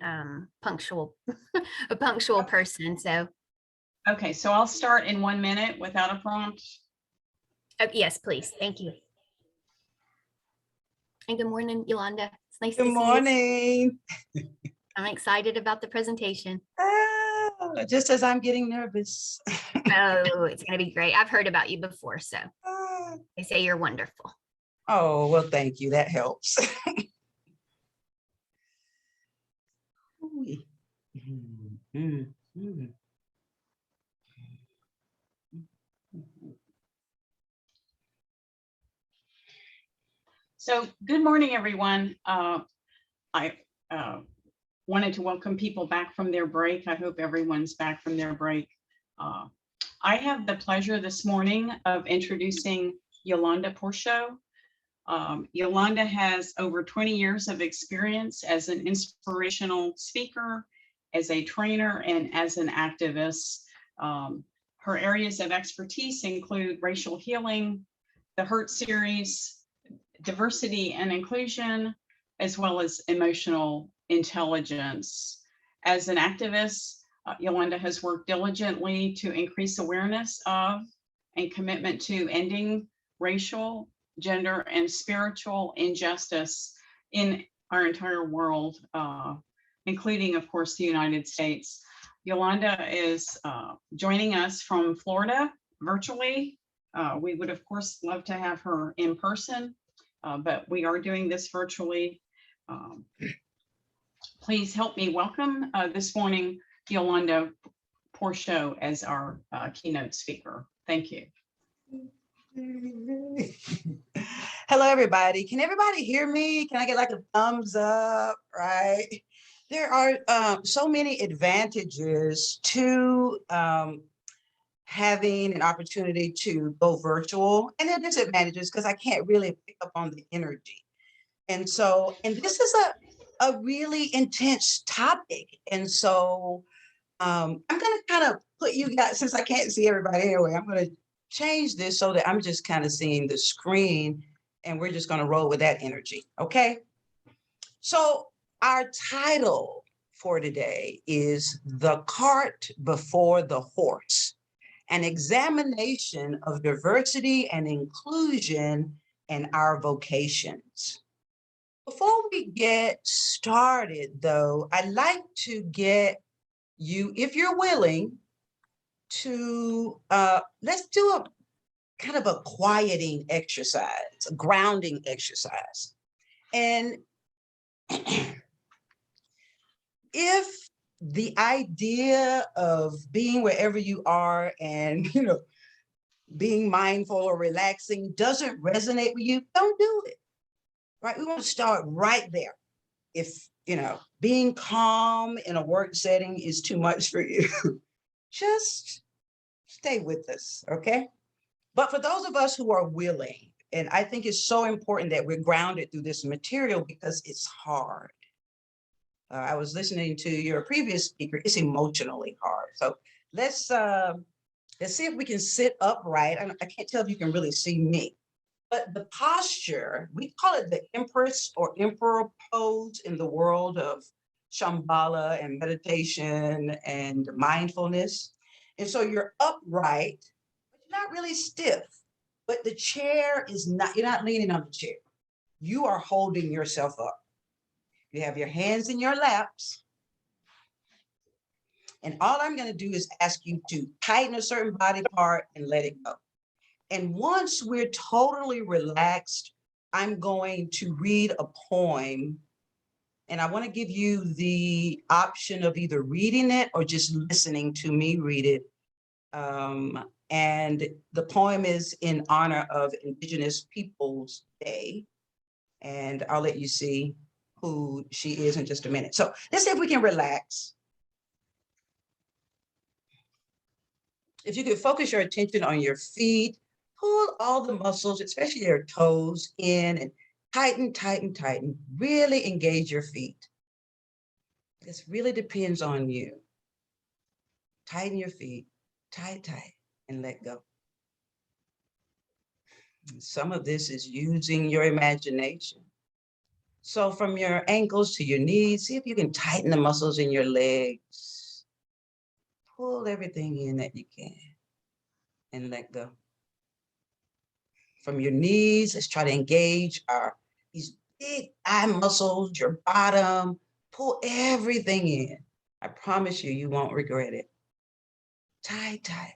punctual, a punctual person. So Okay, so I'll start in 1 minute without a prompt. yes, please. Thank you. And good morning, Yolanda. It's nice to Good see morning. you. I'm excited about the presentation. Just as I'm getting nervous. Oh, it's going to be great. I've heard about you before, so they say you're wonderful. Oh, well, thank you. That helps. So good morning, everyone. I wanted to welcome people back from their break. I hope everyone's back from their break. I have the pleasure this morning of introducing Yolanda Porchio. Yolanda has over 20 years of experience as an inspirational speaker, as a trainer, and as an activist. Her areas of expertise include racial healing, the HURT series, diversity and inclusion, as well as emotional intelligence. As an activist, Yolanda has worked diligently to increase awareness of and commitment to ending racial, gender, and spiritual injustice in our entire world, including, of course, the United States. Yolanda is joining us from Florida virtually. We would, of course, love to have her in person, but we are doing this virtually. Please help me welcome this morning Yolanda Porchio as our keynote speaker. Thank you. Hello, everybody. Can everybody hear me? Can I get like a thumbs up, right? There are so many advantages to having an opportunity to go virtual, and there are disadvantages because I can't really pick up on the energy. And so, and this is a really intense topic. And so I'm going to kind of put you guys, since I can't see everybody anyway, I'm going to change this so that I'm just kind of seeing the screen, and we're just going to roll with that energy. Okay. So our title for today is The Cart Before the Horse, an examination of diversity and inclusion in our vocations. Before we get started, though, I'd like to get you, if you're willing, to let's do a kind of a quieting exercise, a grounding exercise. And if the idea of being wherever you are and, you know, being mindful or relaxing doesn't resonate with you, don't do it. Right? We want to start right there. If, you know, being calm in a work setting is too much for you, just stay with us, okay? But for those of us who are willing, and I think it's so important that we're grounded through this material because it's hard. I was listening to your previous speaker, it's emotionally hard. So let's see if we can sit upright. I can't tell if you can really see me, but the posture, we call it the Empress or Emperor pose in the world of Shambhala and meditation and mindfulness. And so you're upright, but you're not really stiff, but the chair is not, you're not leaning on the chair. You are holding yourself up. You have your hands in your laps. And all I'm going to do is ask you to tighten a certain body part and let it go. And once we're totally relaxed, I'm going to read a poem. And I want to give you the option of either reading it or just listening to me read it. And the poem is in honor of Indigenous Peoples Day. And I'll let you see who she is in just a minute. So let's see if we can relax. If you could focus your attention on your feet, pull all the muscles, especially your toes, in and tighten, tighten, tighten. Really engage your feet. This really depends on you. Tighten your feet, tight, tight, and let go. And some of this is using your imagination. So from your ankles to your knees, see if you can tighten the muscles in your legs. Pull everything in that you can and let go. From your knees, let's try to engage these big eye muscles, your bottom. Pull everything in. I promise you, you won't regret it. Tight, tight,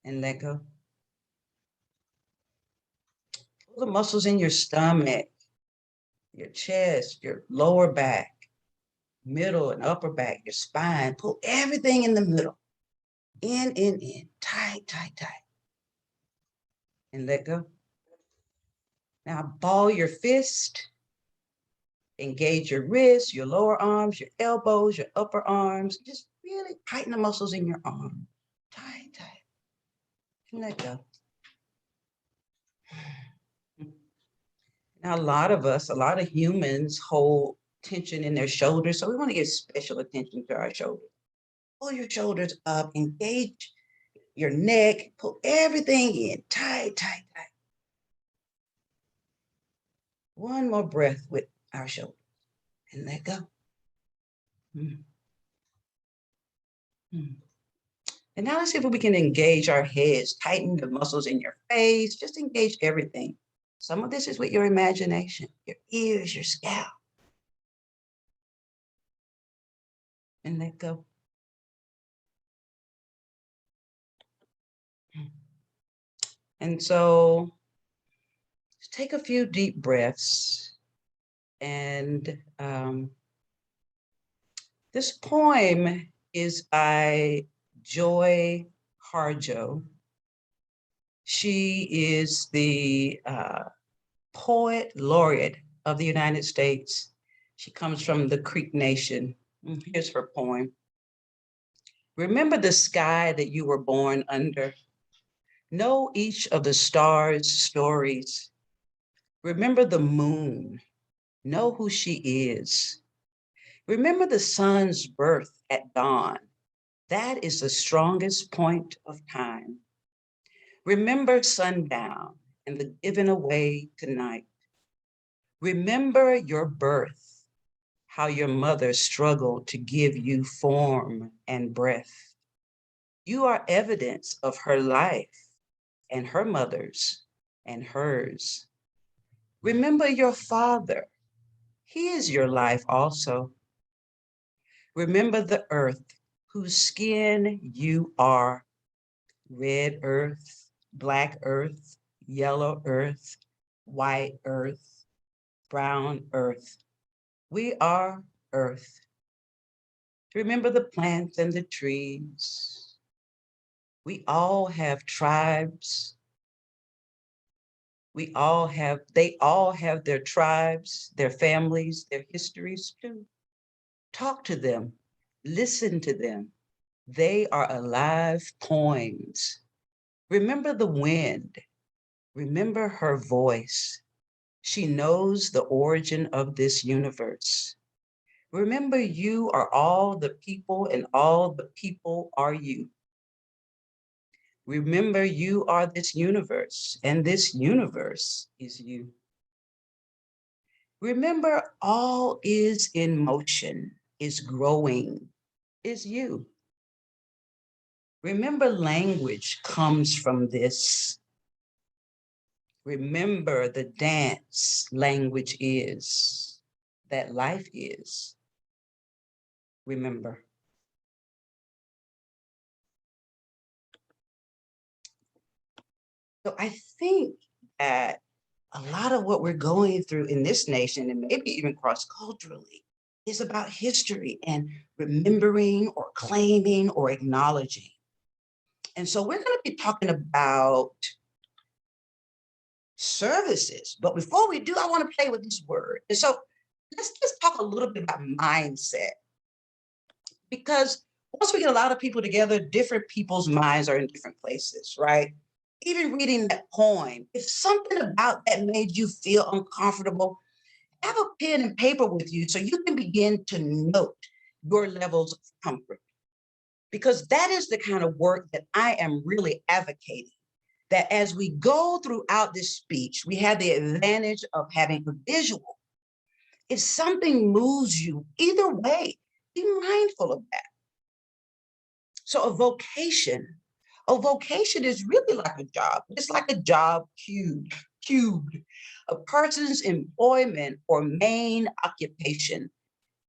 and let go. Pull the muscles in your stomach, your chest, your lower back, middle and upper back, your spine. Pull everything in the middle. In, tight, tight, tight. And let go. Now ball your fist. Engage your wrists, your lower arms, your elbows, your upper arms. Just really tighten the muscles in your arm. Tight, tight. And let go. Now, a lot of humans hold tension in their shoulders. So we want to give special attention to our shoulders. Pull your shoulders up, engage your neck, pull everything in, tight, tight, tight. One more breath with our shoulders and let go. Mm. Mm. And now let's see if we can engage our heads, tighten the muscles in your face, just engage everything. Some of this is with your imagination, your ears, your scalp. And let go. And so take a few deep breaths. And this poem is by Joy Harjo. She is the poet laureate of the United States. She comes from the Creek Nation. Here's her poem. Remember the sky that you were born under. Know each of the stars' stories. Remember the moon. Know who she is. Remember the sun's birth at dawn. That is the strongest point of time. Remember sundown and the giving away tonight. Remember your birth, how your mother struggled to give you form and breath. You are evidence of her life and her mother's and hers. Remember your father. He is your life also. Remember the earth whose skin you are. Red earth, black earth, yellow earth, white earth, brown earth. We are earth. Remember the plants and the trees. We all have tribes. They all have their tribes, their families, their histories too. Talk to them, listen to them. They are alive poems. Remember the wind. Remember her voice. She knows the origin of this universe. Remember you are all the people and all the people are you. Remember you are this universe and this universe is you. Remember all is in motion, is growing, is you. Remember language comes from this. Remember the dance language is, that life is. Remember. So I think that a lot of what we're going through in this nation and maybe even cross-culturally is about history and remembering or claiming or acknowledging. And so we're going to be talking about services. But before we do, I want to play with this word. And so let's just talk a little bit about mindset. Because once we get a lot of people together, different people's minds are in different places, right? Even reading that poem, if something about that made you feel uncomfortable, have a pen and paper with you so you can begin to note your levels of comfort. Because that is the kind of work that I am really advocating, that as we go throughout this speech, we have the advantage of having a visual. If something moves you, either way, be mindful of that. So a vocation is really like a job. It's like a job cubed. A person's employment or main occupation,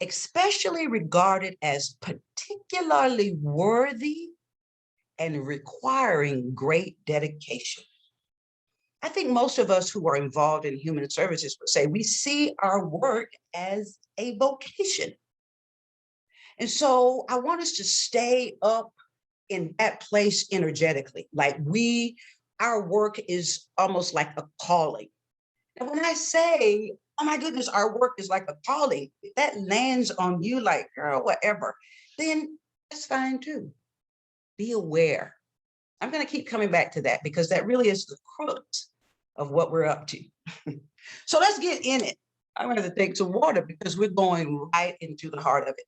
especially regarded as particularly worthy and requiring great dedication. I think most of us who are involved in human services would say we see our work as a vocation. And so I want us to stay up in that place energetically. Like our work is almost like a calling. And when I say, oh my goodness, our work is like a calling, if that lands on you like, girl, whatever, then that's fine too. Be aware. I'm going to keep coming back to that because that really is the crux of what we're up to. So let's get in it. I'm going to take some water because we're going right into the heart of it.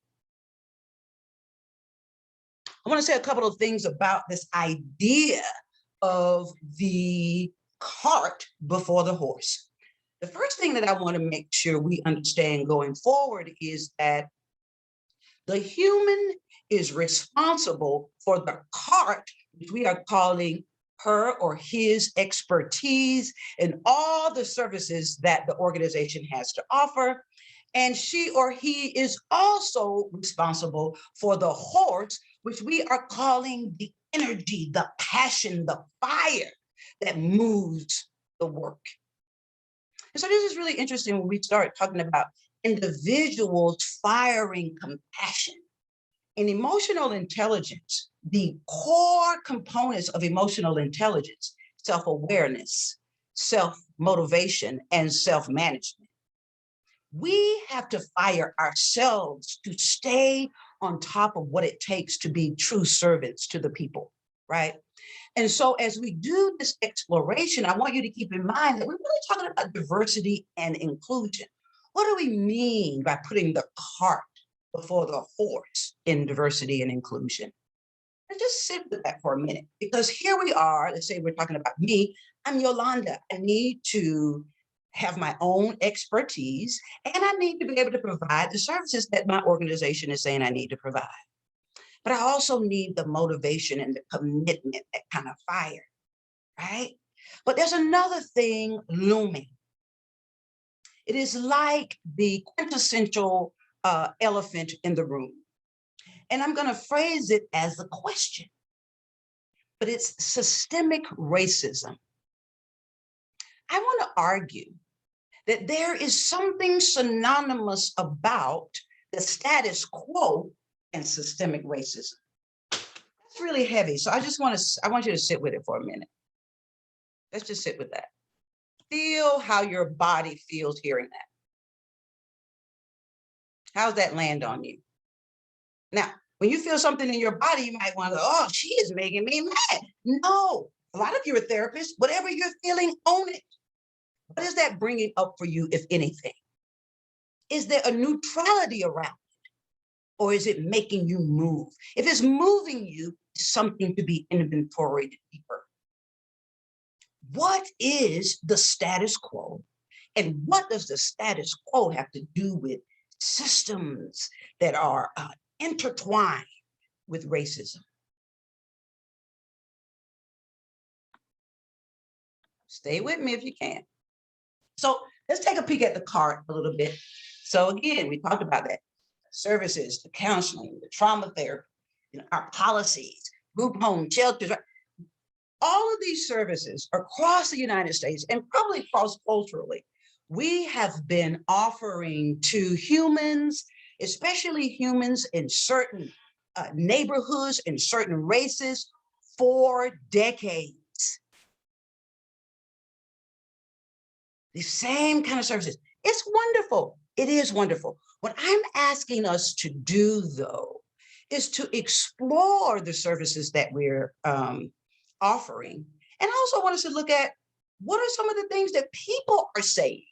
I want to say a couple of things about this idea of the cart before the horse. The first thing that I want to make sure we understand going forward is that the human is responsible for the cart, which we are calling her or his expertise and all the services that the organization has to offer. And she or he is also responsible for the horse, which we are calling the energy, the passion, the fire that moves the work. And so this is really interesting when we start talking about individuals firing compassion. In emotional intelligence, the core components of emotional intelligence, self-awareness, self-motivation, and self-management. We have to fire ourselves to stay on top of what it takes to be true servants to the people, right? And so as we do this exploration, I want you to keep in mind that we're really talking about diversity and inclusion. What do we mean by putting the cart before the horse in diversity and inclusion? And just sit with that for a minute, because here we are, let's say we're talking about me, I'm Yolanda. I need to have my own expertise, and I need to be able to provide the services that my organization is saying I need to provide. But I also need the motivation and the commitment, that kind of fire, right? But there's another thing looming. It is like the quintessential elephant in the room. And I'm going to phrase it as a question, but it's systemic racism. I want to argue that there is something synonymous about the status quo and systemic racism. It's really heavy. So I want you to sit with it for a minute. Let's just sit with that. Feel how your body feels hearing that. How's that land on you? Now, when you feel something in your body, you might want to, oh, she is making me mad. No, a lot of you are therapists. Whatever you're feeling, own it. What is that bringing up for you, if anything? Is there a neutrality around it? Or is it making you move? If it's moving you, it's something to be inventoried deeper. What is the status quo? And what does the status quo have to do with systems that are intertwined with racism? Stay with me if you can. So let's take a peek at the cart a little bit. So again, we talked about that. Services, the counseling, the trauma therapy, our policies, group home, shelters, right? All of these services across the United States and probably cross-culturally, we have been offering to humans, especially humans in certain neighborhoods, in certain races, for decades. The same kind of services. It's wonderful. It is wonderful. What I'm asking us to do, though, is to explore the services that we're offering. And I also want us to look at what are some of the things that people are saying.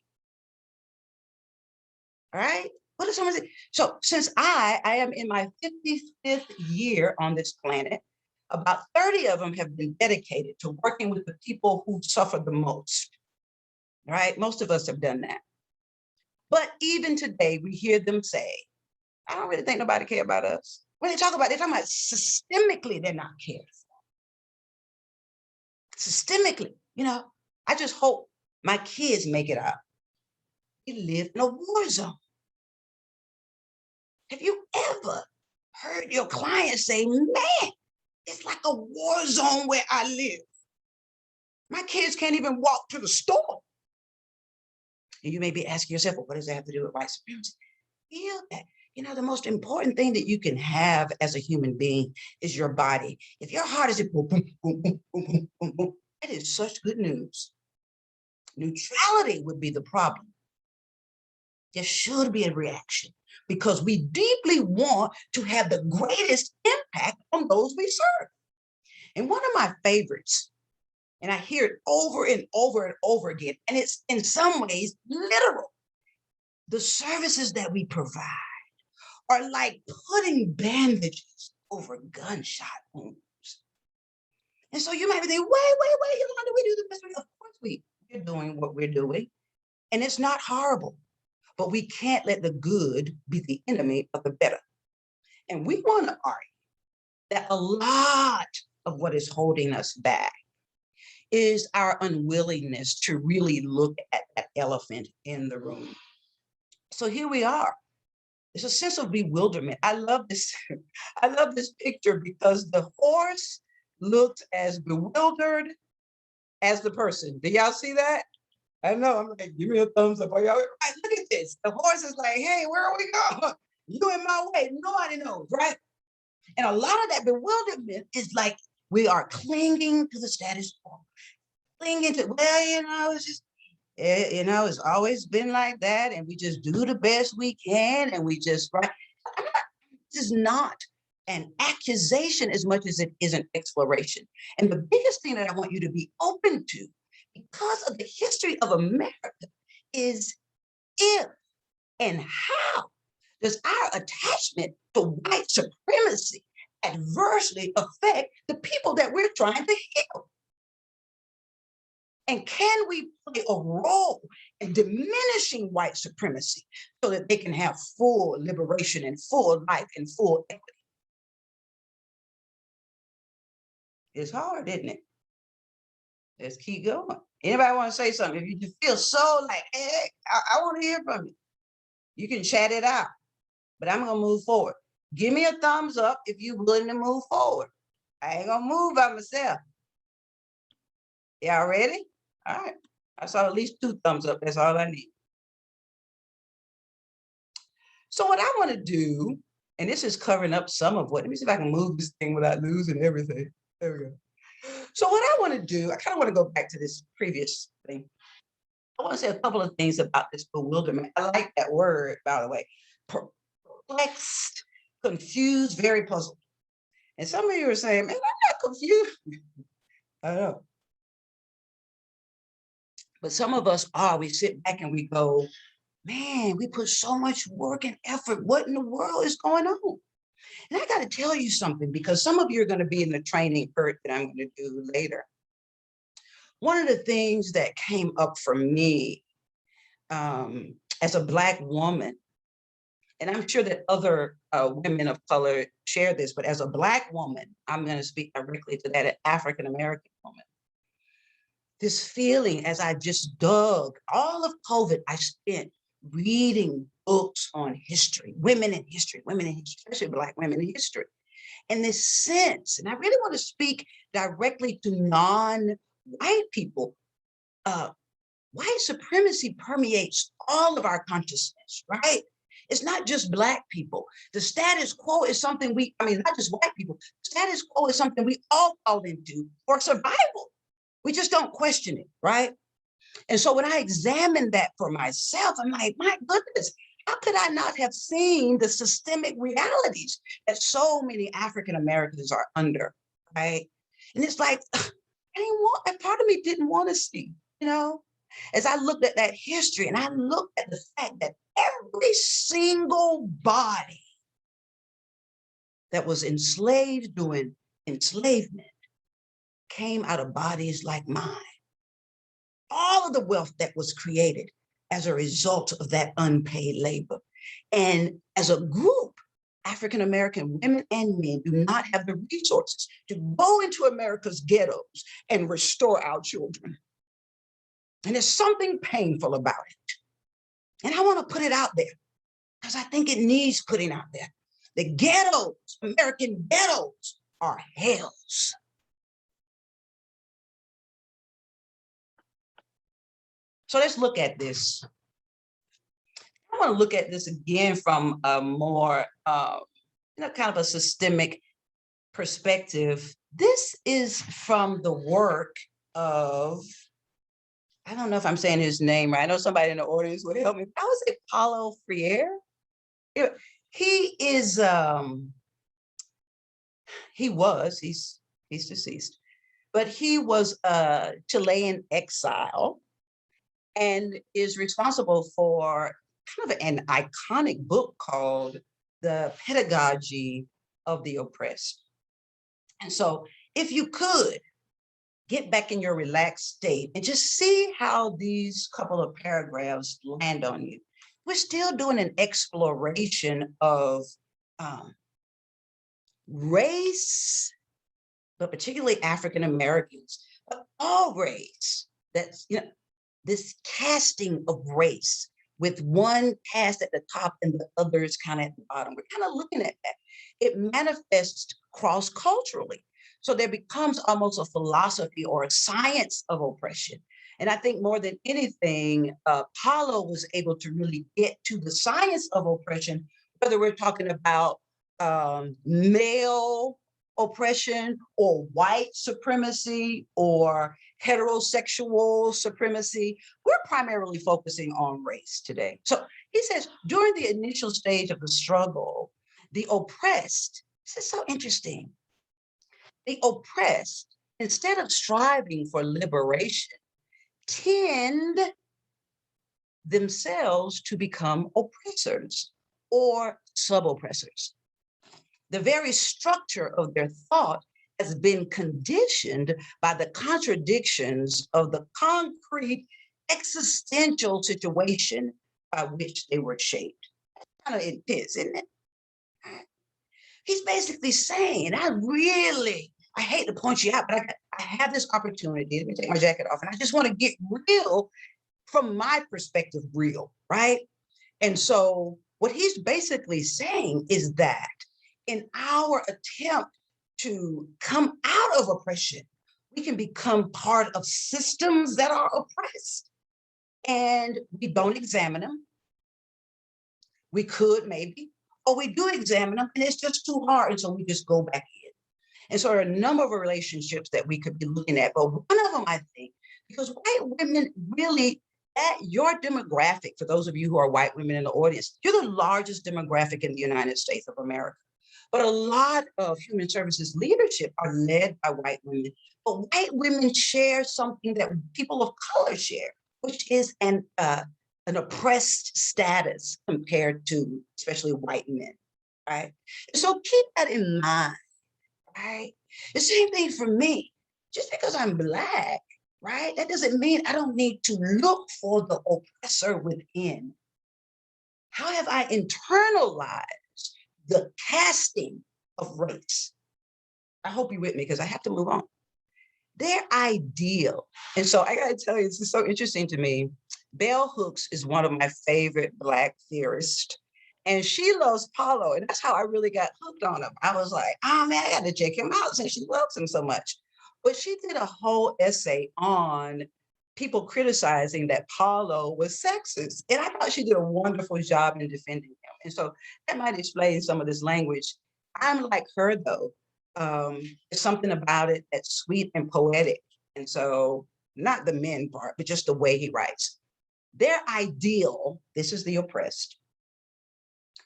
All right? What are some of the, so since I am in my 55th year on this planet, about 30 of them have been dedicated to working with the people who suffer the most. Right? Most of us have done that. But even today, we hear them say, I don't really think nobody care about us. When they're talking about systemically, they're not cared for. Systemically, I just hope my kids make it out. We live in a war zone. Have you ever heard your client say, man, it's like a war zone where I live. My kids can't even walk to the store. And you may be asking yourself, well, what does that have to do with white supremacy? Feel that. The most important thing that you can have as a human being is your body. If your heart is boom, boom, boom, boom, boom, boom, boom, boom, that is such good news. Neutrality would be the problem. There should be a reaction because we deeply want to have the greatest impact on those we serve. And one of my favorites And I hear it over and over and over again. And it's in some ways literal. The services that we provide are like putting bandages over gunshot wounds. And so you might be thinking, wait, Yolanda, we do the best. Of course we're doing what we're doing. And it's not horrible, but we can't let the good be the enemy of the better. And we want to argue that a lot of what is holding us back is our unwillingness to really look at that elephant in the room. So here we are. There's a sense of bewilderment. I love this. I love this picture because the horse looked as bewildered as the person. Do y'all see that? I know. I'm like, give me a thumbs up. Are y'all right? Look at this. The horse is like, hey, where are we going? You in my way. Nobody knows, right? And a lot of that bewilderment is like we are clinging to the status quo, clinging to, well, it's just, it's always been like that, and we just do the best we can, and we just, right? This is not an accusation as much as it is an exploration. And the biggest thing that I want you to be open to, because of the history of America, is if and how does our attachment to white supremacy adversely affect the people that we're trying to heal? And can we play a role in diminishing white supremacy so that they can have full liberation and full life and full equity? It's hard, isn't it? Let's keep going. Anybody want to say something? If you just feel so like, hey, I want to hear from you. You can chat it out, but I'm gonna move forward. Give me a thumbs up if you're willing to move forward. I ain't gonna move by myself. Y'all ready? All right. I saw at least 2 thumbs up. That's all I need. So what I want to do, and this is covering up some of what, let me see if I can move this thing without losing everything. There we go. So what I want to do, I kind of want to go back to this previous thing. I want to say a couple of things about this bewilderment. I like that word, by the way. Perplexed, confused, very puzzled. And some of you are saying, man, I'm not confused. I know. But some of us are, we sit back and we go, man, we put so much work and effort. What in the world is going on? And I got to tell you something, because some of you are going to be in the training that I'm going to do later. One of the things that came up for me as a Black woman, and I'm sure that other women of color share this, but as a Black woman, I'm going to speak directly to that, an African-American woman. This feeling, as I just dug, all of COVID, I spent reading books on history, women in history, especially Black women in history. And this sense, and I really want to speak directly to non-white people, white supremacy permeates all of our consciousness, right? It's not just Black people. The status quo is something not just white people, status quo is something we all fall into for survival. We just don't question it, right? And so when I examined that for myself, I'm like, my goodness, how could I not have seen the systemic realities that so many African Americans are under, right? And it's like, a part of me didn't want to see, as I looked at that history and I looked at the fact that every single body that was enslaved during enslavement came out of bodies like mine. All of the wealth that was created as a result of that unpaid labor. And as a group, African-American women and men do not have the resources to go into America's ghettos and restore our children. And there's something painful about it. And I want to put it out there because I think it needs putting out there. The ghettos, American ghettos, are hells. So let's look at this. I want to look at this again from a more, kind of a systemic perspective. This is from the work of, I don't know if I'm saying his name right. I know somebody in the audience will help me. I would say Paulo Freire. He is, he's deceased, but he was a Chilean exile and is responsible for kind of an iconic book called The Pedagogy of the Oppressed. And so if you could get back in your relaxed state and just see how these couple of paragraphs land on you. We're still doing an exploration of race, but particularly African Americans, but all race. That's, you know, this casting of race with one cast at the top and the others kind of at the bottom. We're kind of looking at that. It manifests cross-culturally. So there becomes almost a philosophy or a science of oppression. And I think more than anything, Paulo was able to really get to the science of oppression, whether we're talking about male oppression or white supremacy or heterosexual supremacy. We're primarily focusing on race today. So he says, during the initial stage of the struggle, the oppressed, this is so interesting, the oppressed, instead of striving for liberation, tend themselves to become oppressors or sub-oppressors. The very structure of their thought has been conditioned by the contradictions of the concrete existential situation by which they were shaped. Kind of intense, isn't it? He's basically saying, I hate to point you out, but I have this opportunity. Let me take my jacket off. And I just want to get real from my perspective, real, right? And so what he's basically saying is that in our attempt to come out of oppression, we can become part of systems that are oppressed. And we don't examine them. We could maybe, or we do examine them and it's just too hard. And so we just go back in. And so there are a number of relationships that we could be looking at, but one of them, I think, because white women really, at your demographic, for those of you who are white women in the audience, you're the largest demographic in the United States of America. But a lot of human services leadership are led by white women, but white women share something that people of color share, which is an oppressed status compared to especially white men, right? So keep that in mind. Right? The same thing for me. Just because I'm Black, right? That doesn't mean I don't need to look for the oppressor within. How have I internalized the casting of race? I hope you're with me because I have to move on. They're ideal. And so I gotta tell you, this is so interesting to me. Bell Hooks is one of my favorite Black theorists. And she loves Paulo, and that's how I really got hooked on him. I was like, oh man, I got to check him out since she loves him so much. But she did a whole essay on people criticizing that Paulo was sexist. And I thought she did a wonderful job in defending him. And so that might explain some of this language. I'm like her though. There's something about it that's sweet and poetic. And so not the men part, but just the way he writes. Their ideal, this is the oppressed,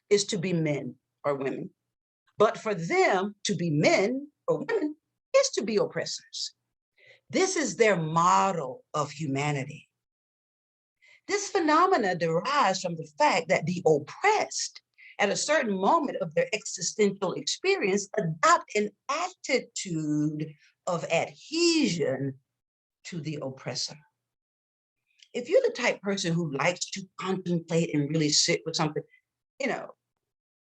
is to be men or women. But for them to be men or women is to be oppressors. This is their model of humanity. This phenomena derives from the fact that the oppressed, at a certain moment of their existential experience, adopt an attitude of adhesion to the oppressor. If you're the type person who likes to contemplate and really sit with something, you know,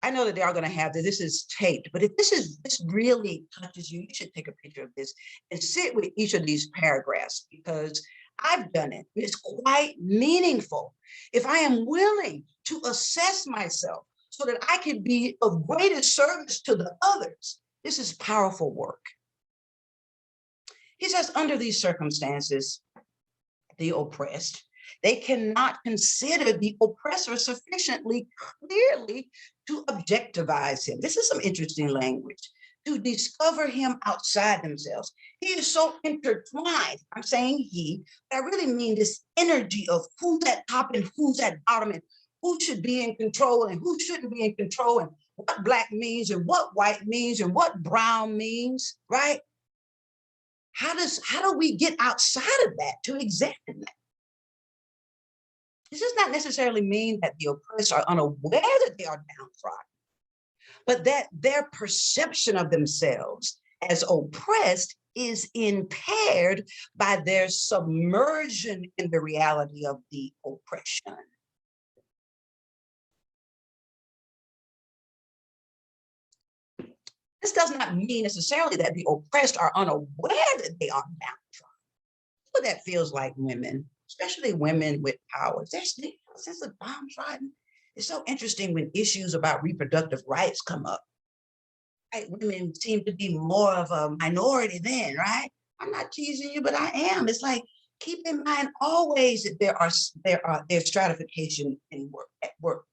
I know that they are going to have this is taped, but if this really touches you, you should take a picture of this and sit with each of these paragraphs because I've done it. It's quite meaningful. If I am willing to assess myself so that I can be of greatest service to the others, this is powerful work. He says, under these circumstances, the oppressed, they cannot consider the oppressor sufficiently clearly to objectivize him. This is some interesting language. To discover him outside themselves. He is so intertwined. I'm saying he, but I really mean this energy of who's at top and who's at bottom and who should be in control and who shouldn't be in control and what Black means and what white means and what brown means, right? how do we get outside of that to examine that? This does not necessarily mean that the oppressed are unaware that they are downtrodden, but that their perception of themselves as oppressed is impaired by their submersion in the reality of the oppression. This does not mean necessarily that the oppressed are unaware that they are downtrodden. What that feels like women, especially women with power. There's a sense of downtrodden. It's so interesting when issues about reproductive rights come up. Right? Women seem to be more of a minority then, right? I'm not teasing you, but I am. It's like, keep in mind always that there's stratification in work, at work,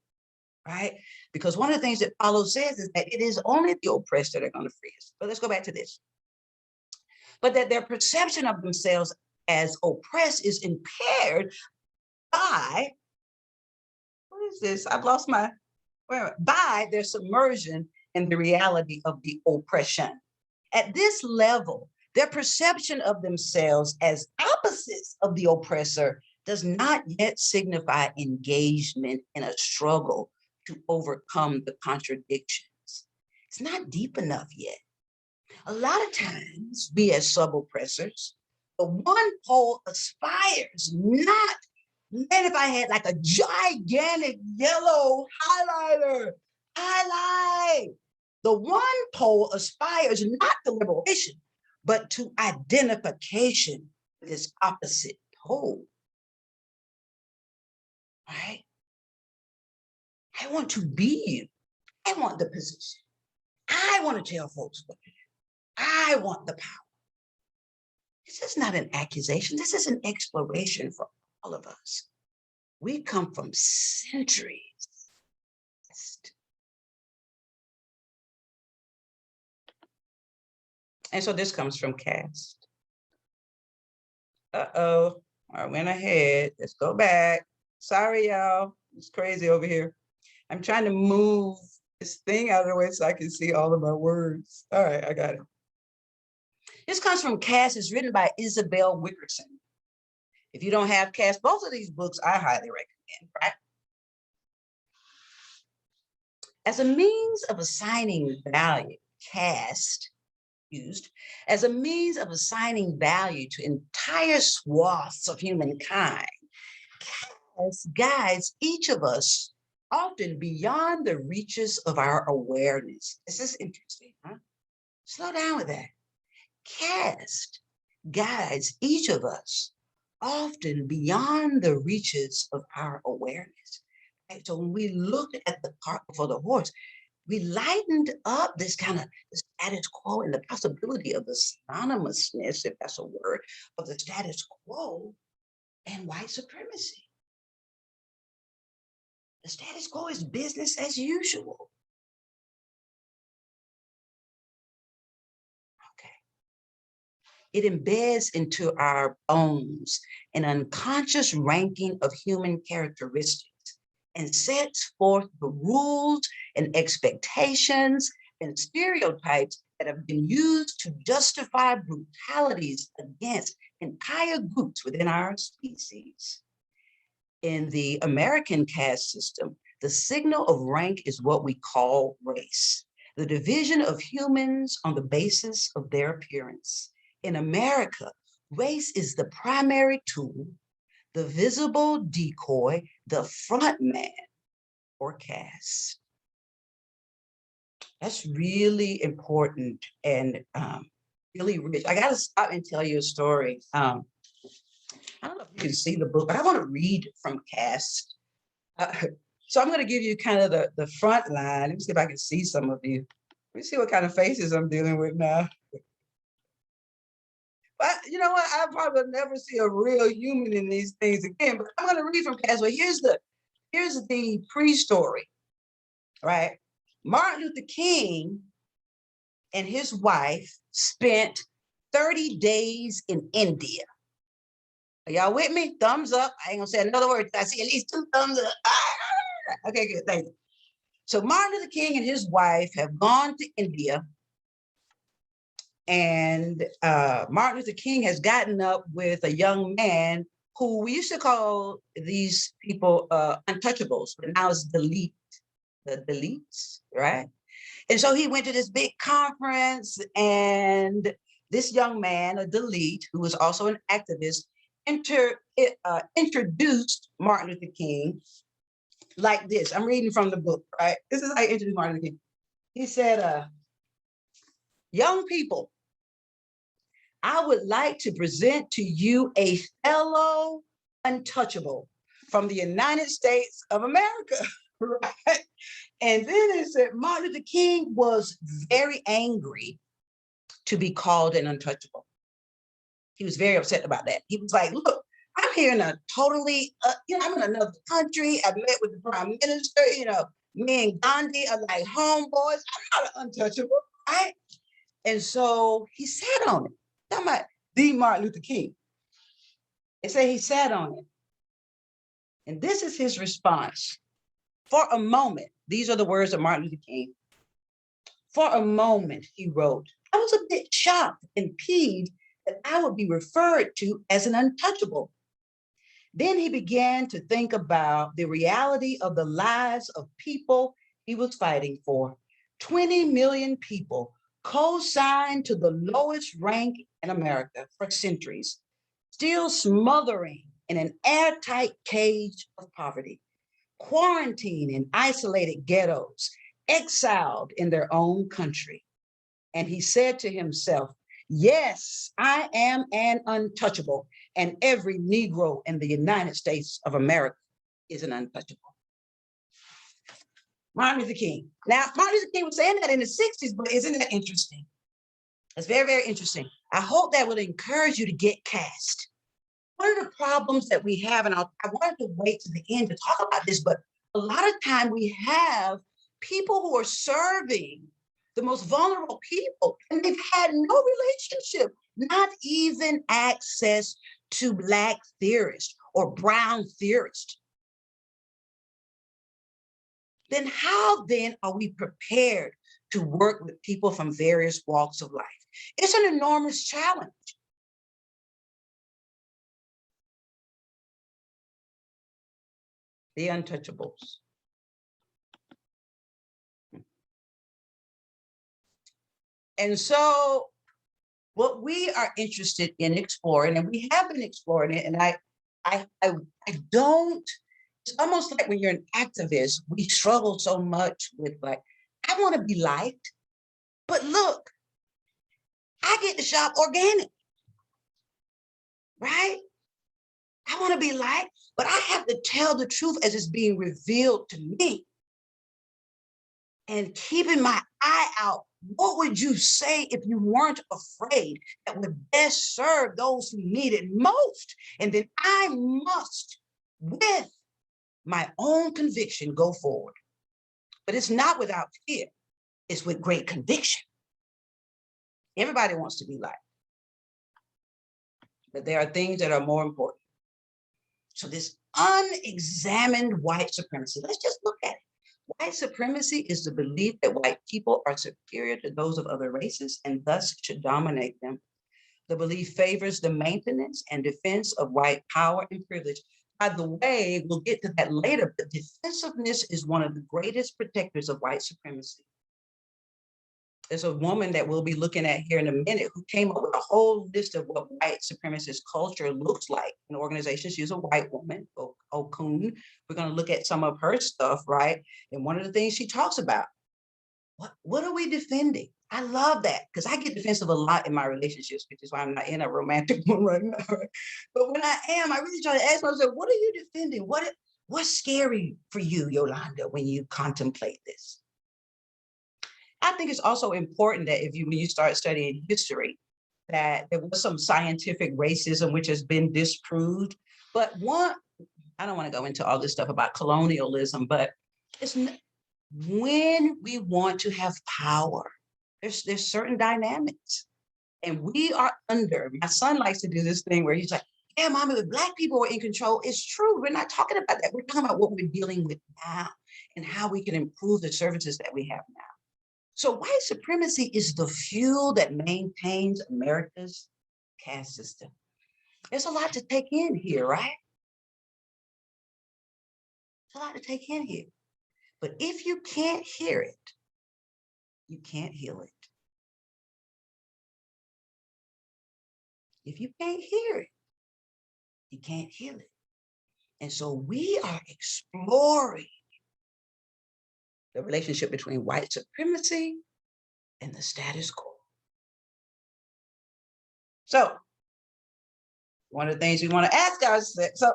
right? Because one of the things that Paulo says is that it is only the oppressed that are going to free us. But let's go back to this. But that their perception of themselves as oppressed is impaired by, what is this? I've lost my, by their submersion in the reality of the oppression. At this level, their perception of themselves as opposites of the oppressor does not yet signify engagement in a struggle to overcome the contradictions. It's not deep enough yet. A lot of times, we as sub-oppressors, the one pole aspires not, man, if I had like a gigantic yellow highlighter, highlight. The one pole aspires not to liberation, but to identification with its opposite pole. Right? I want to be you. I want the position. I want to tell folks what to do. I want the power. This is not an accusation. This is an exploration for all of us. We come from centuries. And so this comes from Cast. Uh-oh, I went ahead. Let's go back. Sorry, y'all. It's crazy over here. I'm trying to move this thing out of the way so I can see all of my words. All right, I got it. This comes from Cast. It's written by Isabel Wickerson. If you don't have Cast, both of these books I highly recommend, right? As a means of assigning value, Cast used as a means of assigning value to entire swaths of humankind, Cast guides each of us often beyond the reaches of our awareness. This is interesting, huh? Slow down with that. Cast guides each of us often beyond the reaches of our awareness. Right? So when we looked at the cart before the horse, we lightened up this kind of status quo and the possibility of the synonymousness, if that's a word, of the status quo and white supremacy. The status quo is business as usual. It embeds into our bones an unconscious ranking of human characteristics and sets forth the rules and expectations and stereotypes that have been used to justify brutalities against entire groups within our species. In the American caste system, the signal of rank is what we call race, the division of humans on the basis of their appearance. In America, race is the primary tool, the visible decoy, the front man or caste. That's really important and really rich. I gotta stop and tell you a story. I don't know if you can see the book, but I want to read from Cast. So I'm going to give you kind of the front line. Let me see if I can see some of you. Let me see what kind of faces I'm dealing with now. But you know what? I probably will never see a real human in these things again. But I'm going to read from Cast. Well, here's the pre-story, right? Martin Luther King and his wife spent 30 days in India. Are y'all with me? Thumbs up. I ain't gonna say another word. I see at least 2 thumbs up. Okay, good. Thank you. So Martin Luther King and his wife have gone to India And Martin Luther King has gotten up with a young man who we used to call these people untouchables, but now it's the deletes, right? And so he went to this big conference, and this young man, a delete, who was also an activist, introduced Martin Luther King like this. I'm reading from the book, right? This is how he introduced Martin Luther King. He said, young people, I would like to present to you a fellow untouchable from the United States of America, right? And then it said Martin Luther King was very angry to be called an untouchable. He was very upset about that. He was like, look, I'm here in a totally, I'm in another country. I met with the prime minister, me and Gandhi are like homeboys. I'm not an untouchable, right? And so he sat on it. Talking about the Martin Luther King. They say he sat on it. And this is his response. For a moment, these are the words of Martin Luther King. For a moment, he wrote, I was a bit shocked and peeved that I would be referred to as an untouchable. Then he began to think about the reality of the lives of people he was fighting for. 20 million people co-signed to the lowest rank in America for centuries, still smothering in an airtight cage of poverty, quarantined in isolated ghettos, exiled in their own country. And he said to himself, yes, I am an untouchable, and every Negro in the United States of America is an untouchable. Martin Luther King. Now, Martin Luther King was saying that in the 60s, but isn't that interesting? It's very, very interesting. I hope that will encourage you to get cast. One of the problems that we have, and I wanted to wait to the end to talk about this, but a lot of time we have people who are serving the most vulnerable people, and they've had no relationship, not even access to Black theorists or brown theorists. Then how then are we prepared to work with people from various walks of life? It's an enormous challenge. The untouchables. And so what we are interested in exploring, and we have been exploring it, and I don't, it's almost like when you're an activist, we struggle so much with like, I want to be liked, but look, I get to shop organic, right? I want to be liked, but I have to tell the truth as it's being revealed to me. And keeping my eye out, what would you say if you weren't afraid that would best serve those who need it most? And then I must, with my own conviction, go forward. But it's not without fear, it's with great conviction. Everybody wants to be liked, but there are things that are more important. So this unexamined white supremacy, let's just look at it. White supremacy is the belief that white people are superior to those of other races and thus should dominate them. The belief favors the maintenance and defense of white power and privilege. By the way, we'll get to that later, but defensiveness is one of the greatest protectors of white supremacy. There's a woman that we'll be looking at here in a minute who came up with a whole list of what white supremacist culture looks like in organizations. She's a white woman, Okun. We're going to look at some of her stuff, right? And one of the things she talks about, what are we defending? I love that because I get defensive a lot in my relationships, which is why I'm not in a romantic one right now. Right? But when I am, I really try to ask myself, what are you defending? What's scary for you, Yolanda, when you contemplate this? I think it's also important that when you start studying history, that there was some scientific racism which has been disproved. But I don't want to go into all this stuff about colonialism, but it's when we want to have power, there's certain dynamics. And we are under, my son likes to do this thing where he's like, yeah, mommy, if Black people were in control, it's true. We're not talking about that. We're talking about what we're dealing with now and how we can improve the services that we have now. So white supremacy is the fuel that maintains America's caste system. There's a lot to take in here, right? There's a lot to take in here. But if you can't hear it, you can't heal it. If you can't hear it, you can't heal it. And so we are exploring the relationship between white supremacy and the status quo. So one of the things we want to ask ourselves,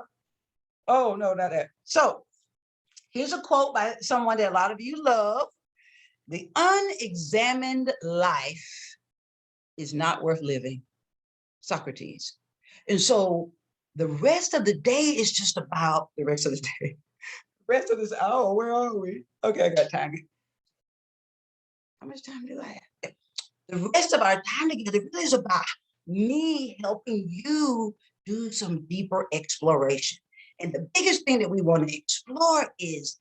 oh no, not that. So here's a quote by someone that a lot of you love. The unexamined life is not worth living. Socrates. And so the rest of the day is just about the rest of the day. The rest of this hour, where are we? Okay, I got time. How much time do I have? The rest of our time together really is about me helping you do some deeper exploration. And the biggest thing that we want to explore is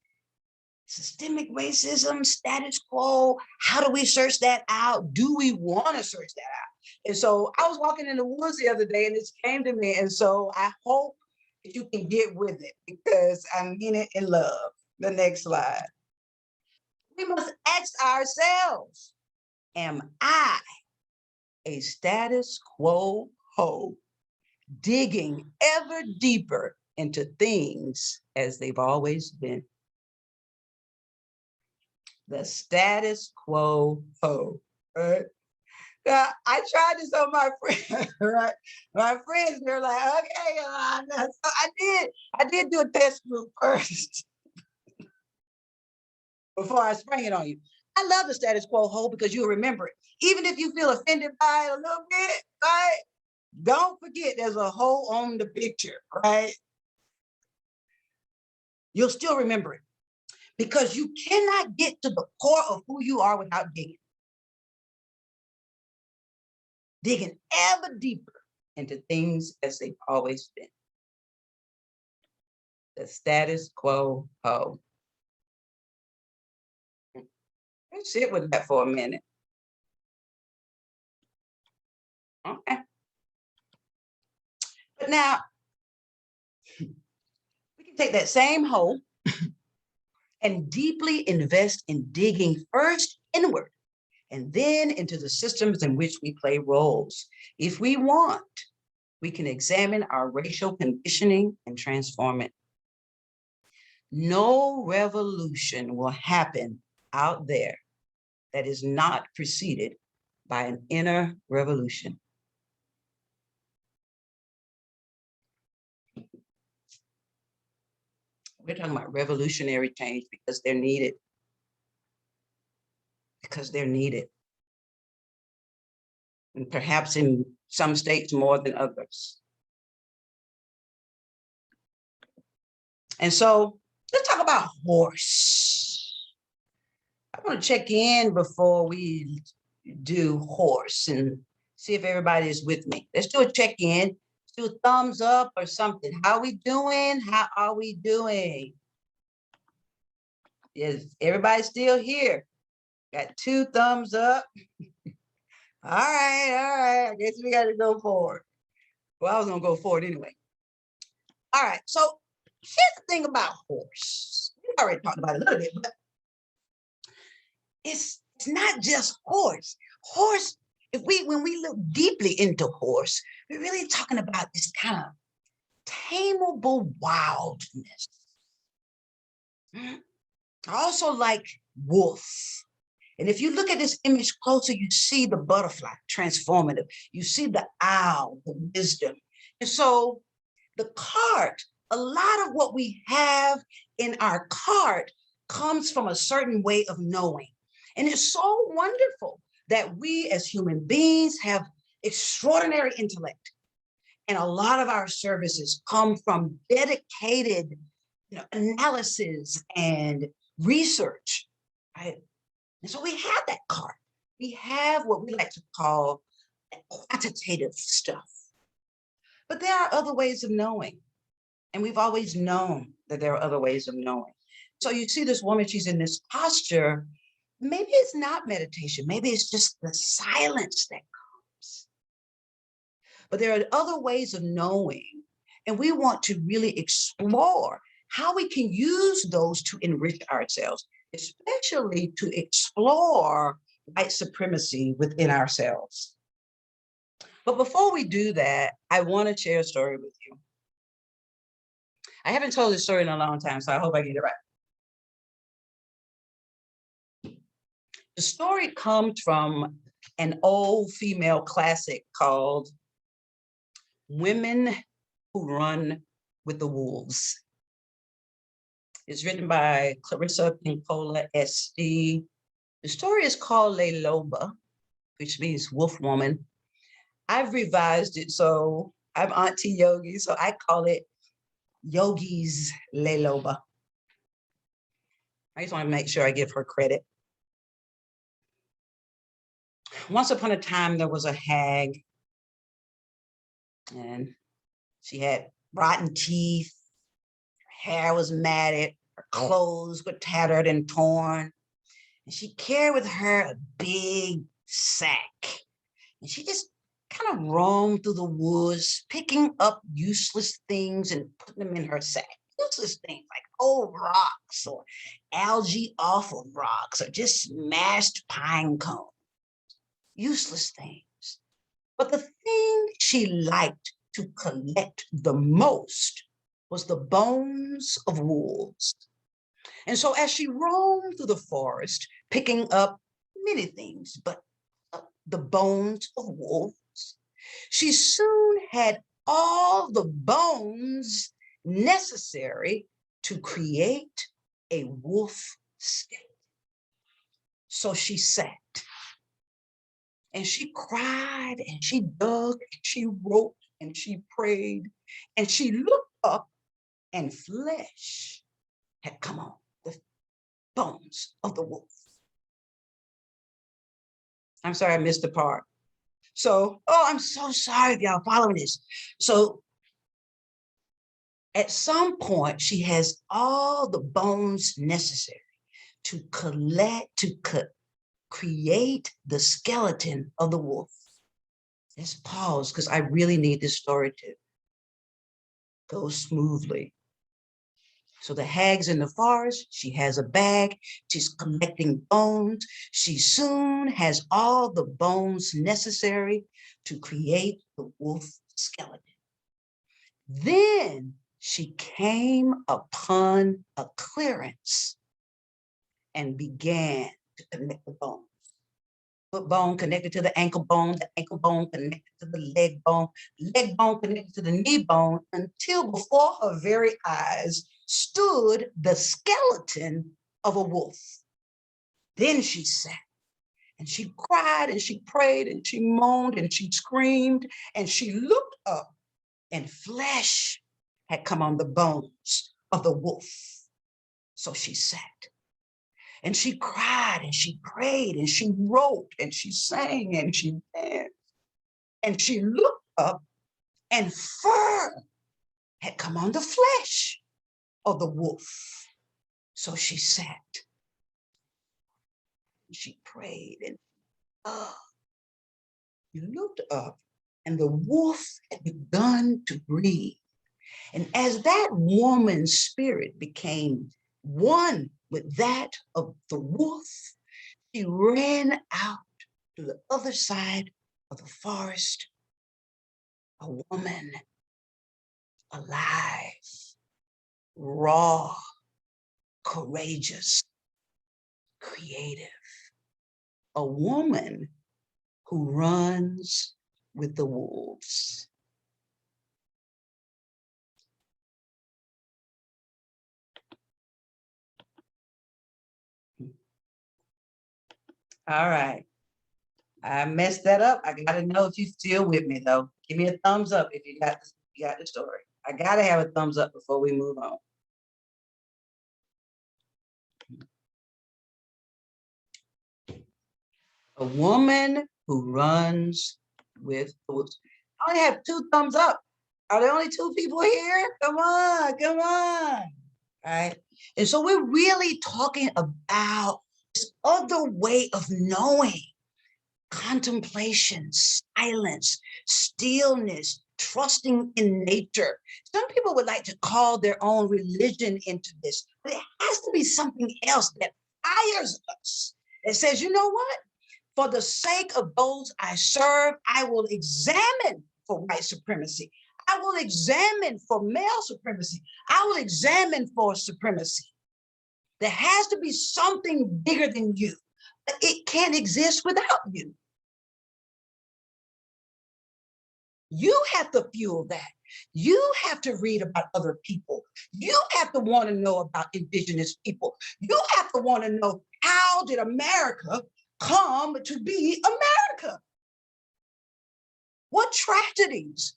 systemic racism, status quo. How do we search that out? Do we want to search that out? And so I was walking in the woods the other day and this came to me. And so I hope that you can get with it because I mean it in love. The next slide. We must ask ourselves, am I a status quo hoe, digging ever deeper into things as they've always been? The status quo hoe, right? Now, I tried this on my friends, right? My friends, they're like, okay, so I did do a test group first before I sprang it on you. I love the status quo hoe because you'll remember it. Even if you feel offended by it a little bit, right? Don't forget there's a hoe on the picture, right? You'll still remember it because you cannot get to the core of who you are without digging. Digging ever deeper into things as they've always been. The status quo hoe. Let's sit with that for a minute. Okay. But now, we can take that same hoe and deeply invest in digging first inward and then into the systems in which we play roles. If we want, we can examine our racial conditioning and transform it. No revolution will happen out there that is not preceded by an inner revolution. We're talking about revolutionary change because they're needed. Because they're needed. And perhaps in some states more than others. And so let's talk about horse. I want to check in before we do horse and see if everybody is with me. Let's do a check-in. Do a thumbs up or something. How are we doing? How are we doing? Is everybody still here? Got 2 thumbs up. All right. I guess we got to go forward. Well, I was gonna go forward anyway. All right. So here's the thing about horse. We already talked about it a little bit, but it's not just horse. Horse. When we look deeply into horse, we're really talking about this kind of tameable wildness. I also like wolf. And if you look at this image closer, you see the butterfly, transformative. You see the owl, the wisdom. And so the cart, a lot of what we have in our cart comes from a certain way of knowing. And it's so wonderful that we as human beings have extraordinary intellect. And a lot of our services come from dedicated analysis and research, right? And so we have that cart. We have what we like to call quantitative stuff. But there are other ways of knowing. And we've always known that there are other ways of knowing. So you see this woman, she's in this posture maybe it's not meditation. Maybe it's just the silence that comes. But there are other ways of knowing, and we want to really explore how we can use those to enrich ourselves, especially to explore white supremacy within ourselves. But before we do that, I want to share a story with you. I haven't told this story in a long time, so I hope I get it right. The story comes from an old female classic called Women Who Run with the Wolves. It's written by Clarissa Pinkola SD. The story is called Le Loba, which means wolf woman. I've revised it, so I'm Auntie Yogi, so I call it Yogi's Le Loba. I just want to make sure I give her credit. Once upon a time, there was a hag, and she had rotten teeth, her hair was matted, her clothes were tattered and torn, and she carried with her a big sack, and she just kind of roamed through the woods, picking up useless things and putting them in her sack. Useless things like old rocks or algae off of rocks or just smashed pine cones. Useless things. But the thing she liked to collect the most was the bones of wolves. And so as she roamed through the forest, picking up many things, but the bones of wolves, she soon had all the bones necessary to create a wolf skeleton. So she sat and she cried and she dug and she wrote and she prayed and she looked up and flesh had come on the bones of the wolf. I'm sorry, I missed the part. So, I'm so sorry if y'all following this. So at some point, she has all the bones necessary to create the skeleton of the wolf. Let's pause because I really need this story to go smoothly. So the hag's in the forest, she has a bag, she's collecting bones. She soon has all the bones necessary to create the wolf skeleton. Then she came upon a clearance and began to connect the bones. Foot bone connected to the ankle bone connected to the leg bone connected to the knee bone, until before her very eyes stood the skeleton of a wolf. Then she sat and she cried and she prayed and she moaned and she screamed and she looked up and flesh had come on the bones of the wolf. So she sat. And she cried and she prayed and she wrote and she sang and she danced. And she looked up and fur had come on the flesh of the wolf. So she sat. And she prayed and looked up and the wolf had begun to breathe. And as that woman's spirit became one with that of the wolf, she ran out to the other side of the forest, a woman, alive, raw, courageous, creative, a woman who runs with the wolves. All right. I messed that up. I gotta know if you're still with me though. Give me a thumbs up if you got the story. I gotta have a thumbs up before we move on. A woman who runs with the wolves. I only have 2 thumbs up. Are there only 2 people here? Come on, come on. All right. And so we're really talking about this other way of knowing, contemplation, silence, stillness, trusting in nature. Some people would like to call their own religion into this, but it has to be something else that fires us. It says, you know what? For the sake of those I serve, I will examine for white supremacy. I will examine for male supremacy. I will examine for supremacy. There has to be something bigger than you, but it can't exist without you. You have to fuel that. You have to read about other people. You have to want to know about indigenous people. You have to want to know, how did America come to be America? What tragedies?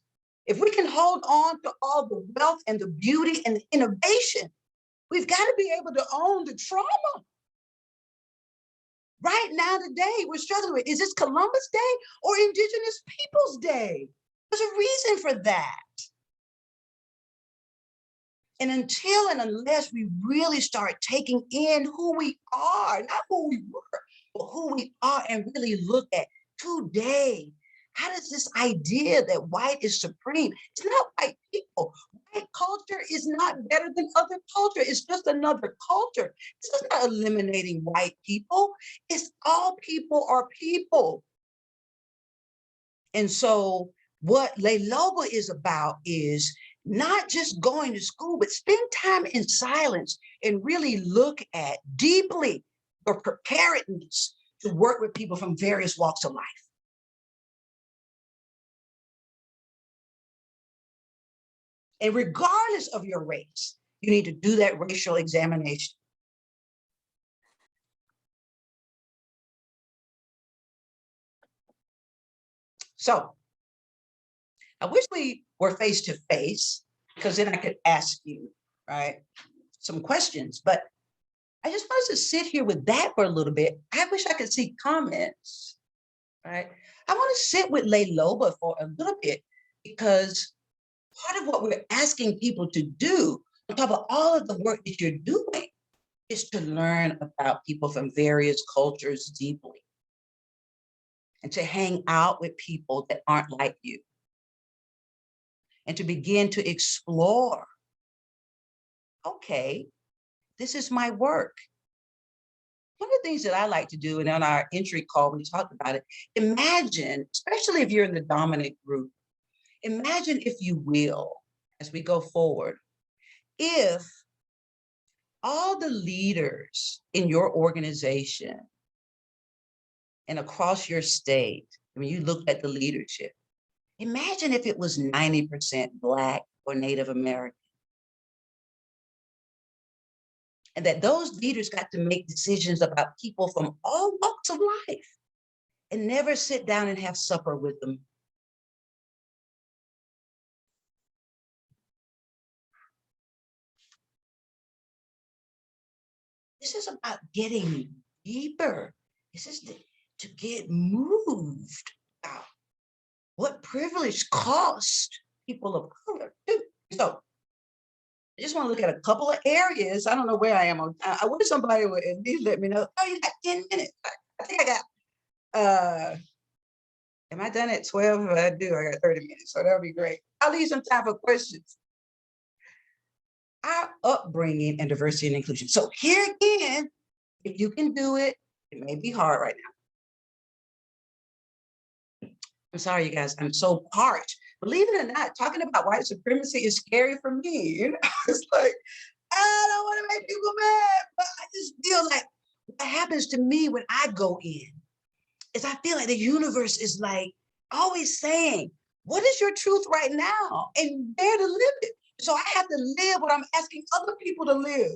If we can hold on to all the wealth and the beauty and the innovation, we've got to be able to own the trauma. Right now, today, we're struggling with, is this Columbus Day or Indigenous Peoples Day? There's a reason for that. And until and unless we really start taking in who we are, not who we were, but who we are, and really look at today, how does this idea that white is supreme? It's not white people. White culture is not better than other culture. It's just another culture. This is not eliminating white people. It's all people are people. And so what Le Lobo is about is not just going to school, but spend time in silence and really look at deeply your preparedness to work with people from various walks of life. And regardless of your race, you need to do that racial examination. So I wish we were face to face, because then I could ask you, right, some questions, but I just wanted to sit here with that for a little bit. I wish I could see comments, right? I want to sit with Le Lobo for a little bit, because part of what we're asking people to do, on top of all of the work that you're doing, is to learn about people from various cultures deeply, and to hang out with people that aren't like you, and to begin to explore, okay, this is my work. One of the things that I like to do, and on our entry call, we talked about it, imagine, especially if you're in the dominant group, imagine, if you will, as we go forward, if all the leaders in your organization and across your state, when you look at the leadership, imagine if it was 90% Black or Native American. And that those leaders got to make decisions about people from all walks of life and never sit down and have supper with them. This is about getting deeper. This is to get moved about what privilege cost people of color too. So I just want to look at a couple of areas. I don't know where I am on time. I wish somebody would at least let me know. Oh, you got 10 minutes. I think I got, am I done at 12? If I do, I got 30 minutes. So that'll be great. I'll leave some time for questions. Our upbringing and diversity and inclusion. So here again, if you can do it, it may be hard right now. I'm sorry, you guys, I'm so parched. Believe it or not, talking about white supremacy is scary for me. You know, it's like, I don't want to make people mad, but I just feel like what happens to me when I go in is I feel like the universe is like always saying, what is your truth right now? And dare to live it. So I have to live what I'm asking other people to live.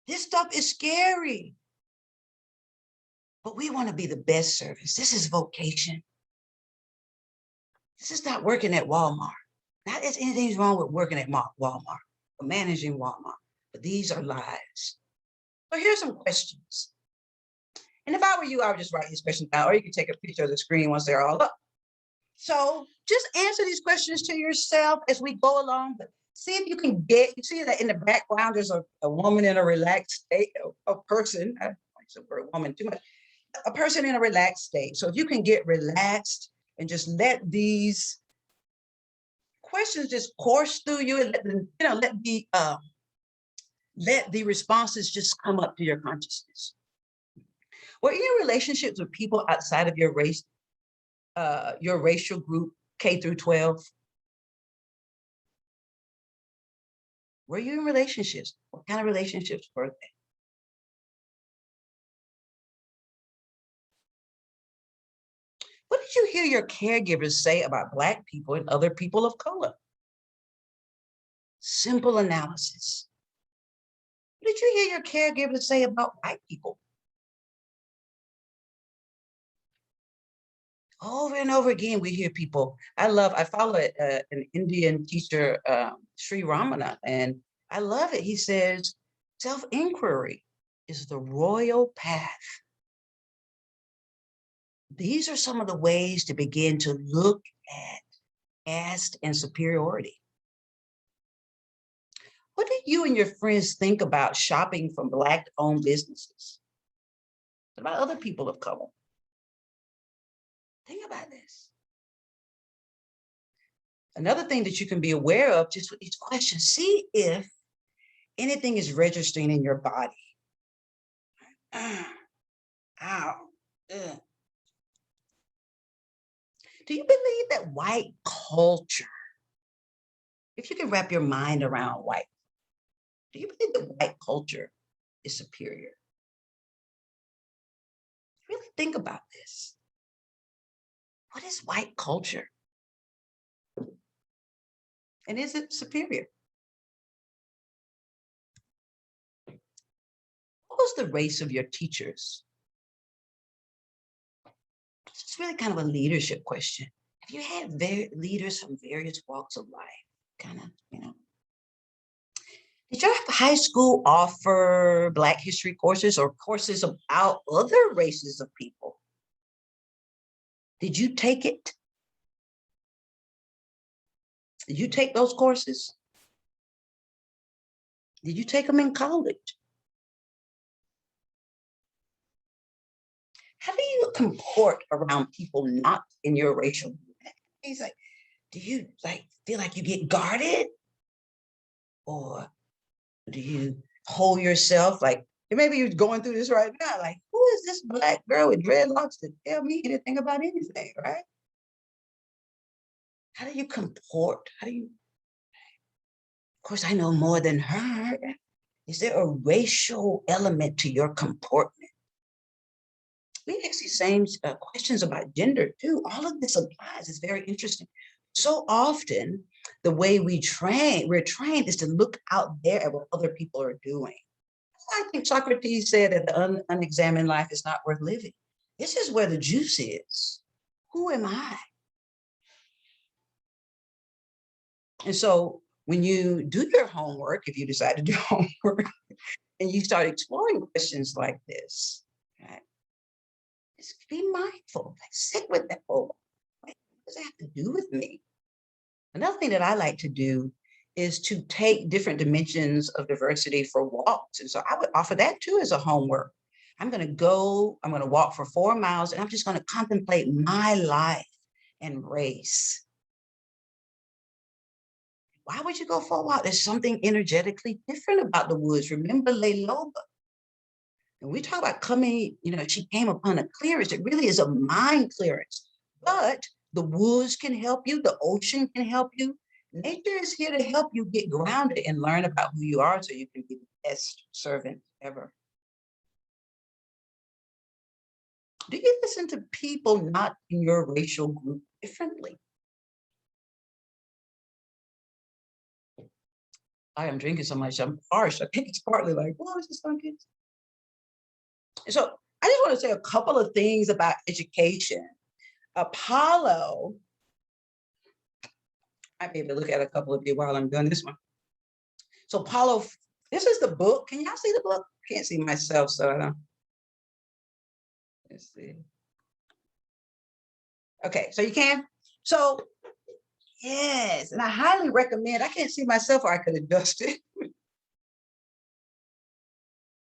This stuff is scary. But we want to be the best service. This is vocation. This is not working at Walmart. Not that anything's wrong with working at Walmart or managing Walmart, but these are lives. So here's some questions. And if I were you, I would just write these questions down, or you can take a picture of the screen once they're all up. So just answer these questions to yourself as we go along, but see if you can get, you see that in the background, there's a woman in a relaxed state, a person, I don't like the word woman too much, a person in a relaxed state. So if you can get relaxed and just let these questions just course through you and let them, you know, let the responses just come up to your consciousness. Were you in relationships with people outside of your race, your racial group, K through 12? Were you in relationships? What kind of relationships were they? What did you hear your caregivers say about Black people and other people of color? Simple analysis. What did you hear your caregivers say about white people? Over and over again, we hear people. I follow an Indian teacher, Sri Ramana, and I love it. He says, self-inquiry is the royal path. These are some of the ways to begin to look at caste and superiority. What do you and your friends think about shopping from Black-owned businesses? What about other people of color? Think about this. Another thing that you can be aware of just with each question, see if anything is registering in your body. Ow. Ugh. Do you believe that white culture, if you can wrap your mind around white, do you believe that white culture is superior? Really think about this. What is white culture? And is it superior? What was the race of your teachers? It's really kind of a leadership question. Have you had leaders from various walks of life? Kind of, you know. Did your high school offer Black history courses or courses about other races of people? Did you take it? Did you take those courses? Did you take them in college? How do you comport around people not in your racial group? He's like, do you feel like you get guarded? Or do you hold yourself like, maybe you're going through this right now, like, who is this Black girl with dreadlocks to tell me anything about anything, right? How do you comport? How do you, of course, I know more than her. Is there a racial element to your comportment? We ask these same questions about gender too. All of this applies. It's very interesting. So often, the way we're trained is to look out there at what other people are doing. I think Socrates said that the unexamined life is not worth living. This is where the juice is. Who am I? And so when you do your homework, if you decide to do homework, and you start exploring questions like this, right? Just be mindful, like sit with that. Oh, what does that have to do with me? Another thing that I like to do is to take different dimensions of diversity for walks. And so I would offer that too as a homework. I'm going to walk for 4 miles and I'm just going to contemplate my life and race. Why would you go for a walk? There's something energetically different about the woods. Remember Layloba. And we talk about coming, she came upon a clearance. It really is a mind clearance. But the woods can help you. The ocean can help you. Nature is here to help you get grounded and learn about who you are so you can be the best servant ever. Do you listen to people not in your racial group differently? I am drinking so much, I'm harsh. I think it's partly like, well, it's just on kids. So I just want to say a couple of things about education. Apollo, I may be able to look at a couple of you while I'm doing this one. So Apollo, this is the book. Can y'all see the book? Can't see myself, so I don't. Let's see. Okay, so you can. So Yes, and I highly recommend, I can't see myself or I could adjust it.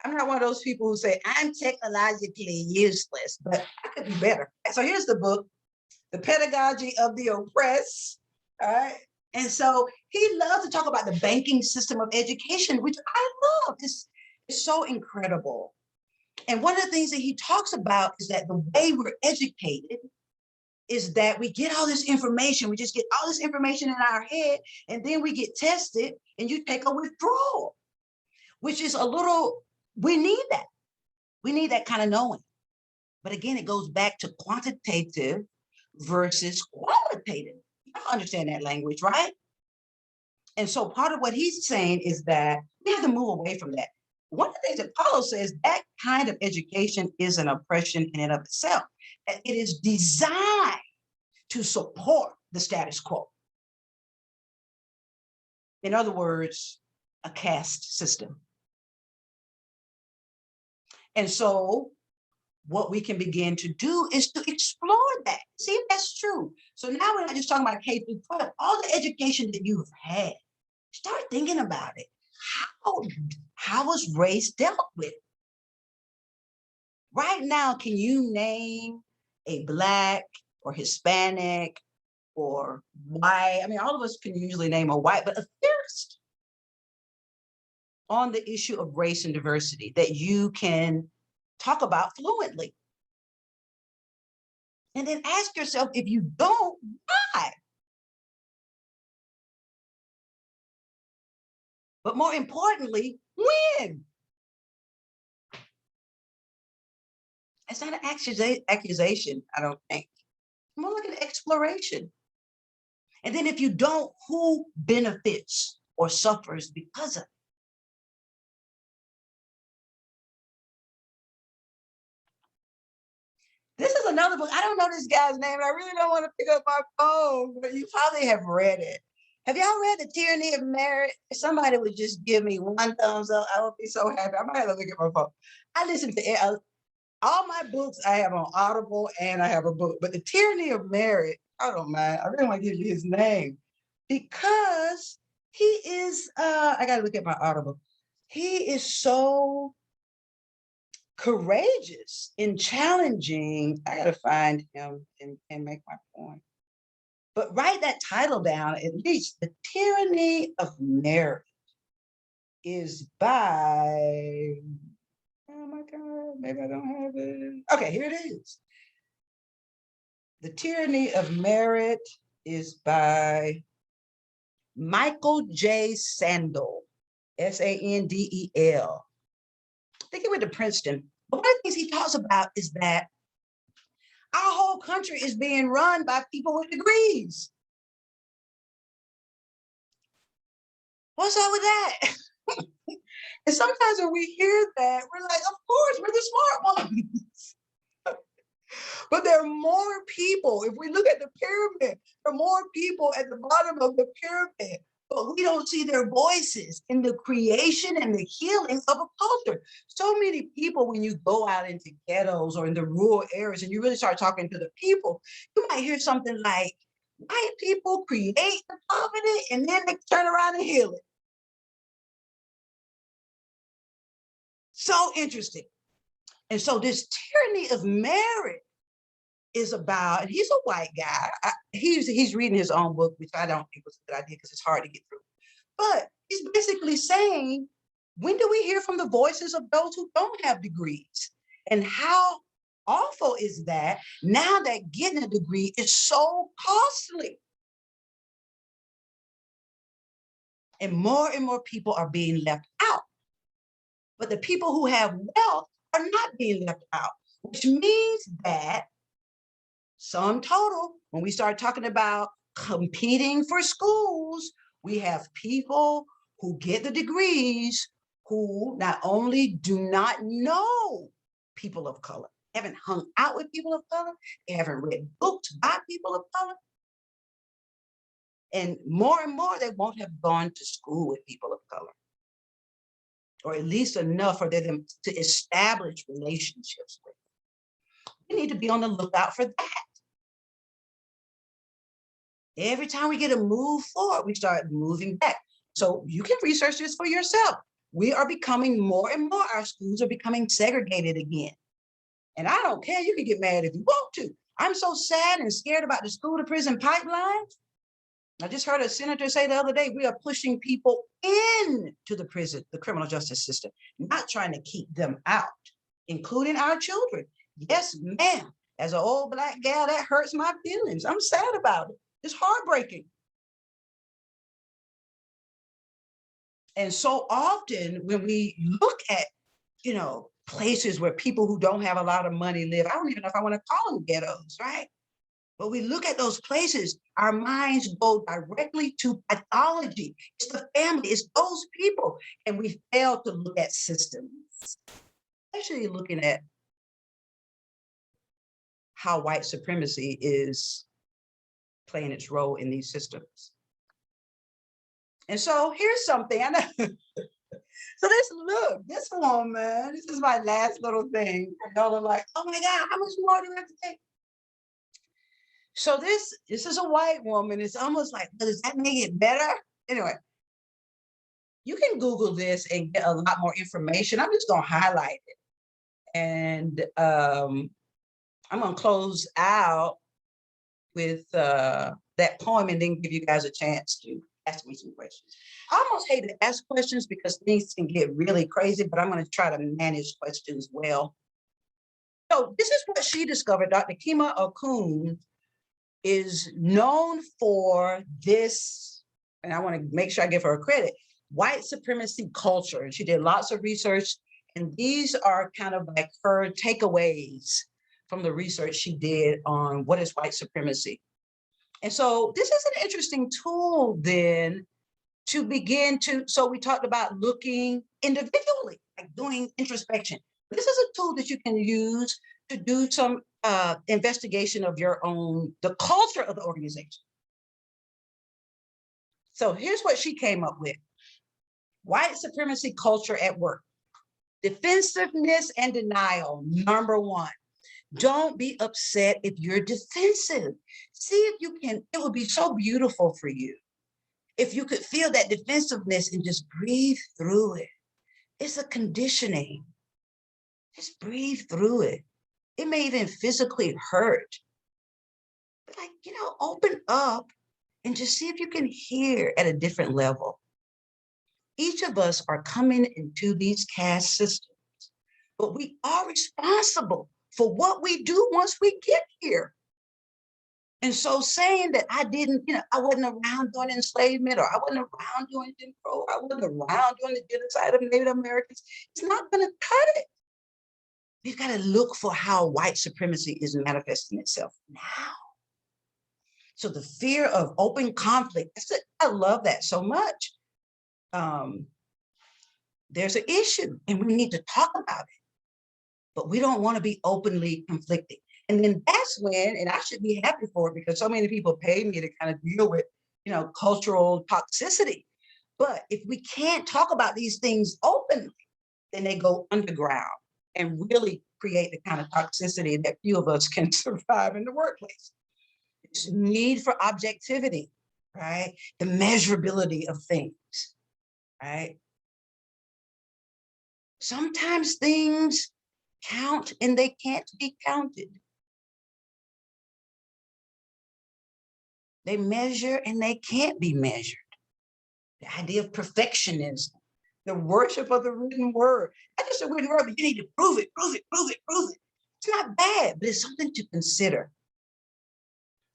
I'm not one of those people who say, I'm technologically useless, but I could be better. So here's the book, The Pedagogy of the Oppressed. All right. And so he loves to talk about the banking system of education, which I love. It's so incredible. And one of the things that he talks about is that the way we're educated is that we get all this information. We just get all this information in our head, and then we get tested and you take a withdrawal, which is a little, we need that. We need that kind of knowing. But again, it goes back to quantitative versus qualitative. You understand that language, right? And so part of what he's saying is that we have to move away from that. One of the things that Paulo says, that kind of education is an oppression in and of itself. That it is designed to support the status quo. In other words, a caste system. And so what we can begin to do is to explore that. See if that's true. So now we're not just talking about K through 12, all the education that you've had, start thinking about it. How was race dealt with? Right now, can you name a Black or Hispanic or white? I mean, all of us can usually name a white, but a theorist on the issue of race and diversity that you can talk about fluently. And then ask yourself, if you don't, why? But more importantly, when? It's not an accusation, I don't think. More like an exploration. And then if you don't, who benefits or suffers because of it? This is another book. I don't know this guy's name, and I really don't want to pick up my phone, but you probably have read it. Have y'all read The Tyranny of Merit? If somebody would just give me one thumbs up, I would be so happy. I might have to look at my phone. I listen to all my books I have on Audible, and I have a book, but The Tyranny of Merit, I don't mind. I really want to give you his name because he is, I got to look at my Audible. He is so courageous in challenging. I got to find him and make my point. But write that title down at least. The Tyranny of Merit is by, oh my God, maybe I don't have it. Okay, here it is. The Tyranny of Merit is by Michael J. Sandel, S-A-N-D-E-L. I think he went to Princeton. But one of the things he talks about is that our whole country is being run by people with degrees. What's up with that? And sometimes when we hear that, we're like, of course, we're the smart ones. But there are more people. If we look at the pyramid, there are more people at the bottom of the pyramid, but we don't see their voices in the creation and the healing of a culture. So many people, when you go out into ghettos or in the rural areas and you really start talking to the people, you might hear something like, white people create the poverty and then they turn around and heal it. So interesting. And so this tyranny of merit is about, and he's a white guy. He's reading his own book, which I don't think was a good idea because it's hard to get through. But he's basically saying, when do we hear from the voices of those who don't have degrees? And how awful is that now that getting a degree is so costly? And more people are being left out. But the people who have wealth are not being left out, which means that sum total, when we start talking about competing for schools, we have people who get the degrees who not only do not know people of color, haven't hung out with people of color, they haven't read books by people of color. And more, they won't have gone to school with people of color, or at least enough for them to establish relationships with. We need to be on the lookout for that. Every time we get a move forward, we start moving back. So you can research this for yourself. We are becoming more and more, our schools are becoming segregated again. And I don't care, you can get mad if you want to. I'm so sad and scared about the school to prison pipeline. I just heard a senator say the other day, we are pushing people into the prison, the criminal justice system, not trying to keep them out, including our children. Yes, ma'am. As an old Black gal, that hurts my feelings. I'm sad about it. It's heartbreaking. And so often when we look at, you know, places where people who don't have a lot of money live, I don't even know if I want to call them ghettos, right? But we look at those places, our minds go directly to pathology. It's the family, it's those people. And we fail to look at systems, especially looking at how white supremacy is playing its role in these systems. And so here's something, I know. So look, this woman, this is my last little thing. And y'all are like, oh my God, how much more do we have to take? So this is a white woman. It's almost like, does that make it better? Anyway, you can Google this and get a lot more information. I'm just gonna highlight it. And I'm gonna close out with that poem and then give you guys a chance to ask me some questions. I almost hate to ask questions because things can get really crazy, but I'm gonna try to manage questions well. So this is what she discovered. Dr. Kema Okun is known for this, and I want to make sure I give her credit, white supremacy culture. And she did lots of research, and these are kind of like her takeaways from the research she did on what is white supremacy. And so this is an interesting tool then to begin to, so we talked about looking individually, like doing introspection. This is a tool that you can use to do some investigation of your own, the culture of the organization. So here's what she came up with. White supremacy culture at work. Defensiveness and denial, number one. Don't be upset if you're defensive. See if you can, it would be so beautiful for you if you could feel that defensiveness and just breathe through it. It's a conditioning. Just breathe through it. It may even physically hurt. But like, you know, open up and just see if you can hear at a different level. Each of us are coming into these caste systems, but we are responsible for what we do once we get here. And so saying that I didn't, you know, I wasn't around during enslavement, or I wasn't around during Jim Crow, I wasn't around during the genocide of Native Americans, it's not gonna cut it. We've got to look for how white supremacy is manifesting itself now. So the fear of open conflict, I love that so much. There's an issue and we need to talk about it, but we don't want to be openly conflicting. And then that's when, and I should be happy for it because so many people pay me to kind of deal with, you know, cultural toxicity. But if we can't talk about these things openly, then they go underground and really create the kind of toxicity that few of us can survive in the workplace. It's need for objectivity, right? The measurability of things, right? Sometimes things count and they can't be counted. They measure and they can't be measured. The idea of perfectionism, the worship of the written word. That's just a written word, but you need to prove it, prove it, prove it, prove it. It's not bad, but it's something to consider.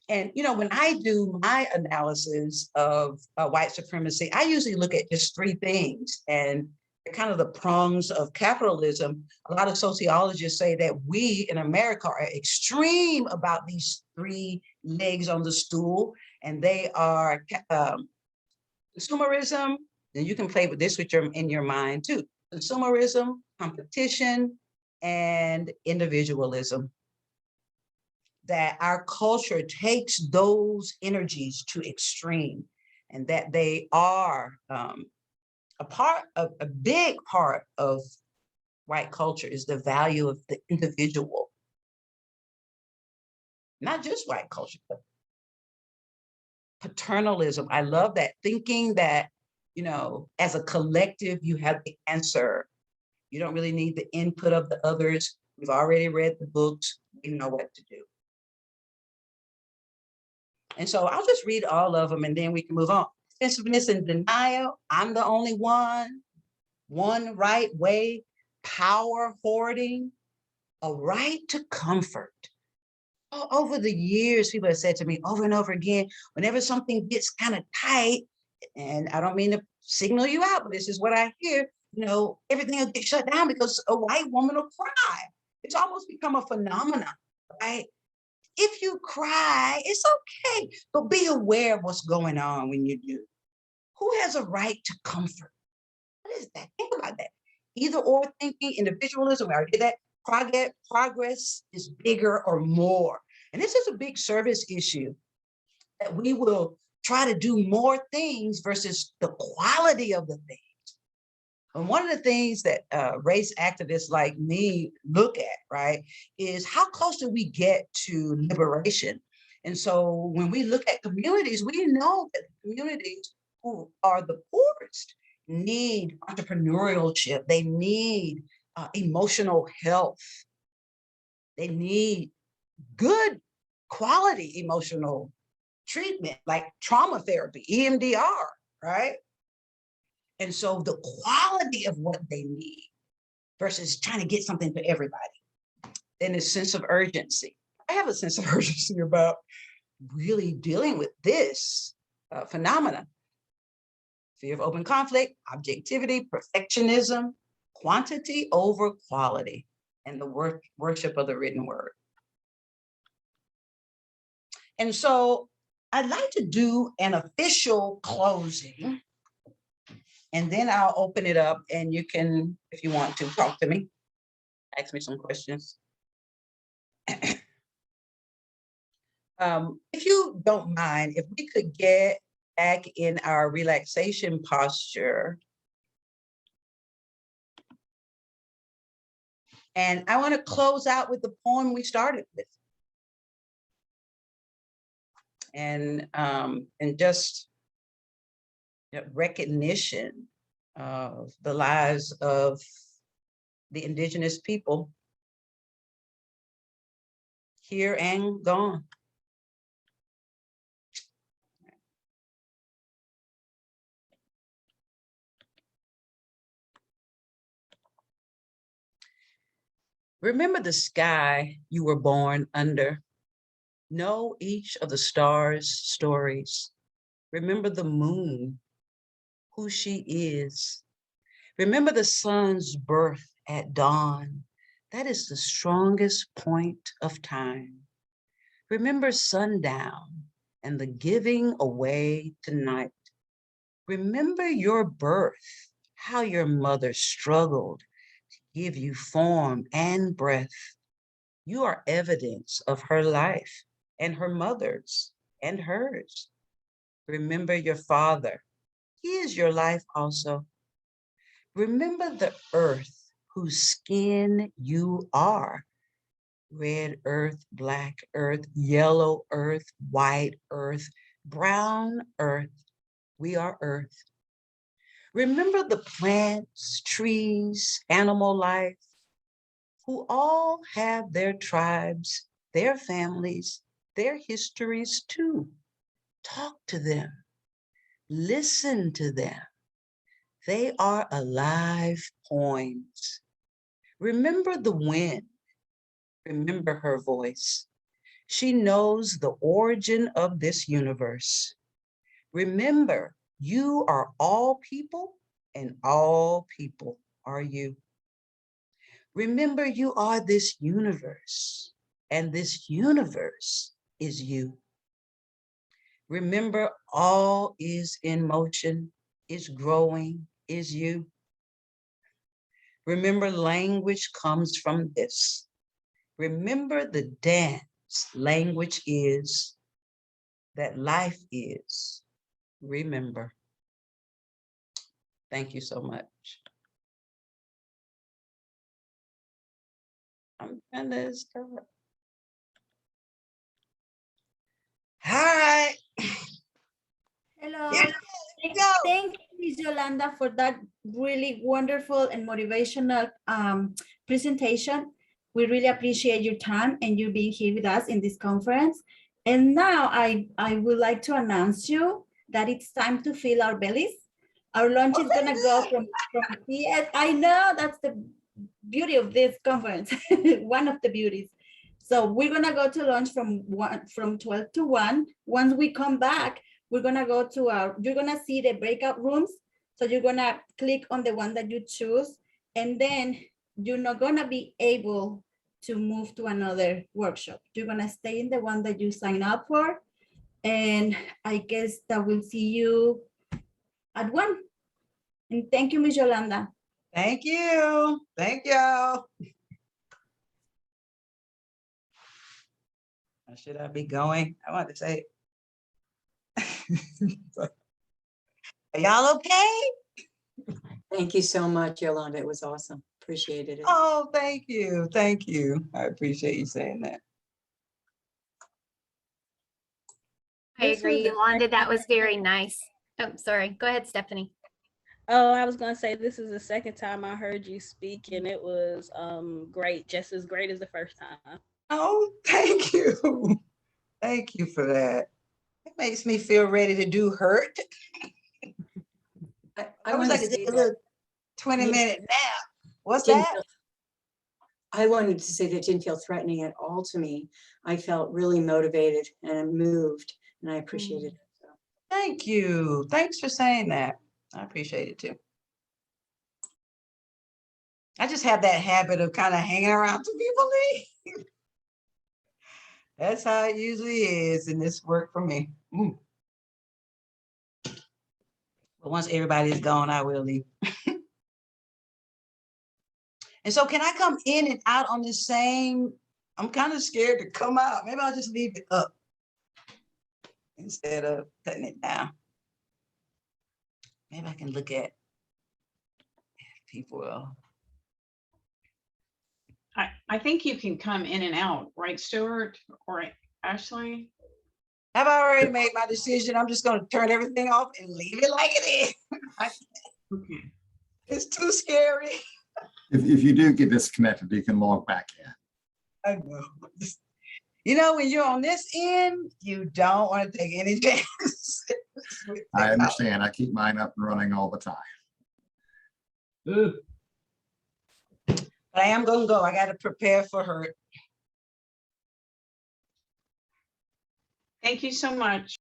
And, you know, when I do my analysis of white supremacy, I usually look at just three things, and they're kind of the prongs of capitalism. A lot of sociologists say that we in America are extreme about these three legs on the stool, and they are consumerism. And you can play with this in your mind too. Consumerism, competition, and individualism. That our culture takes those energies to extreme, and that they are a big part of white culture is the value of the individual. Not just white culture, but paternalism. I love that, thinking that, you know, as a collective, you have the answer. You don't really need the input of the others. We've already read the books. We know what to do. And so I'll just read all of them and then we can move on. Defensiveness and denial. I'm the only one. One right way. Power hoarding. A right to comfort. Over the years, people have said to me over and over again, whenever something gets kind of tight, and I don't mean to signal you out, but this is what I hear, you know, everything will get shut down because a white woman will cry. It's almost become a phenomenon, right? If you cry, it's okay, but be aware of what's going on when you do. Who has a right to comfort? What is that? Think about that. Either or thinking, individualism, we already did that. Progress is bigger or more. And this is a big service issue, that we will try to do more things versus the quality of the things. And one of the things that race activists like me look at, right, is how close do we get to liberation? And so when we look at communities, we know that communities who are the poorest need entrepreneurship. They need emotional health. They need good quality emotional treatment, like trauma therapy, EMDR, right? And so the quality of what they need versus trying to get something to everybody. Then a sense of urgency. I have a sense of urgency about really dealing with this phenomenon. Fear of open conflict, objectivity, perfectionism, quantity over quality, and the worship of the written word. And so I'd like to do an official closing, and then I'll open it up and you can, if you want to, talk to me, ask me some questions. If you don't mind, if we could get back in our relaxation posture. And I want to close out with the poem we started with. And just recognition of the lives of the indigenous people here and gone. Remember the sky you were born under. Know each of the stars' stories. Remember the moon, who she is. Remember the sun's birth at dawn. That is the strongest point of time. Remember sundown and the giving away tonight. Remember your birth, how your mother struggled to give you form and breath. You are evidence of her life and her mother's and hers. Remember your father. He is your life also. Remember the earth whose skin you are. Red earth, black earth, yellow earth, white earth, brown earth. We are earth. Remember the plants, trees, animal life, who all have their tribes, their families, their histories too. Talk to them. Listen to them. They are alive poems. Remember the wind. Remember her voice. She knows the origin of this universe. Remember, you are all people and all people are you. Remember, you are this universe and this universe is you. Remember, all is in motion, is growing, is you. Remember, language comes from this. Remember the dance language is, that life is. Remember. Thank you so much. I'm trying to start. All right. Hello. Yeah, Thank you, Ms. Yolanda, for that really wonderful and motivational presentation. We really appreciate your time and you being here with us in this conference. And now I would like to announce you that it's time to fill our bellies. Our lunch is gonna go from yes, I know that's the beauty of this conference, one of the beauties. So we're gonna go to lunch from 12 to 1. Once we come back, we're gonna go to you're gonna see the breakout rooms. So you're gonna click on the one that you choose, and then you're not gonna be able to move to another workshop. You're gonna stay in the one that you sign up for. And I guess that we'll see you at 1. And thank you, Ms. Yolanda. Thank you. Thank y'all. Should I be going? I want to say, are y'all okay? Thank you so much, Yolanda. It was awesome. Appreciated it. Oh, thank you. Thank you. I appreciate you saying that. I This agree, was a Yolanda, that was great very nice. Oh, sorry. Go ahead, Stephanie. Oh, I was gonna say this is the second time I heard you speak, and it was great, just as great as the first time. Oh, thank you. Thank you for that. It makes me feel ready to do hurt. I was wanted like to a say that- little 20-minute nap. What's that? I wanted to say that didn't feel threatening at all to me. I felt really motivated and moved, and I appreciated it. Thank you. Thanks for saying that. I appreciate it too. I just have that habit of kind of hanging around till people leave. That's how it usually is, and this worked for me. But once everybody is gone, I will leave. And so can I come in and out on the same? I'm kind of scared to come out. Maybe I'll just leave it up instead of cutting it down. Maybe I can look at people. I think you can come in and out, right, Stuart or Ashley? I've already made my decision. I'm just going to turn everything off and leave it like it is. Okay. It's too scary. If you do get disconnected, you can log back in. I know. You know, when you're on this end, you don't want to take any chances. I understand. I keep mine up and running all the time. But I am going to go. I got to prepare for her. Thank you so much.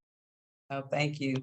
Oh, thank you.